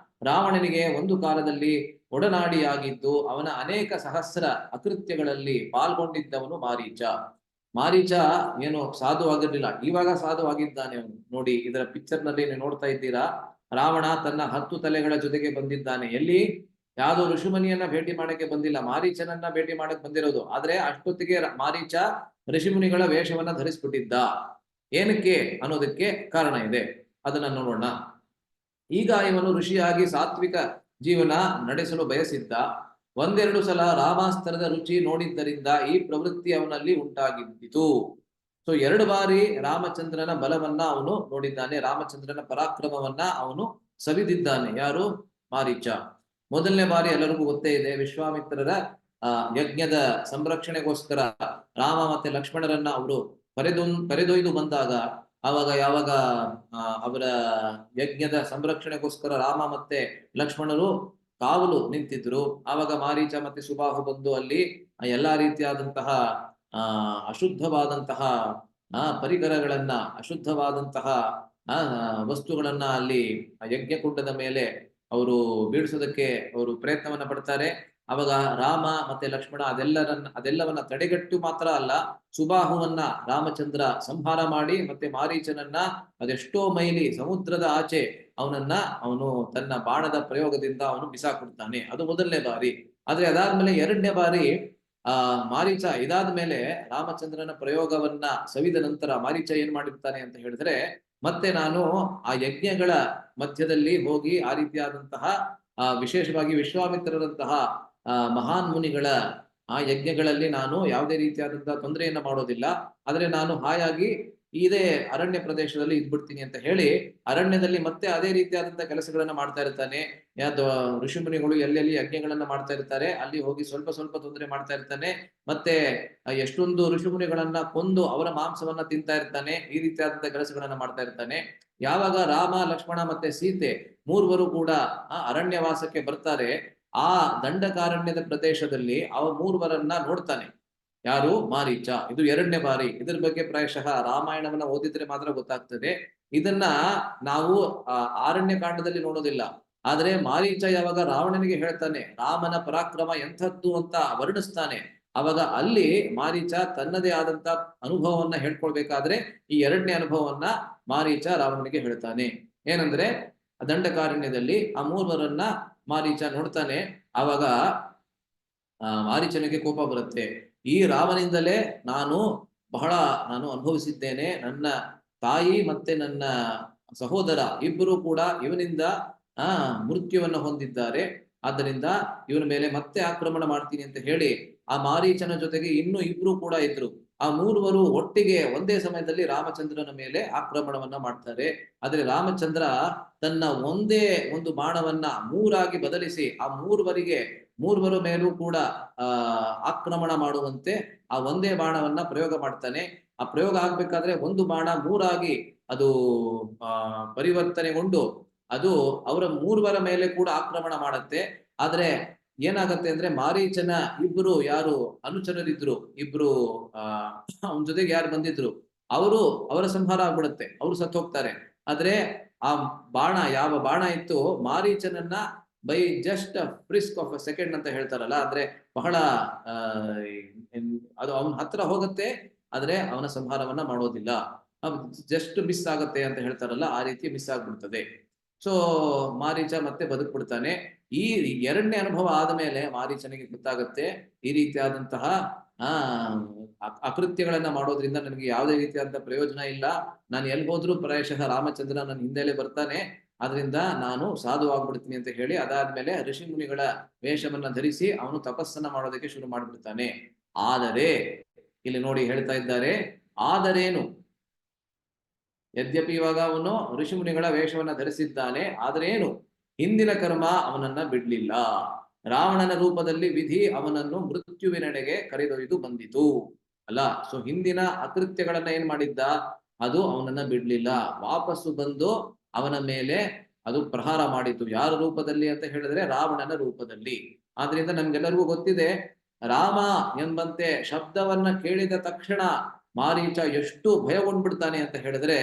ರಾವಣನಿಗೆ ಒಂದು ಕಾಲದಲ್ಲಿ ಒಡನಾಡಿಯಾಗಿದ್ದು ಅವನ ಅನೇಕ ಸಹಸ್ರ ಅಕೃತ್ಯಗಳಲ್ಲಿ ಪಾಲ್ಗೊಂಡಿದ್ದವನು ಮಾರೀಚ ಏನು ಸಾಧುವಾಗಿರ್ಲಿಲ್ಲ, ಇವಾಗ ಸಾಧುವಾಗಿದ್ದಾನೆ ಅವನು. ನೋಡಿ, ಇದರ ಪಿಕ್ಚರ್ ನಲ್ಲಿ ನೀವು ನೋಡ್ತಾ ಇದ್ದೀರಾ, ರಾವಣ ತನ್ನ 10 ತಲೆಗಳ ಜೊತೆಗೆ ಬಂದಿದ್ದಾನೆ. ಎಲ್ಲಿ? ಯಾವುದೋ ಋಷಿಮುನಿಯನ್ನ ಭೇಟಿ ಮಾಡಕ್ಕೆ ಬಂದಿಲ್ಲ, ಮಾರೀಚನನ್ನ ಭೇಟಿ ಮಾಡಕ್ ಬಂದಿರೋದು. ಆದ್ರೆ ಅಷ್ಟೊತ್ತಿಗೆ ಮಾರೀಚ ಋಷಿಮುನಿಗಳ ವೇಷವನ್ನ ಧರಿಸ್ಬಿಟ್ಟಿದ್ದ. ಏನಕ್ಕೆ ಅನ್ನೋದಕ್ಕೆ ಕಾರಣ ಇದೆ, ಅದನ್ನ ನೋಡೋಣ. ಈಗ ಇವನು ಋಷಿಯಾಗಿ ಸಾತ್ವಿಕ ಜೀವನ ನಡೆಸಲು ಬಯಸಿದ್ದ. ಒಂದೆರಡು ಸಲ ರಾಮಾಸ್ತ್ರದ ರುಚಿ ನೋಡಿದ್ದರಿಂದ ಈ ಪ್ರವೃತ್ತಿ ಅವನಲ್ಲಿ ಉಂಟಾಗಿದ್ದಿತು. ಸೊ 2 ಬಾರಿ ರಾಮಚಂದ್ರನ ಬಲವನ್ನ ಅವನು ನೋಡಿದ್ದಾನೆ, ರಾಮಚಂದ್ರನ ಪರಾಕ್ರಮವನ್ನ ಅವನು ಸವಿದಿದ್ದಾನೆ. ಯಾರು? ಮಾರೀಚ. ಮೊದಲನೇ ಬಾರಿ ಎಲ್ಲರಿಗೂ ಗೊತ್ತೇ ಇದೆ, ವಿಶ್ವಾಮಿತ್ರರ ಯಜ್ಞದ ಸಂರಕ್ಷಣೆಗೋಸ್ಕರ ರಾಮ ಮತ್ತೆ ಲಕ್ಷ್ಮಣರನ್ನ ಅವರು ಕರೆದೊಯ್ದು ಬಂದಾಗ, ಯಾವಾಗ ಅವರ ಯಜ್ಞದ ಸಂರಕ್ಷಣೆಗೋಸ್ಕರ ರಾಮ ಮತ್ತೆ ಲಕ್ಷ್ಮಣರು ಕಾವಲು ನಿಂತಿದ್ರು, ಆವಾಗ ಮಾರೀಚ ಮತ್ತೆ ಸುಬಾಹು ಬಂದು ಅಲ್ಲಿ ಎಲ್ಲಾ ರೀತಿಯಾದಂತಹ ಅಶುದ್ಧವಾದಂತಹ ಪರಿಕರಗಳನ್ನ, ಅಶುದ್ಧವಾದಂತಹ ವಸ್ತುಗಳನ್ನ ಅಲ್ಲಿ ಯಜ್ಞಕುಂಡದ ಮೇಲೆ ಅವರು ಬೀಳಿಸೋದಕ್ಕೆ ಅವರು ಪ್ರಯತ್ನವನ್ನ ಪಡ್ತಾರೆ. ಅವಾಗ ರಾಮ ಮತ್ತೆ ಲಕ್ಷ್ಮಣ ಅದೆಲ್ಲವನ್ನ ತಡೆಗಟ್ಟು ಮಾತ್ರ ಅಲ್ಲ, ಸುಬಾಹುವನ್ನ ರಾಮಚಂದ್ರ ಸಂಹಾರ ಮಾಡಿ ಮತ್ತೆ ಮಾರೀಚನನ್ನ ಅದೆಷ್ಟೋ ಮೈಲಿ ಸಮುದ್ರದ ಆಚೆ ಅವನು ತನ್ನ ಬಾಣದ ಪ್ರಯೋಗದಿಂದ ಅವನು ಬಿಸಾಕೊಡ್ತಾನೆ. ಅದು ಮೊದಲನೇ ಬಾರಿ. ಆದ್ರೆ ಅದಾದ್ಮೇಲೆ ಎರಡನೇ ಬಾರಿ ಮಾರೀಚ ಇದಾದ್ಮೇಲೆ ರಾಮಚಂದ್ರನ ಪ್ರಯೋಗವನ್ನ ಸವಿದ ನಂತರ ಮಾರೀಚ ಏನ್ ಮಾಡಿರ್ತಾನೆ ಅಂತ ಹೇಳಿದ್ರೆ, ಮತ್ತೆ ನಾನು ಆ ಯಜ್ಞಗಳ ಮಧ್ಯದಲ್ಲಿ ಹೋಗಿ ಆ ರೀತಿಯಾದಂತಹ ವಿಶೇಷವಾಗಿ ವಿಶ್ವಾಮಿತ್ರರಂತಹ ಮಹಾನ್ ಮುನಿಗಳ ಆ ಯಜ್ಞಗಳಲ್ಲಿ ನಾನು ಯಾವುದೇ ರೀತಿಯಾದಂತಹ ತೊಂದರೆಯನ್ನ ಮಾಡೋದಿಲ್ಲ, ಆದ್ರೆ ನಾನು ಹಾಯಾಗಿ ಇದೇ ಅರಣ್ಯ ಪ್ರದೇಶದಲ್ಲಿ ಇದ್ಬಿಡ್ತೀನಿ ಅಂತ ಹೇಳಿ ಅರಣ್ಯದಲ್ಲಿ ಮತ್ತೆ ಅದೇ ರೀತಿಯಾದಂತಹ ಕೆಲಸಗಳನ್ನ ಮಾಡ್ತಾ ಇರ್ತಾನೆ. ಋಷಿ ಮುನಿಗಳು ಎಲ್ಲೆಲ್ಲಿ ಯಜ್ಞಗಳನ್ನ ಮಾಡ್ತಾ ಇರ್ತಾರೆ ಅಲ್ಲಿ ಹೋಗಿ ಸ್ವಲ್ಪ ಸ್ವಲ್ಪ ತೊಂದರೆ ಮಾಡ್ತಾ ಇರ್ತಾನೆ. ಮತ್ತೆ ಎಷ್ಟೊಂದು ಋಷಿ ಮುನಿಗಳನ್ನ ಕೊಂದು ಅವರ ಮಾಂಸವನ್ನ ತಿಂತಾ ಇರ್ತಾನೆ. ಈ ರೀತಿಯಾದಂತಹ ಕೆಲಸಗಳನ್ನ ಮಾಡ್ತಾ ಇರ್ತಾನೆ. ಯಾವಾಗ ರಾಮ ಲಕ್ಷ್ಮಣ ಮತ್ತೆ ಸೀತೆ ಮೂರ್ವರು ಕೂಡ ಅರಣ್ಯವಾಸಕ್ಕೆ ಬರ್ತಾರೆ, ಆ ದಂಡಕಾರಣ್ಯದ ಪ್ರದೇಶದಲ್ಲಿ ಅವ ಮೂರ್ವರನ್ನ ನೋಡ್ತಾನೆ. ಯಾರು? ಮಾರೀಚ. ಇದು ಎರಡನೇ ಬಾರಿ. ಇದ್ರ ಬಗ್ಗೆ ಪ್ರಾಯಶಃ ರಾಮಾಯಣವನ್ನ ಓದಿದ್ರೆ ಮಾತ್ರ ಗೊತ್ತಾಗ್ತದೆ. ಇದನ್ನ ನಾವು ಆರಣ್ಯ ಕಾಂಡದಲ್ಲಿ ನೋಡೋದಿಲ್ಲ. ಆದ್ರೆ ಮಾರೀಚ ಯಾವಾಗ ರಾವಣನಿಗೆ ಹೇಳ್ತಾನೆ ರಾಮನ ಪರಾಕ್ರಮ ಎಂಥದ್ದು ಅಂತ ವರ್ಣಿಸ್ತಾನೆ, ಅವಾಗ ಅಲ್ಲಿ ಮಾರೀಚ ತನ್ನದೇ ಆದಂತ ಅನುಭವವನ್ನ ಹೇಳ್ಕೊಳ್ಬೇಕಾದ್ರೆ ಈ ಎರಡನೇ ಅನುಭವವನ್ನ ಮಾರೀಚ ರಾವಣನಿಗೆ ಹೇಳ್ತಾನೆ. ಏನಂದ್ರೆ ದಂಡಕಾರಣ್ಯದಲ್ಲಿ ಆ ಮೂರ್ವರನ್ನ ಮಾರೀಚ ನೋಡ್ತಾನೆ. ಆವಾಗ ಮಾರೀಚನಿಗೆ ಕೋಪ ಬರುತ್ತೆ. ಈ ರಾಮನಿಂದಲೇ ನಾನು ಅನುಭವಿಸಿದ್ದೇನೆ. ನನ್ನ ತಾಯಿ ಮತ್ತೆ ನನ್ನ ಸಹೋದರ ಇಬ್ಬರು ಕೂಡ ಇವನಿಂದ ಮೃತ್ಯುವನ್ನು ಹೊಂದಿದ್ದಾರೆ. ಆದ್ದರಿಂದ ಇವನ ಮೇಲೆ ಮತ್ತೆ ಆಕ್ರಮಣ ಮಾಡ್ತೀನಿ ಅಂತ ಹೇಳಿ ಆ ಮಾರೀಚನ ಜೊತೆಗೆ ಇನ್ನೂ ಇಬ್ರು ಕೂಡ ಇದ್ರು. ಆ ಮೂರುವರು ಒಟ್ಟಿಗೆ ಒಂದೇ ಸಮಯದಲ್ಲಿ ರಾಮಚಂದ್ರನ ಮೇಲೆ ಆಕ್ರಮಣವನ್ನ ಮಾಡ್ತಾರೆ. ಆದ್ರೆ ರಾಮಚಂದ್ರ ತನ್ನ ಒಂದೇ ಒಂದು ಬಾಣವನ್ನ ಮೂರಾಗಿ ಬದಲಿಸಿ ಆ ಮೂರ್ವರ ಮೇಲೂ ಕೂಡ ಆಕ್ರಮಣ ಮಾಡುವಂತೆ ಆ ಒಂದೇ ಬಾಣವನ್ನ ಪ್ರಯೋಗ ಮಾಡ್ತಾನೆ. ಆ ಪ್ರಯೋಗ ಆಗ್ಬೇಕಾದ್ರೆ ಒಂದು ಬಾಣ ಮೂರಾಗಿ ಅದು ಪರಿವರ್ತನೆಗೊಂಡು ಅದು ಅವರ ಮೂರ್ವರ ಮೇಲೆ ಕೂಡ ಆಕ್ರಮಣ ಮಾಡತ್ತೆ. ಆದ್ರೆ ಏನಾಗತ್ತೆ ಅಂದ್ರೆ ಮಾರೀಚನ ಇಬ್ರು ಯಾರು ಅನುಚರರಿದ್ರು, ಇಬ್ರು ಅವನ ಜೊತೆಗೆ ಯಾರು ಬಂದಿದ್ರು ಅವರ ಸಂಹಾರ ಆಗ್ಬಿಡುತ್ತೆ, ಅವ್ರು ಸತ್ತು ಹೋಗ್ತಾರೆ. ಆದ್ರೆ ಆ ಬಾಣ ಯಾವ ಬಾಣ ಇತ್ತು ಮಾರೀಚನನ್ನ by just frisk of a second ಅಂತ ಹೇಳ್ತಾರಲ್ಲ, ಅಂದ್ರೆ ಬಹಳ ಅದು ಅವನ ಹತ್ರ ಹೋಗುತ್ತೆ, ಆದ್ರೆ ಅವನ ಸಂಹಾರವನ್ನ ಮಾಡೋದಿಲ್ಲ. ಜಸ್ಟ್ ಮಿಸ್ ಆಗತ್ತೆ ಅಂತ ಹೇಳ್ತಾರಲ್ಲ, ಆ ರೀತಿ ಮಿಸ್ ಆಗ್ಬಿಡ್ತದೆ. ಸೊ ಮಾರೀಚ ಮತ್ತೆ ಬದುಕ್ಬಿಡ್ತಾನೆ. ಈ ಎರಡನೇ ಅನುಭವ ಆದ ಮೇಲೆ ಮಾರೀಚನಿಗೆ ಗೊತ್ತಾಗತ್ತೆ ಈ ರೀತಿಯಾದಂತಹ ಅಕೃತ್ಯಗಳನ್ನ ಮಾಡೋದ್ರಿಂದ ನನಗೆ ಯಾವುದೇ ರೀತಿಯಾದಂತಹ ಪ್ರಯೋಜನ ಇಲ್ಲ. ನಾನು ಎಲ್ಲಿ ಹೋದ್ರೂ ಪ್ರಾಯಶಃ ರಾಮಚಂದ್ರ ನನ್ನ ಹಿಂದೆಲೆ ಬರ್ತಾನೆ, ಆದ್ರಿಂದ ನಾನು ಸಾಧುವಾಗ್ಬಿಡ್ತೀನಿ ಅಂತ ಹೇಳಿ ಅದಾದ್ಮೇಲೆ ಋಷಿ ಮುನಿಗಳ ವೇಷವನ್ನ ಧರಿಸಿ ಅವನು ತಪಸ್ಸನ್ನ ಮಾಡೋದಕ್ಕೆ ಶುರು ಮಾಡ್ಬಿಡ್ತಾನೆ. ಆದರೆ ಇಲ್ಲಿ ನೋಡಿ ಹೇಳ್ತಾ ಇದ್ದಾರೆ, ಆದರೇನು? ಯದ್ಯಪಿ ಇವಾಗ ಅವನು ಋಷಿ ಮುನಿಗಳ ವೇಷವನ್ನ ಧರಿಸಿದ್ದಾನೆ, ಆದ್ರೆ ಏನು? ಹಿಂದಿನ ಕರ್ಮ ಅವನನ್ನ ಬಿಡ್ಲಿಲ್ಲ. ರಾವಣನ ರೂಪದಲ್ಲಿ ವಿಧಿ ಅವನನ್ನು ಮೃತ್ಯುವಿನೆಡೆಗೆ ಕರೆದೊಯ್ದು ಬಂದಿತು ಅಲ್ಲ. ಸೊ ಹಿಂದಿನ ಅಕೃತ್ಯಗಳನ್ನ ಏನ್ ಮಾಡಿದ್ದ, ಅದು ಅವನನ್ನ ಬಿಡ್ಲಿಲ್ಲ. ವಾಪಸ್ಸು ಬಂದು ಅವನ ಮೇಲೆ ಅದು ಪ್ರಹಾರ ಮಾಡಿತು. ಯಾರ ರೂಪದಲ್ಲಿ ಅಂತ ಹೇಳಿದ್ರೆ ರಾವಣನ ರೂಪದಲ್ಲಿ. ಆದ್ರಿಂದ ನಮ್ಗೆಲ್ಲರಿಗೂ ಗೊತ್ತಿದೆ, ರಾಮ ಎಂಬಂತೆ ಶಬ್ದವನ್ನ ಕೇಳಿದ ತಕ್ಷಣ ಮಾರೀಚ ಎಷ್ಟು ಭಯಗೊಂಡ್ಬಿಡ್ತಾನೆ ಅಂತ ಹೇಳಿದ್ರೆ,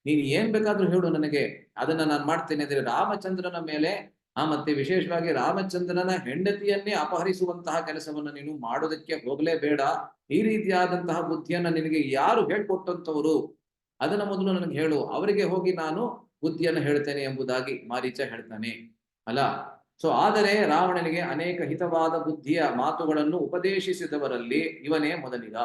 ನೀನ್ ಏನ್ ಬೇಕಾದ್ರೂ ಹೇಳು ನನಗೆ, ಅದನ್ನ ನಾನು ಮಾಡ್ತೇನೆ. ಅಂದ್ರೆ ರಾಮಚಂದ್ರನ ಮೇಲೆ ಮತ್ತೆ ವಿಶೇಷವಾಗಿ ರಾಮಚಂದ್ರನ ಹೆಂಡತಿಯನ್ನೇ ಅಪಹರಿಸುವಂತಹ ಕೆಲಸವನ್ನ ನೀನು ಮಾಡೋದಕ್ಕೆ ಹೋಗ್ಲೇಬೇಡ. ಈ ರೀತಿಯಾದಂತಹ ಬುದ್ಧಿಯನ್ನ ನಿನಗೆ ಯಾರು ಹೇಳ್ಕೊಟ್ಟಂತವರು, ಅದನ್ನ ಮೊದಲು ನನಗೆ ಹೇಳು, ಅವರಿಗೆ ಹೋಗಿ ನಾನು ಬುದ್ಧಿಯನ್ನು ಹೇಳ್ತೇನೆ ಎಂಬುದಾಗಿ ಮಾರೀಚ ಹೇಳ್ತಾನೆ ಅಲ್ಲ. ಸೊ ಆದರೆ ರಾವಣನಿಗೆ ಅನೇಕ ಹಿತವಾದ ಬುದ್ಧಿಯ ಮಾತುಗಳನ್ನು ಉಪದೇಶಿಸಿದವರಲ್ಲಿ ಇವನೇ ಮೊದಲಿಗ.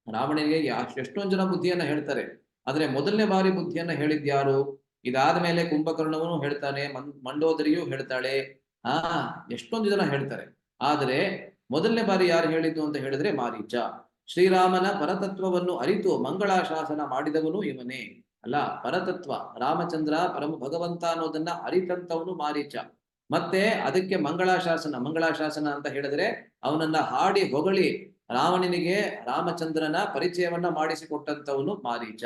ರಾವಣನಿಗೆ ಎಷ್ಟೊಂದು ಜನ ಬುದ್ಧಿಯನ್ನ ಹೇಳ್ತಾರೆ, ಆದ್ರೆ ಮೊದಲನೇ ಬಾರಿ ಬುದ್ಧಿಯನ್ನ ಹೇಳಿದ್ಯಾರು? ಇದಾದ ಮೇಲೆ ಕುಂಭಕರ್ಣವನು ಹೇಳ್ತಾನೆ, ಮಂಡೋದರಿಯೂ ಹೇಳ್ತಾಳೆ, ಎಷ್ಟೊಂದು ಜನ ಹೇಳ್ತಾರೆ. ಆದ್ರೆ ಮೊದಲನೇ ಬಾರಿ ಯಾರು ಹೇಳಿದ್ದು ಅಂತ ಹೇಳಿದ್ರೆ ಮಾರೀಚ. ಶ್ರೀರಾಮನ ಪರತತ್ವವನ್ನು ಅರಿತು ಮಂಗಳಾಶಾಸನ ಮಾಡಿದವನು ಇವನೇ ಅಲ್ಲ. ಪರತತ್ವ ರಾಮಚಂದ್ರ ಪರಮ ಭಗವಂತ ಅನ್ನೋದನ್ನ ಅರಿತಂತವನು ಮಾರೀಚ. ಮತ್ತೆ ಅದಕ್ಕೆ ಮಂಗಳಾಶಾಸನ ಅಂತ ಹೇಳಿದ್ರೆ ಅವನನ್ನ ಹಾಡಿ ಹೊಗಳಿ ರಾವಣನಿಗೆ ರಾಮಚಂದ್ರನ ಪರಿಚಯವನ್ನ ಮಾಡಿಸಿಕೊಟ್ಟಂತವನು ಮಾರೀಚ.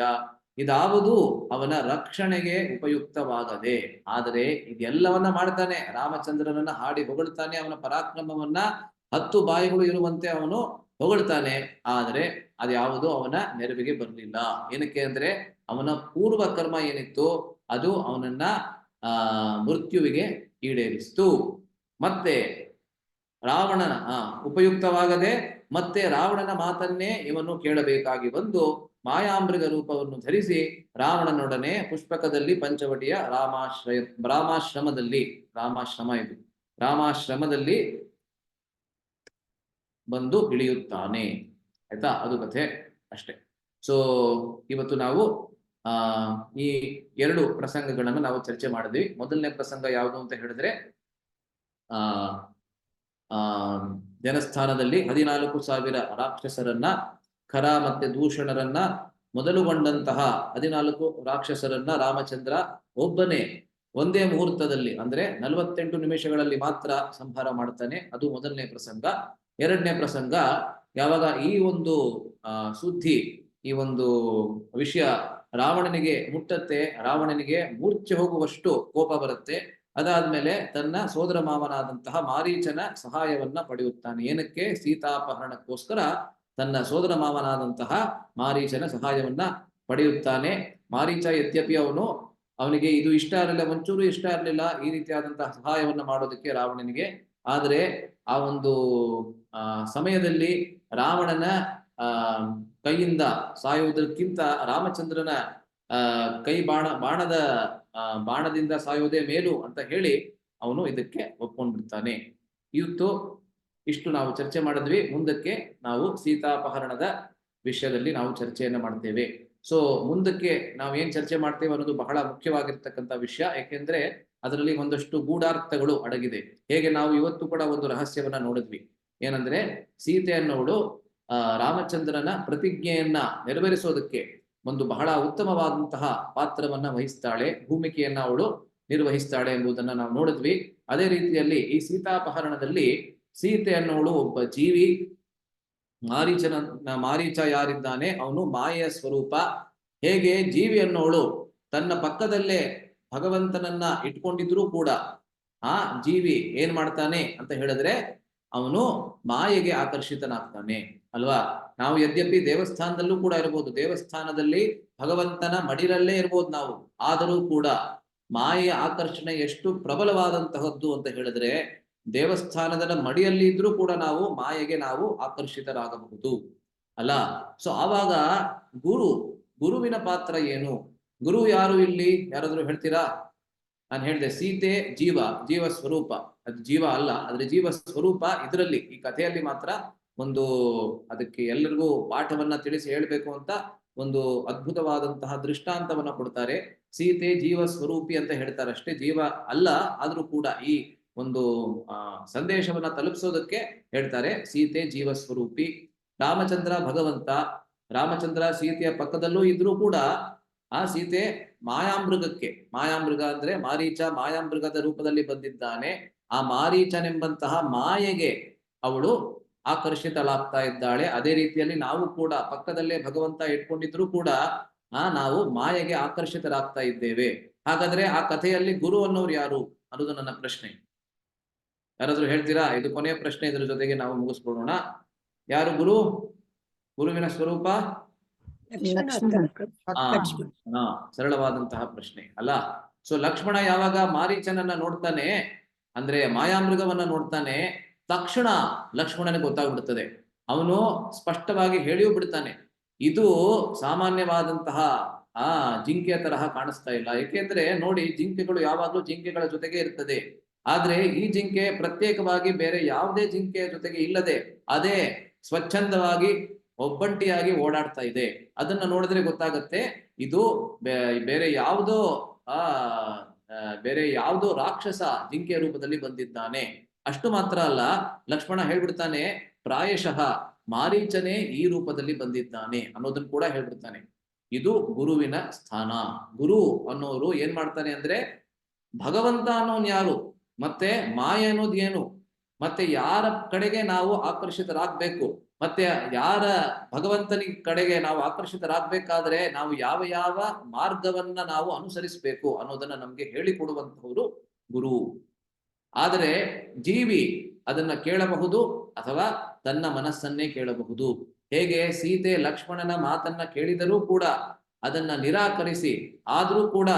ಇದಾವುದು ಅವನ ರಕ್ಷಣೆಗೆ ಉಪಯುಕ್ತವಾಗದೆ. ಆದರೆ ಇದೆಲ್ಲವನ್ನ ಮಾಡ್ತಾನೆ, ರಾಮಚಂದ್ರನನ್ನ ಹಾಡಿ ಹೊಗಳ್ತಾನೆ, ಅವನ ಪರಾಕ್ರಮವನ್ನ 10 ಬಾಯಿಗಳು ಇರುವಂತೆ ಅವನು ಹೊಗಳ್ತಾನೆ. ಆದ್ರೆ ಅದ್ಯಾವುದು ಅವನ ನೆರವಿಗೆ ಬರಲಿಲ್ಲ. ಏನಕ್ಕೆ ಅಂದ್ರೆ ಅವನ ಪೂರ್ವ ಕರ್ಮ ಏನಿತ್ತು ಅದು ಅವನನ್ನ ಮೃತ್ಯುವಿಗೆ ಈಡೇರಿಸಿತು. ಮತ್ತೆ ರಾವಣನ ಉಪಯುಕ್ತವಾಗದೆ ಮತ್ತೆ ರಾವಣನ ಮಾತನ್ನೇ ಇವನು ಕೇಳಬೇಕಾಗಿ ಬಂದು ಮಾಯಾಮೃಗ ರೂಪವನ್ನು ಧರಿಸಿ ರಾವಣನೊಡನೆ ಪುಷ್ಪಕದಲ್ಲಿ ಪಂಚವಟಿಯ ರಾಮಾಶ್ರಮದಲ್ಲಿ ಬಂದು ಇಳಿಯುತ್ತಾನೆ. ಆಯ್ತಾ, ಅದು ಕಥೆ ಅಷ್ಟೇ. ಸೊ ಇವತ್ತು ನಾವು ಈ 2 ಪ್ರಸಂಗಗಳನ್ನು ನಾವು ಚರ್ಚೆ ಮಾಡಿದ್ವಿ. ಮೊದಲನೇ ಪ್ರಸಂಗ ಯಾವುದು ಅಂತ ಹೇಳಿದ್ರೆ ಜನಸ್ಥಾನದಲ್ಲಿ 14,000 ರಾಕ್ಷಸರನ್ನ, ಖರ ಮತ್ತೆ ದೂಷಣರನ್ನ ಮೊದಲುಗೊಂಡಂತಹ 14 ರಾಕ್ಷಸರನ್ನ ರಾಮಚಂದ್ರ ಒಬ್ಬನೇ ಒಂದೇ ಮುಹೂರ್ತದಲ್ಲಿ ಅಂದ್ರೆ 48 ನಿಮಿಷಗಳಲ್ಲಿ ಮಾತ್ರ ಸಂಹಾರ ಮಾಡ್ತಾನೆ. ಅದು ಮೊದಲನೇ ಪ್ರಸಂಗ. ಎರಡನೇ ಪ್ರಸಂಗ ಯಾವಾಗ ಈ ಒಂದು ಸುದ್ದಿ, ಈ ಒಂದು ವಿಷಯ ರಾವಣನಿಗೆ ಮುಟ್ಟತ್ತೆ, ರಾವಣನಿಗೆ ಮೂರ್ಛೆ ಹೋಗುವಷ್ಟು ಕೋಪ ಬರುತ್ತೆ. ಅದಾದ್ಮೇಲೆ ತನ್ನ ಸೋದರ ಮಾವನಾದಂತಹ ಮಾರೀಚನ ಸಹಾಯವನ್ನ ಪಡೆಯುತ್ತಾನೆ. ಏನಕ್ಕೆ? ಸೀತಾಪಹರಣಕ್ಕೋಸ್ಕರ ತನ್ನ ಸೋದರ ಮಾವನಾದಂತಹ ಮಾರೀಚನ ಸಹಾಯವನ್ನ ಪಡೆಯುತ್ತಾನೆ. ಮಾರೀಚ ಯದ್ಯಪಿ ಅವನಿಗೆ ಇದು ಇಷ್ಟ ಇರಲಿಲ್ಲ, ಒಂಚೂರು ಇಷ್ಟ ಇರಲಿಲ್ಲ ಈ ರೀತಿಯಾದಂತಹ ಸಹಾಯವನ್ನ ಮಾಡೋದಕ್ಕೆ ರಾವಣನಿಗೆ. ಆದರೆ ಆ ಒಂದು ಸಮಯದಲ್ಲಿ ರಾವಣನ ಕೈಯಿಂದ ಸಾಯುವುದಕ್ಕಿಂತ ರಾಮಚಂದ್ರನ ಕೈ ಬಾಣದಿಂದ ಸಾಯುವುದೇ ಮೇಲು ಅಂತ ಹೇಳಿ ಅವನು ಇದಕ್ಕೆ ಒಪ್ಕೊಂಡ್ಬಿಡ್ತಾನೆ. ಇಷ್ಟು ನಾವು ಚರ್ಚೆ ಮಾಡಿದ್ವಿ. ಮುಂದಕ್ಕೆ ನಾವು ಸೀತಾಪಹರಣದ ವಿಷಯದಲ್ಲಿ ನಾವು ಚರ್ಚೆಯನ್ನ ಮಾಡ್ತೇವೆ. ಸೊ ಮುಂದಕ್ಕೆ ನಾವು ಏನ್ ಚರ್ಚೆ ಮಾಡ್ತೇವೆ ಅನ್ನೋದು ಬಹಳ ಮುಖ್ಯವಾಗಿರ್ತಕ್ಕಂಥ ವಿಷಯ. ಯಾಕೆಂದ್ರೆ ಅದರಲ್ಲಿ ಒಂದಷ್ಟು ಗೂಢಾರ್ಥಗಳು ಅಡಗಿದೆ. ಹೇಗೆ ನಾವು ಇವತ್ತು ಕೂಡ ಒಂದು ರಹಸ್ಯವನ್ನ ನೋಡಿದ್ವಿ. ಏನಂದ್ರೆ ಸೀತೆಯನ್ನವಳು ರಾಮಚಂದ್ರನ ಪ್ರತಿಜ್ಞೆಯನ್ನ ನೆರವೇರಿಸೋದಕ್ಕೆ ಒಂದು ಬಹಳ ಉತ್ತಮವಾದಂತಹ ಪಾತ್ರವನ್ನ ವಹಿಸ್ತಾಳೆ, ಭೂಮಿಕೆಯನ್ನ ಅವಳು ನಿರ್ವಹಿಸ್ತಾಳೆ ಎಂಬುದನ್ನ ನಾವು ನೋಡಿದ್ವಿ. ಅದೇ ರೀತಿಯಲ್ಲಿ ಈ ಸೀತಾಪಹರಣದಲ್ಲಿ ಸೀತೆ ಅನ್ನೋಳು ಒಬ್ಬ ಜೀವಿ. ಮಾರೀಚ ಯಾರಿದ್ದಾನೆ ಅವನು ಮಾಯೆಯ ಸ್ವರೂಪ. ಹೇಗೆ ಜೀವಿ ಅನ್ನೋಳು ತನ್ನ ಪಕ್ಕದಲ್ಲೇ ಭಗವಂತನನ್ನ ಇಟ್ಕೊಂಡಿದ್ರೂ ಕೂಡ ಆ ಜೀವಿ ಏನ್ ಮಾಡ್ತಾನೆ ಅಂತ ಹೇಳಿದ್ರೆ ಅವನು ಮಾಯೆಗೆ ಆಕರ್ಷಿತನಾಗ್ತಾನೆ ಅಲ್ವಾ. ನಾವು ಯದ್ಯಪಿ ದೇವಸ್ಥಾನದಲ್ಲೂ ಕೂಡ ಇರಬಹುದು, ದೇವಸ್ಥಾನದಲ್ಲಿ ಭಗವಂತನ ಮಡಿಲಲ್ಲೇ ಇರ್ಬೋದು ನಾವು, ಆದರೂ ಕೂಡ ಮಾಯೆಯ ಆಕರ್ಷಣೆ ಎಷ್ಟು ಪ್ರಬಲವಾದಂತಹದ್ದು ಅಂತ ಹೇಳಿದ್ರೆ ದೇವಸ್ಥಾನದ ಮಡಿಯಲ್ಲಿ ಇದ್ರೂ ಕೂಡ ಮಾಯೆಗೆ ನಾವು ಆಕರ್ಷಿತರಾಗಬಹುದು ಅಲ್ಲ. ಸೊ ಆವಾಗ ಗುರುವಿನ ಪಾತ್ರ ಏನು? ಗುರು ಯಾರು ಇಲ್ಲಿ? ಯಾರಾದ್ರೂ ಹೇಳ್ತೀರಾ? ನಾನು ಹೇಳಿದೆ ಸೀತೆ ಜೀವ ಸ್ವರೂಪ, ಅದು ಜೀವ ಅಲ್ಲ, ಆದ್ರೆ ಜೀವ ಸ್ವರೂಪ. ಇದರಲ್ಲಿ ಈ ಕಥೆಯಲ್ಲಿ ಮಾತ್ರ ಒಂದು ಅದಕ್ಕೆ ಎಲ್ಲರಿಗೂ ಪಾಠವನ್ನ ತಿಳಿಸಿ ಹೇಳ್ಬೇಕು ಅಂತ ಒಂದು ಅದ್ಭುತವಾದಂತಹ ದೃಷ್ಟಾಂತವನ್ನ ಕೊಡ್ತಾರೆ. ಸೀತೆ ಜೀವ ಸ್ವರೂಪಿ ಅಂತ ಹೇಳ್ತಾರೆ ಅಷ್ಟೇ, ಜೀವ ಅಲ್ಲ. ಆದ್ರೂ ಕೂಡ ಈ ಒಂದು ಸಂದೇಶವನ್ನ ತಲುಪಿಸೋದಕ್ಕೆ ಹೇಳ್ತಾರೆ ಸೀತೆ ಜೀವ ಸ್ವರೂಪಿ. ರಾಮಚಂದ್ರ ಭಗವಂತ. ರಾಮಚಂದ್ರ ಸೀತೆಯ ಪಕ್ಕದಲ್ಲೂ ಇದ್ರೂ ಕೂಡ ಆ ಸೀತೆ ಮಾಯಾಮೃಗ ಅಂದ್ರೆ ಮಾರೀಚ, ಮಾಯಾಮೃಗದ ರೂಪದಲ್ಲಿ ಬಂದಿದ್ದಾನೆ. ಆ ಮಾರೀಚನೆಂಬಂತಹ ಮಾಯೆಗೆ ಅವಳು ಆಕರ್ಷಿತಳಾಗ್ತಾ ಇದ್ದಾಳೆ. ಅದೇ ರೀತಿಯಲ್ಲಿ ನಾವು ಕೂಡ ಪಕ್ಕದಲ್ಲೇ ಭಗವಂತ ಇಟ್ಕೊಂಡಿದ್ರು ಕೂಡ ನಾವು ಮಾಯೆಗೆ ಆಕರ್ಷಿತರಾಗ್ತಾ ಇದ್ದೇವೆ. ಹಾಗಾದ್ರೆ ಆ ಕಥೆಯಲ್ಲಿ ಗುರು ಅನ್ನೋರು ಯಾರು ಅನ್ನೋದು ನನ್ನ ಪ್ರಶ್ನೆ. ಯಾರಾದ್ರೂ ಹೇಳ್ತೀರಾ? ಇದು ಕೊನೆಯ ಪ್ರಶ್ನೆ, ಇದರ ಜೊತೆಗೆ ನಾವು ಮುಗಿಸ್ಕೊಳ್ಳೋಣ. ಯಾರು ಗುರು? ಗುರುವಿನ ಸ್ವರೂಪ ಸರಳವಾದಂತಹ ಪ್ರಶ್ನೆ ಅಲ್ಲ. ಸೊ ಲಕ್ಷ್ಮಣ ಯಾವಾಗ ಮಾರೀಚನನ್ನ ನೋಡ್ತಾನೆ ಅಂದ್ರೆ ಮಾಯಾಮೃಗವನ್ನ ನೋಡ್ತಾನೆ, ತಕ್ಷಣ ಲಕ್ಷ್ಮಣನಿಗೆ ಗೊತ್ತಾಗ್ಬಿಡ್ತದೆ. ಅವನು ಸ್ಪಷ್ಟವಾಗಿ ಹೇಳಿಯೂ ಬಿಡ್ತಾನೆ, ಇದು ಸಾಮಾನ್ಯವಾದಂತಹ ಜಿಂಕೆಯ ತರಹ ಕಾಣಿಸ್ತಾ ಇಲ್ಲ. ಏಕೆಂದ್ರೆ ನೋಡಿ, ಜಿಂಕೆಗಳು ಯಾವಾಗ್ಲೂ ಜಿಂಕೆಗಳ ಜೊತೆಗೆ ಇರ್ತದೆ. ಆದ್ರೆ ಈ ಜಿಂಕೆ ಪ್ರತ್ಯೇಕವಾಗಿ ಬೇರೆ ಯಾವುದೇ ಜಿಂಕೆಯ ಜೊತೆಗೆ ಇಲ್ಲದೆ ಅದೇ ಸ್ವಚ್ಛಂದವಾಗಿ ಒಬ್ಬಂಟಿಯಾಗಿ ಓಡಾಡ್ತಾ ಇದೆ. ಅದನ್ನ ನೋಡಿದ್ರೆ ಗೊತ್ತಾಗತ್ತೆ ಇದು ಬೇರೆ ಯಾವುದೋ ರಾಕ್ಷಸ ಜಿಂಕೆಯ ರೂಪದಲ್ಲಿ ಬಂದಿದ್ದಾನೆ. ಅಷ್ಟು ಮಾತ್ರ ಅಲ್ಲ, ಲಕ್ಷ್ಮಣ ಹೇಳ್ಬಿಡ್ತಾನೆ ಪ್ರಾಯಶಃ ಮಾರೀಚನೇ ಈ ರೂಪದಲ್ಲಿ ಬಂದಿದ್ದಾನೆ ಅನ್ನೋದನ್ನ ಕೂಡ ಹೇಳ್ಬಿಡ್ತಾನೆ. ಇದು ಗುರುವಿನ ಸ್ಥಾನ. ಗುರು ಅನ್ನೋರು ಏನ್ ಮಾಡ್ತಾನೆ ಅಂದ್ರೆ ಭಗವಂತ ಅನ್ನೋನ್ ಯಾರು, ಮತ್ತೆ ಮಾಯ ಅನ್ನೋದು ಏನು, ಮತ್ತೆ ಯಾರ ಕಡೆಗೆ ನಾವು ಆಕರ್ಷಿತರಾಗ್ಬೇಕು, ಮತ್ತೆ ಯಾರ ಭಗವಂತನ ಕಡೆಗೆ ನಾವು ಆಕರ್ಷಿತರಾಗಬೇಕಾದ್ರೆ ನಾವು ಯಾವ ಯಾವ ಮಾರ್ಗವನ್ನ ನಾವು ಅನುಸರಿಸಬೇಕು ಅನ್ನೋದನ್ನ ನಮ್ಗೆ ಹೇಳಿಕೊಡುವಂತಹವರು ಗುರು. ಆದರೆ ಜೀವಿ ಅದನ್ನ ಕೇಳಬಹುದು ಅಥವಾ ತನ್ನ ಮನಸ್ಸನ್ನೇ ಕೇಳಬಹುದು. ಹೇಗೆ ಸೀತೆ ಲಕ್ಷ್ಮಣನ ಮಾತನ್ನ ಕೇಳಿದರೂ ಕೂಡ ಅದನ್ನ ನಿರಾಕರಿಸಿ, ಆದ್ರೂ ಕೂಡ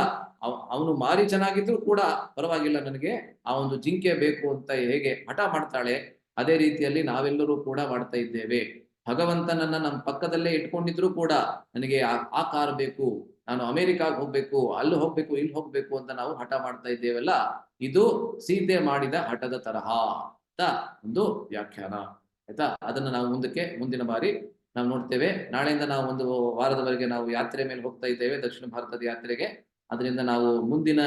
ಅವನು ಮಾರೀಚನಾಗಿದ್ರು ಕೂಡ ಪರವಾಗಿಲ್ಲ, ನನಗೆ ಆ ಒಂದು ಜಿಂಕೆ ಬೇಕು ಅಂತ ಹೇಗೆ ಹಠ ಮಾಡ್ತಾಳೆ, ಅದೇ ರೀತಿಯಲ್ಲಿ ನಾವೆಲ್ಲರೂ ಕೂಡ ಮಾಡ್ತಾ ಇದ್ದೇವೆ. ಭಗವಂತನನ್ನ ನಮ್ಮ ಪಕ್ಕದಲ್ಲೇ ಇಟ್ಕೊಂಡಿದ್ರು ಕೂಡ ನನಗೆ ಆ ಕಾರ್ ಬೇಕು, ನಾನು ಅಮೆರಿಕಾಗ್ ಹೋಗ್ಬೇಕು, ಅಲ್ಲಿ ಹೋಗ್ಬೇಕು, ಇಲ್ಲಿ ಹೋಗ್ಬೇಕು ಅಂತ ನಾವು ಹಠ ಮಾಡ್ತಾ ಇದ್ದೇವಲ್ಲ, ಇದು ಸೀತೆ ಮಾಡಿದ ಹಠದ ತರಹ ಅಂತ ಒಂದು ವ್ಯಾಖ್ಯಾನ. ಆಯ್ತಾ? ಅದನ್ನ ನಾವು ಮುಂದಿನ ಬಾರಿ ನಾವು ನೋಡ್ತೇವೆ. ನಾಳೆಯಿಂದ ನಾವು ಒಂದು ವಾರದವರೆಗೆ ನಾವು ಯಾತ್ರೆ ಮೇಲೆ ಹೋಗ್ತಾ ಇದ್ದೇವೆ, ದಕ್ಷಿಣ ಭಾರತದ ಯಾತ್ರೆಗೆ. ಅದರಿಂದ ನಾವು ಮುಂದಿನ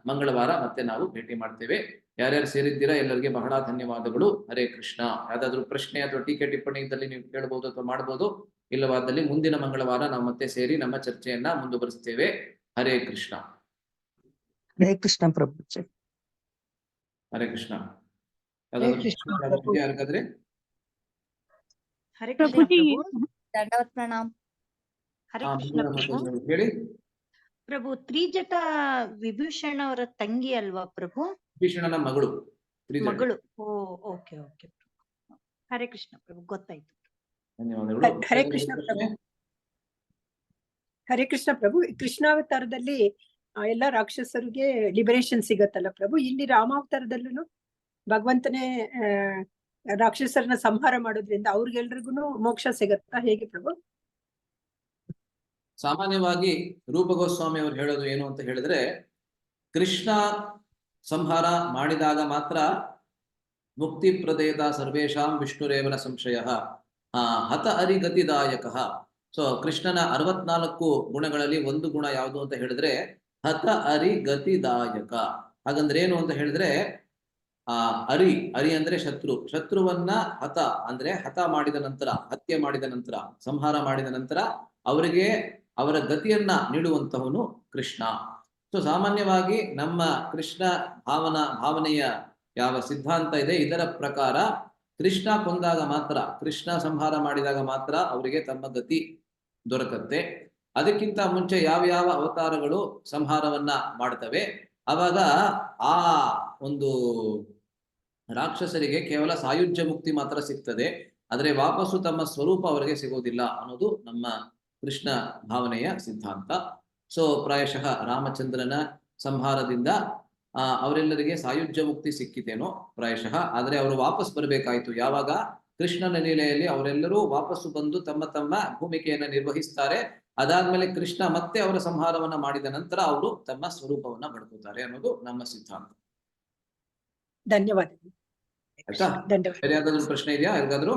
ಮಂಗಳವಾರ ಮತ್ತೆ ನಾವು ಭೇಟಿ ಮಾಡ್ತೇವೆ. ಯಾರ್ಯಾರು ಸೇರಿದ್ದೀರಾ ಎಲ್ಲರಿಗೆ ಬಹಳ ಧನ್ಯವಾದಗಳು. ಹರೇ ಕೃಷ್ಣ. ಯಾವ್ದಾದ್ರು ಪ್ರಶ್ನೆ ಅಥವಾ ಟೀಕೆ ಟಿಪ್ಪಣಿ ಇದ್ದಲ್ಲಿ ನೀವು ಕೇಳಬಹುದು ಅಥವಾ ಮಾಡಬಹುದು. ಇಲ್ಲವಾದಲ್ಲಿ ಮುಂದಿನ ಮಂಗಳವಾರ ನಾವು ಮತ್ತೆ ಸೇರಿ ನಮ್ಮ ಚರ್ಚೆಯನ್ನ ಮುಂದುವರಿಸ್ತೇವೆ. ಹರೇ ಕೃಷ್ಣ. ಹರೇ ಕೃಷ್ಣ ಪ್ರಭುಜಿ. ಹರೇ ಕೃಷ್ಣ. ಹರೇ ಕೃಷ್ಣ ಪ್ರಭು. ಯಾರಿಗಾದ್ರೆ ಹರೇ ಕೃಷ್ಣ ಪ್ರಭುಜಿ ಪ್ರಭು. ದಂಡವತ್ ಪ್ರಣಾಮ್. ಹರೇ ಕೃಷ್ಣ ಪ್ರಭು. ಹೇಳಿ. ಪ್ರಭು, ತ್ರಿಜಟ ವಿಭೂಷಣ್ ಅವರ ತಂಗಿ ಅಲ್ವಾ ಪ್ರಭು? ವಿಭೀಷಣನ ಮಗಳು. ಮಗಳು. ಓ, ಓಕೆ ಓಕೆ. ಹರೇ ಕೃಷ್ಣ ಪ್ರಭು, ಗೊತ್ತಾಯ್ತು. ಧನ್ಯವಾದಗಳು. ಹರೇ ಕೃಷ್ಣ ಪ್ರಭು. ಹರೇ ಕೃಷ್ಣ ಪ್ರಭು. ಕೃಷ್ಣಾವತಾರದಲ್ಲಿ ಎಲ್ಲ ರಾಕ್ಷಸರಿಗೆ ಲಿಬರೇಷನ್ ಸಿಗತ್ತಲ್ಲ ಪ್ರಭು, ಇಲ್ಲಿ ರಾಮಾವತಾರದಲ್ಲೂ ಭಗವಂತನೇ ರಾಕ್ಷಸರನ್ನ ಸಂಹಾರ ಮಾಡೋದ್ರಿಂದ ಅವ್ರಿಗೆಲ್ರಿಗೂ ಮೋಕ್ಷ ಸಿಗತ್ತಾ, ಹೇಗೆ ಪ್ರಭು? ಸಾಮಾನ್ಯವಾಗಿ ರೂಪ ಗೋಸ್ವಾಮಿ ಅವರು ಹೇಳೋದು ಏನು ಅಂತ ಹೇಳಿದ್ರೆ, ಕೃಷ್ಣ ಸಂಹಾರ ಮಾಡಿದಾಗ ಮಾತ್ರ ಮುಕ್ತಿ ಪ್ರದೇತ ಸರ್ವೇಷಾಂ ವಿಷ್ಣುರೇವನ ಸಂಶಯ ಹತ ಅರಿಗತಿದಾಯಕ. ಸೊ ಕೃಷ್ಣನ 64 ಗುಣಗಳಲ್ಲಿ ಒಂದು ಗುಣ ಯಾವುದು ಅಂತ ಹೇಳಿದ್ರೆ ಹತ ಅರಿಗತಿದಾಯಕ. ಹಾಗಂದ್ರೆ ಏನು ಅಂತ ಹೇಳಿದ್ರೆ, ಅರಿ ಅಂದ್ರೆ ಶತ್ರುವನ್ನ ಹತ್ಯೆ ಮಾಡಿದ ನಂತರ, ಸಂಹಾರ ಮಾಡಿದ ನಂತರ ಅವರಿಗೆ ಅವರ ಗತಿಯನ್ನ ನೀಡುವಂತವನು ಕೃಷ್ಣ. ಸೊ ಸಾಮಾನ್ಯವಾಗಿ ನಮ್ಮ ಕೃಷ್ಣ ಭಾವನೆಯ ಯಾವ ಸಿದ್ಧಾಂತ ಇದೆ, ಇದರ ಪ್ರಕಾರ ಕೃಷ್ಣ ಕೊಂದಾಗ ಮಾತ್ರ, ಕೃಷ್ಣ ಸಂಹಾರ ಮಾಡಿದಾಗ ಮಾತ್ರ ಅವರಿಗೆ ತಮ್ಮ ಗತಿ ದೊರಕತ್ತೆ. ಅದಕ್ಕಿಂತ ಮುಂಚೆ ಯಾವ ಅವತಾರಗಳು ಸಂಹಾರವನ್ನ ಮಾಡ್ತವೆ, ಅವಾಗ ಆ ಒಂದು ರಾಕ್ಷಸರಿಗೆ ಕೇವಲ ಸಾಯುಜ್ಯ ಮುಕ್ತಿ ಮಾತ್ರ ಸಿಗ್ತದೆ, ಆದರೆ ವಾಪಸ್ಸು ತಮ್ಮ ಸ್ವರೂಪ ಅವರಿಗೆ ಸಿಗೋದಿಲ್ಲ ಅನ್ನೋದು ನಮ್ಮ ಕೃಷ್ಣ ಭಾವನೆಯ ಸಿದ್ಧಾಂತ. ಸೊ ಪ್ರಾಯಶಃ ರಾಮಚಂದ್ರನ ಸಂಹಾರದಿಂದ ಅವರೆಲ್ಲರಿಗೆ ಸಾಯುಜ್ಯ ಮುಕ್ತಿ ಸಿಕ್ಕಿತೇನೋ ಪ್ರಾಯಶಃ. ಆದರೆ ಅವರು ವಾಪಸ್ ಬರಬೇಕಾಯಿತು ಯಾವಾಗ? ಕೃಷ್ಣನ ಲೀಲೆಯಲ್ಲಿ ಅವರೆಲ್ಲರೂ ವಾಪಸ್ಸು ಬಂದು ತಮ್ಮ ತಮ್ಮ ಭೂಮಿಕೆಯನ್ನ ನಿರ್ವಹಿಸ್ತಾರೆ. ಅದಾದ್ಮೇಲೆ ಕೃಷ್ಣ ಮತ್ತೆ ಅವರ ಸಂಹಾರವನ್ನ ಮಾಡಿದ ನಂತರ ಅವರು ತಮ್ಮ ಸ್ವರೂಪವನ್ನ ಪಡ್ಕೋತಾರೆ ಅನ್ನೋದು ನಮ್ಮ ಸಿದ್ಧಾಂತ. ಧನ್ಯವಾದ. ಆಯ್ತಾ? ಬೇರೆ ಯಾವ್ದಾದ್ರು ಪ್ರಶ್ನೆ ಇದೆಯಾ ಯಾರಿಗಾದ್ರು?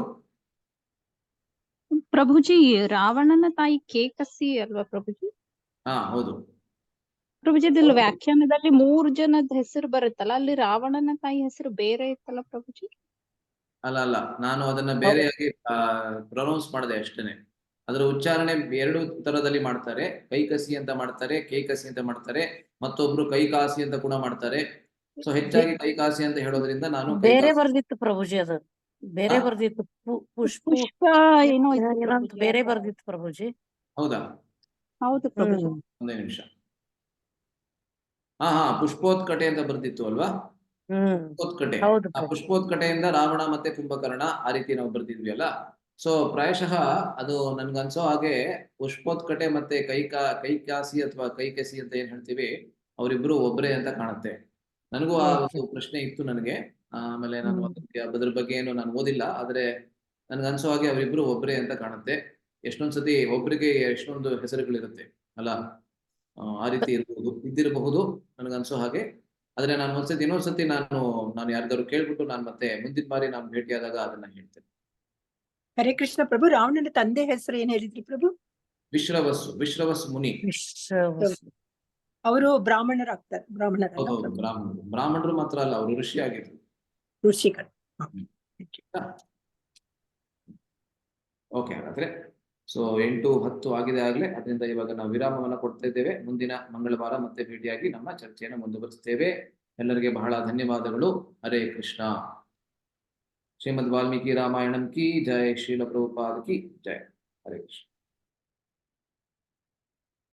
ಪ್ರಭುಜಿ, ರಾವಣನ ತಾಯಿ ಕೇಕಸಿ ಅಲ್ವಾ ಪ್ರಭುಜಿ? ಹೌದು ಪ್ರಭುಜಿ, ಅದ್ರಲ್ಲಿ ವ್ಯಾಖ್ಯಾನದಲ್ಲಿ 3 ಜನದ ಹೆಸರು ಬರುತ್ತಲ್ಲ, ಅಲ್ಲಿ ರಾವಣನ ತಾಯಿ ಹೆಸರು ಬೇರೆ ಇತ್ತಲ್ಲ ಪ್ರಭುಜಿ? ಅಲ್ಲ, ನಾನು ಅದನ್ನ ಬೇರೆಯಾಗಿ ಪ್ರೊನೌನ್ಸ್ ಮಾಡಿದೆ ಅಷ್ಟೇನೆ. ಅದರ ಉಚ್ಚಾರಣೆ 2 ತರದಲ್ಲಿ ಮಾಡ್ತಾರೆ. ಕೈಕಸಿ ಅಂತ ಮಾಡ್ತಾರೆ, ಕೇಕಸಿ ಅಂತ ಮಾಡ್ತಾರೆ, ಮತ್ತೊಬ್ರು ಕೈಕಾಸಿ ಅಂತ ಕೂಡ ಮಾಡ್ತಾರೆ. ಸೊ ಹೆಚ್ಚಾಗಿ ಕೈಕಾಸಿ ಅಂತ ಹೇಳೋದ್ರಿಂದ ನಾನು ಬೇರೆ ಬರ್ದಿತ್ತು ಪ್ರಭುಜಿ, ಅದು ಬೇರೆ ಬರ್ದಿತ್ತು. ಪುಷ್ಪ ಏನೋ ಬೇರೆ ಬರ್ದಿತ್ತು ಪ್ರಭುಜಿ. ಹೌದಾ? ಹೌದು ಪ್ರಭುಜಿ. ಒಂದೇ ನಿಮಿಷ. ಪುಷ್ಪೋತ್ಕಟೆ ಅಂತ ಬರ್ದಿತ್ತು ಅಲ್ವಾ? ಪುಷ್ಪೋತ್ಕಟೆ. ಆ ಪುಷ್ಪೋತ್ಕಟೆಯಿಂದ ರಾವಣ ಮತ್ತೆ ಕುಂಭಕರ್ಣ ಆ ರೀತಿ ನಾವು ಬರ್ದಿದ್ವಿ ಅಲ್ಲ. ಸೊ ಪ್ರಾಯಶಃ ಅದು ನನ್ಗನ್ಸೋ ಹಾಗೆ ಪುಷ್ಪೋತ್ಕಟೆ ಮತ್ತೆ ಕೈಕಾಸಿ ಅಥವಾ ಕೈಕಸಿ ಅಂತ ಏನ್ ಹೇಳ್ತೀವಿ, ಅವರಿಬ್ರು ಒಬ್ರೇ ಅಂತ ಕಾಣುತ್ತೆ. ನನಗೂ ಆ ಒಂದು ಪ್ರಶ್ನೆ ಇತ್ತು ನನಗೆ. ಆಮೇಲೆ ನಾನು ಅದ್ರ ಬಗ್ಗೆ ಏನು ನಾನು ಓದಿಲ್ಲ, ಆದ್ರೆ ನನ್ಗನ್ಸೋ ಹಾಗೆ ಅವರಿಬ್ರು ಒಬ್ರೇ ಅಂತ ಕಾಣುತ್ತೆ. ಎಷ್ಟೊಂದ್ಸತಿ ಒಬ್ರಿಗೆ ಎಷ್ಟೊಂದು ಹೆಸರುಗಳಿರುತ್ತೆ ಅಲ್ಲ, ಆ ರೀತಿ ಇದ್ದಿರಬಹುದು ನನಗನ್ಸೋ ಹಾಗೆ. ಆದ್ರೆ ನಾನು ಇನ್ನೊಂದ್ಸತಿ ನಾನು ಯಾರಿಗಾದ್ರು ಕೇಳ್ಬಿಟ್ಟು ನಾನು ಮತ್ತೆ ಮುಂದಿನ ಬಾರಿ ನಾನು ಭೇಟಿಯಾದಾಗ ಅದನ್ನ ಹೇಳ್ತೇನೆ. ಹರೇ ಕೃಷ್ಣ ಪ್ರಭು. ರಾವಣನ ತಂದೆ ಹೆಸರು ಏನ್ ಹೇಳಿದ್ರಿ ಪ್ರಭು? ವಿಶ್ರವಸ್ಸು ಮುನಿ. ಅವರು ಬ್ರಾಹ್ಮಣರಾಗ್ತಾರೆ. ಬ್ರಾಹ್ಮಣರು ಮಾತ್ರ ಅಲ್ಲ, ಅವರು ಋಷಿ ಆಗಿದ್ರು. ಋಷಿಗಳು. ಓಕೆ, ಹಾಗಾದ್ರೆ ಸೊ 8:10 ಆಗಿದೆ ಆಗ್ಲೇ. ಅದರಿಂದ ಇವಾಗ ನಾವು ವಿರಾಮವನ್ನ ಕೊಡ್ತಾ ಇದ್ದೇವೆ. ಮುಂದಿನ ಮಂಗಳವಾರ ಮತ್ತೆ ಭೇಟಿಯಾಗಿ ನಮ್ಮ ಚರ್ಚೆಯನ್ನು ಮುಂದುವರಿಸ್ತೇವೆ. ಎಲ್ಲರಿಗೆ ಬಹಳ ಧನ್ಯವಾದಗಳು. ಹರೇ ಕೃಷ್ಣ. ಶ್ರೀಮದ್ ವಾಲ್ಮೀಕಿ ರಾಮಾಯಣಂ ಕಿ ಜೈ, ಶ್ರೀಲ ಪ್ರಭುಪಾದ ಕಿ ಜೈ. ಹರೇ ಕೃಷ್ಣ.